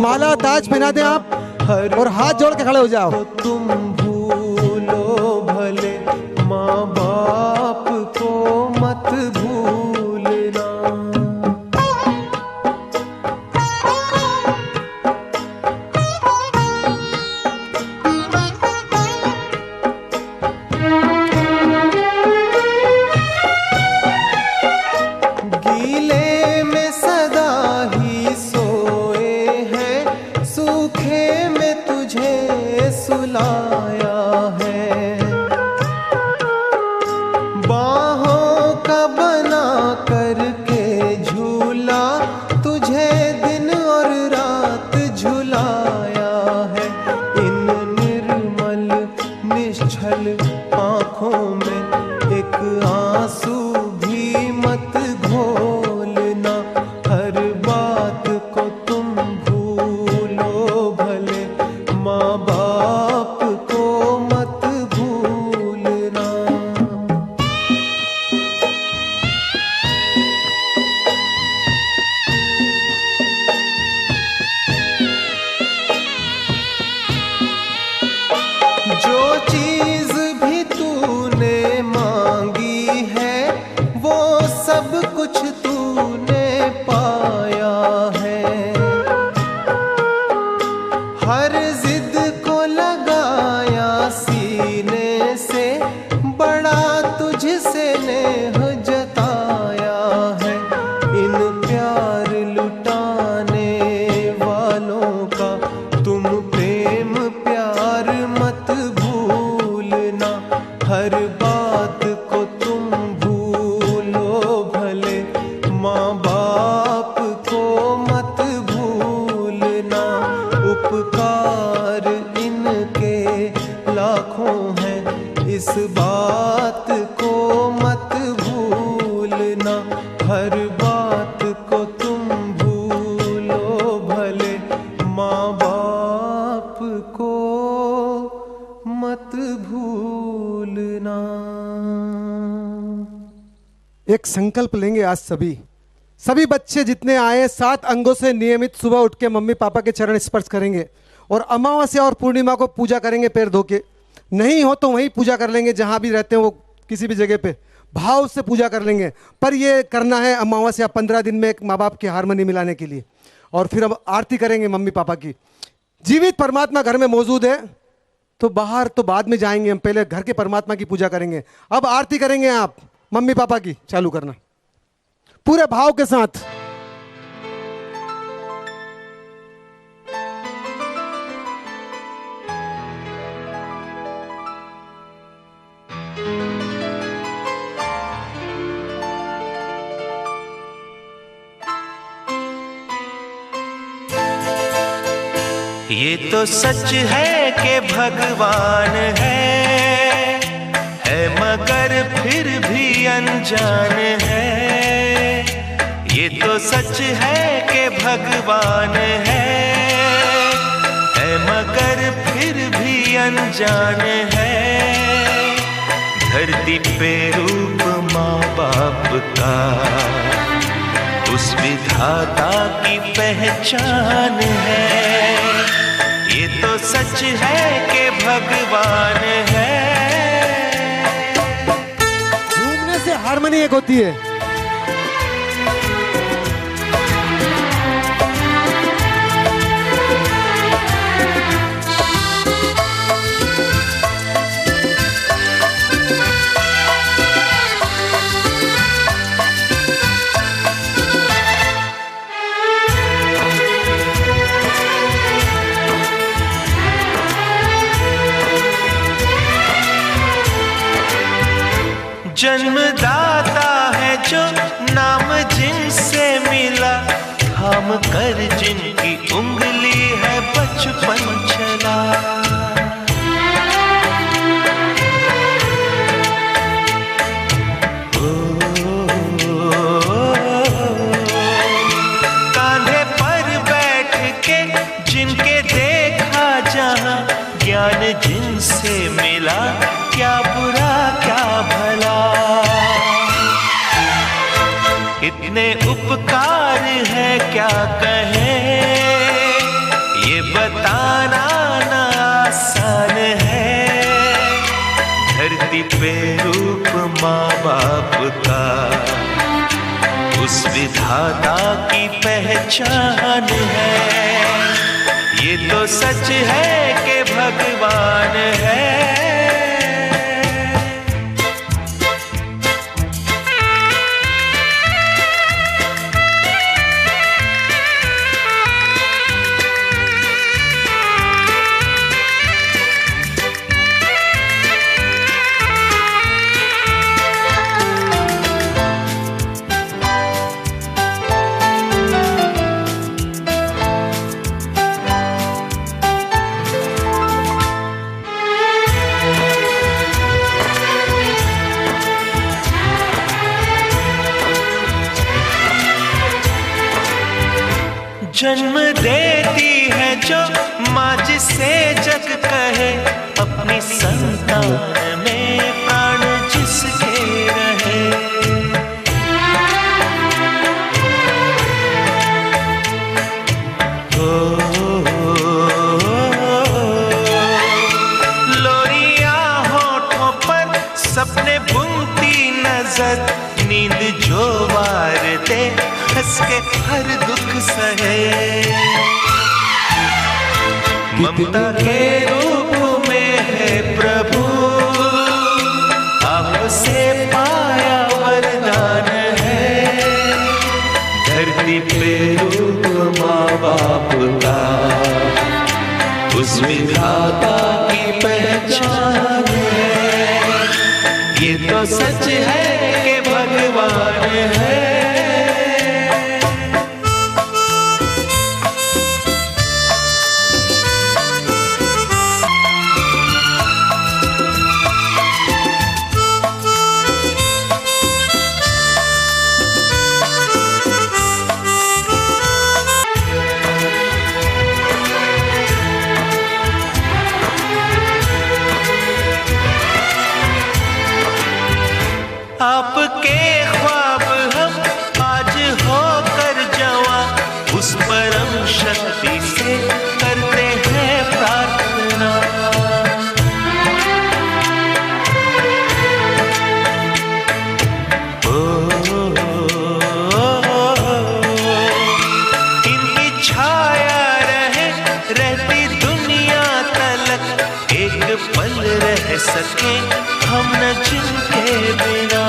माला ताज पहना दें आप और हाथ जोड़ के खड़े हो जाओ। तुम भूलो भले, माँ बाप को मत भूलना। गीले में सदा ही सोए हैं, सूखे में तुझे सुलाया है। बाहों का बना करके झूला, तुझे दिन और रात झुलाया है। इन निर्मल निश्चल आँखों में एक आंसू भी मत घोलना। हर बात को तुम भूलो भले, माँ बाप को मत भूलना। जो चीज भी तूने मांगी है, वो सब कुछ तूने पाया है। हर जिद को लगाया सीने से, बड़ा तुझसे नेह जताया है। इन प्यार लुटाने वालों का तुम प्रेम प्यार मत भूलना। हर बात को तुम भूलो भले, माँ बाप को मत भूलना। उपकार इनके लाखों हैं, इस बात को मत भूलना। हर बात को तुम भूलो भले, माँ बाप को मत भूलना। एक संकल्प लेंगे आज सभी बच्चे जितने आए 7 अंगों से नियमित सुबह उठ के मम्मी पापा के चरण स्पर्श करेंगे और अमावस्या और पूर्णिमा को पूजा करेंगे पैर धो के। नहीं हो तो वहीं पूजा कर लेंगे, जहाँ भी रहते हैं वो किसी भी जगह पे भाव से पूजा कर लेंगे। पर ये करना है अमावस्या 15 दिन में एक माँ बाप की हारमोनी मिलाने के लिए। और फिर अब आरती करेंगे मम्मी पापा की। जीवित परमात्मा घर में मौजूद है, तो बाहर तो बाद में जाएंगे, हम पहले घर के परमात्मा की पूजा करेंगे। अब आरती करेंगे आप मम्मी पापा की, चालू करना पूरे भाव के साथ। ये तो सच है कि भगवान है मगर फिर भी अनजान है। ये तो सच है कि भगवान है मगर फिर भी अनजान है। धरती पे रूप माँ बाप का उस विधाता की पहचान है। ये तो सच है कि एक होती है। जन्मदाता है जो नाम जिनसे मिला, थाम कर जिनकी उंगली है बचपन चला। कांधे पर बैठ के जिनके देखा जहां, ज्ञान जिनसे मिला, क्या बुरा क्या भला। इतने उपकार है क्या कहें, ये बताना ना आसान है। धरती पे रूप माँ बाप का, उस विधाता की पहचान है। ये तो सच है कि भगवान है। जन्म देती है जो माँ जिसे जग कहे, अपनी संतान में प्राण जिसके रहे। लोरिया होठों पर सपने बुनती नजर, नींद जो वार दे हंस के हर दुख सहे। ममता के रूप में है प्रभु, आपसे पाया वरदान है। धरती पे रूप माँ बाप का, उस विधाता की पहचान है। ये तो सच है कि भगवान है। आपके ख्वाब हम आज होकर जवां, उस परम शक्ति से करते हैं प्रार्थना। इनकी छाया रहे रहती दुनिया तलक, एक पल रह सके हम न जिनके बिना।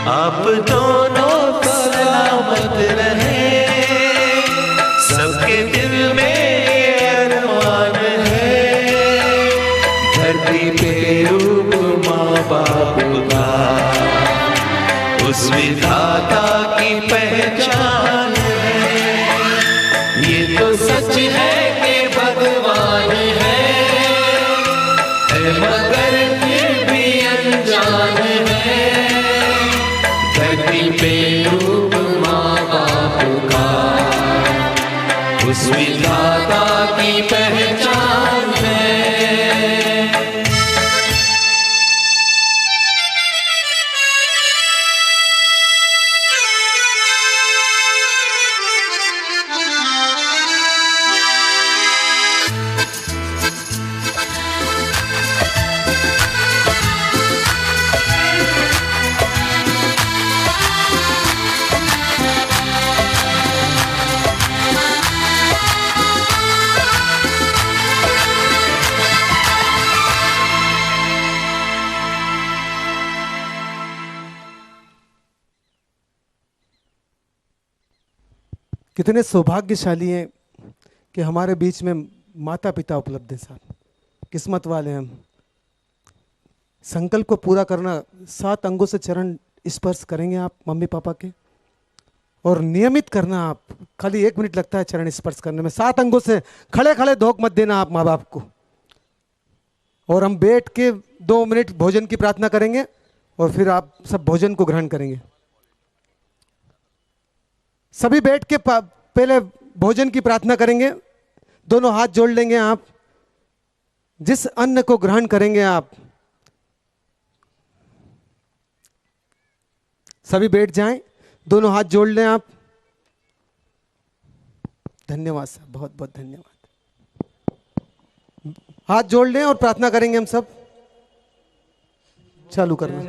आप दोनों सलामत रहे, सबके दिल में अरमान है। धरती पे रूप माँ बाप का, उस विधाता की पहचान है। ये तो सच है कि भगवान है, मगर फिर भी अनजान है। धरती पे रूप माँ बाप का, उस विधाता की पहचान है। कितने सौभाग्यशाली हैं कि हमारे बीच में माता पिता उपलब्ध हैं साहब, किस्मत वाले हम। संकल्प को पूरा करना, 7 अंगों से चरण स्पर्श करेंगे आप मम्मी पापा के, और नियमित करना आप, खाली 1 मिनट लगता है चरण स्पर्श करने में। 7 अंगों से खड़े खड़े धोख मत देना आप माँ बाप को। और हम बैठ के 2 मिनट भोजन की प्रार्थना करेंगे और फिर आप सब भोजन को ग्रहण करेंगे। सभी बैठ के पहले भोजन की प्रार्थना करेंगे, दोनों हाथ जोड़ लेंगे आप। जिस अन्न को ग्रहण करेंगे आप, सभी बैठ जाएं, दोनों हाथ जोड़ लें आप। धन्यवाद साहब, बहुत बहुत धन्यवाद। हाथ जोड़ लें और प्रार्थना करेंगे हम सब। चालू करना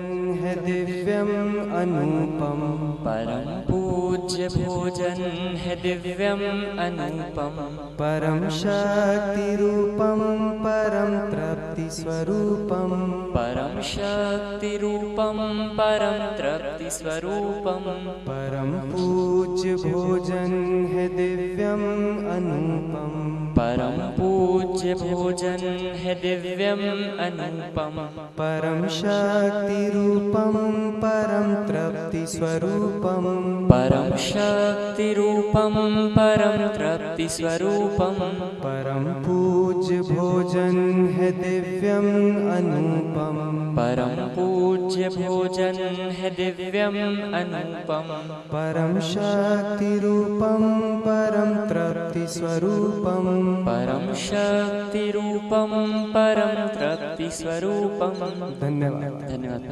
है दिव्यम अनुपम, परम पूज्य भोजन है दिव्यम अनुपम, परम शक्ति रूपम, परम तृप्ति स्वरूपम, परम शक्ति रूपम, परम तृप्ति स्वरूपम, परम पूज्य भोजन है दिव्यम अनुपम, परम पूज्य भोजन है दिव्यम अनुपम, परम शक्ति रूपम, परम तृप्ति स्वरूपम, परम शक्ति रूपम, परम तृप्ति स्वरूपम, परम पूज्य भोजन है दिव्यम अनुपम, परम पूज्य भोजन है दिव्यम अनुपम, परम शक्ति रूपम, परम तृप्ति स्वरूपम, परम शक्ति रूपम, परम तृप्ति स्वरूपम। धन्यवाद, धन्यवाद।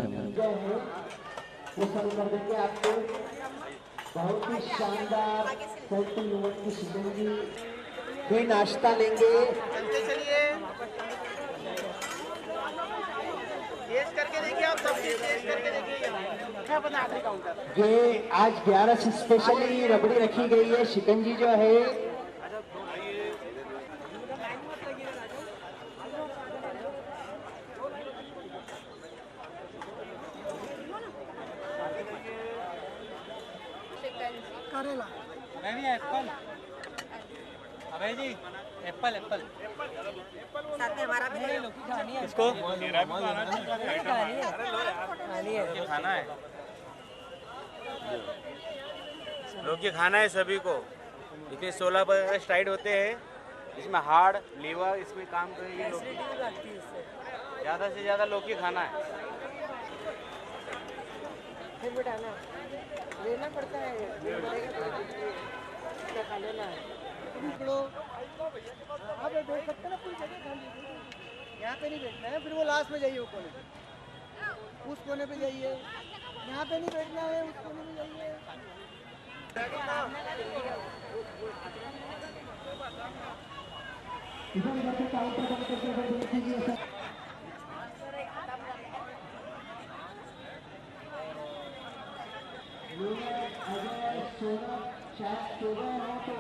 बहुत ही शानदार की शिकंजी भी नाश्ता लेंगे। चलते चलिए, टेस्ट करके देखिए आप सब, टेस्ट करके देखिए। ये आज 11 से स्पेशली रबड़ी रखी गई है, शिकंजी जो है। नहीं एप्पल, अबे जी एप्पल एप्पल साथ में हमारा भी लौकी खानी है। इसको खाना है, लौकी खाना है सभी को। इसमें 16 पेस्टिसाइड होते हैं, इसमें हार्ट लीवर इसमें काम करेगी लौकी। ज़्यादा से ज़्यादा लौकी खाना है। फिर बिठाना लेना पड़ता है, खा लेना है। आप देख सकते हैं ना, पूरी जगह खाली, यहाँ पे नहीं बैठना है, फिर वो लास्ट में जाइए, उस कोने पे जाइए, यहाँ पे नहीं बैठना है, उस कोने में जाइए। अगर 16 शायद 14 है तो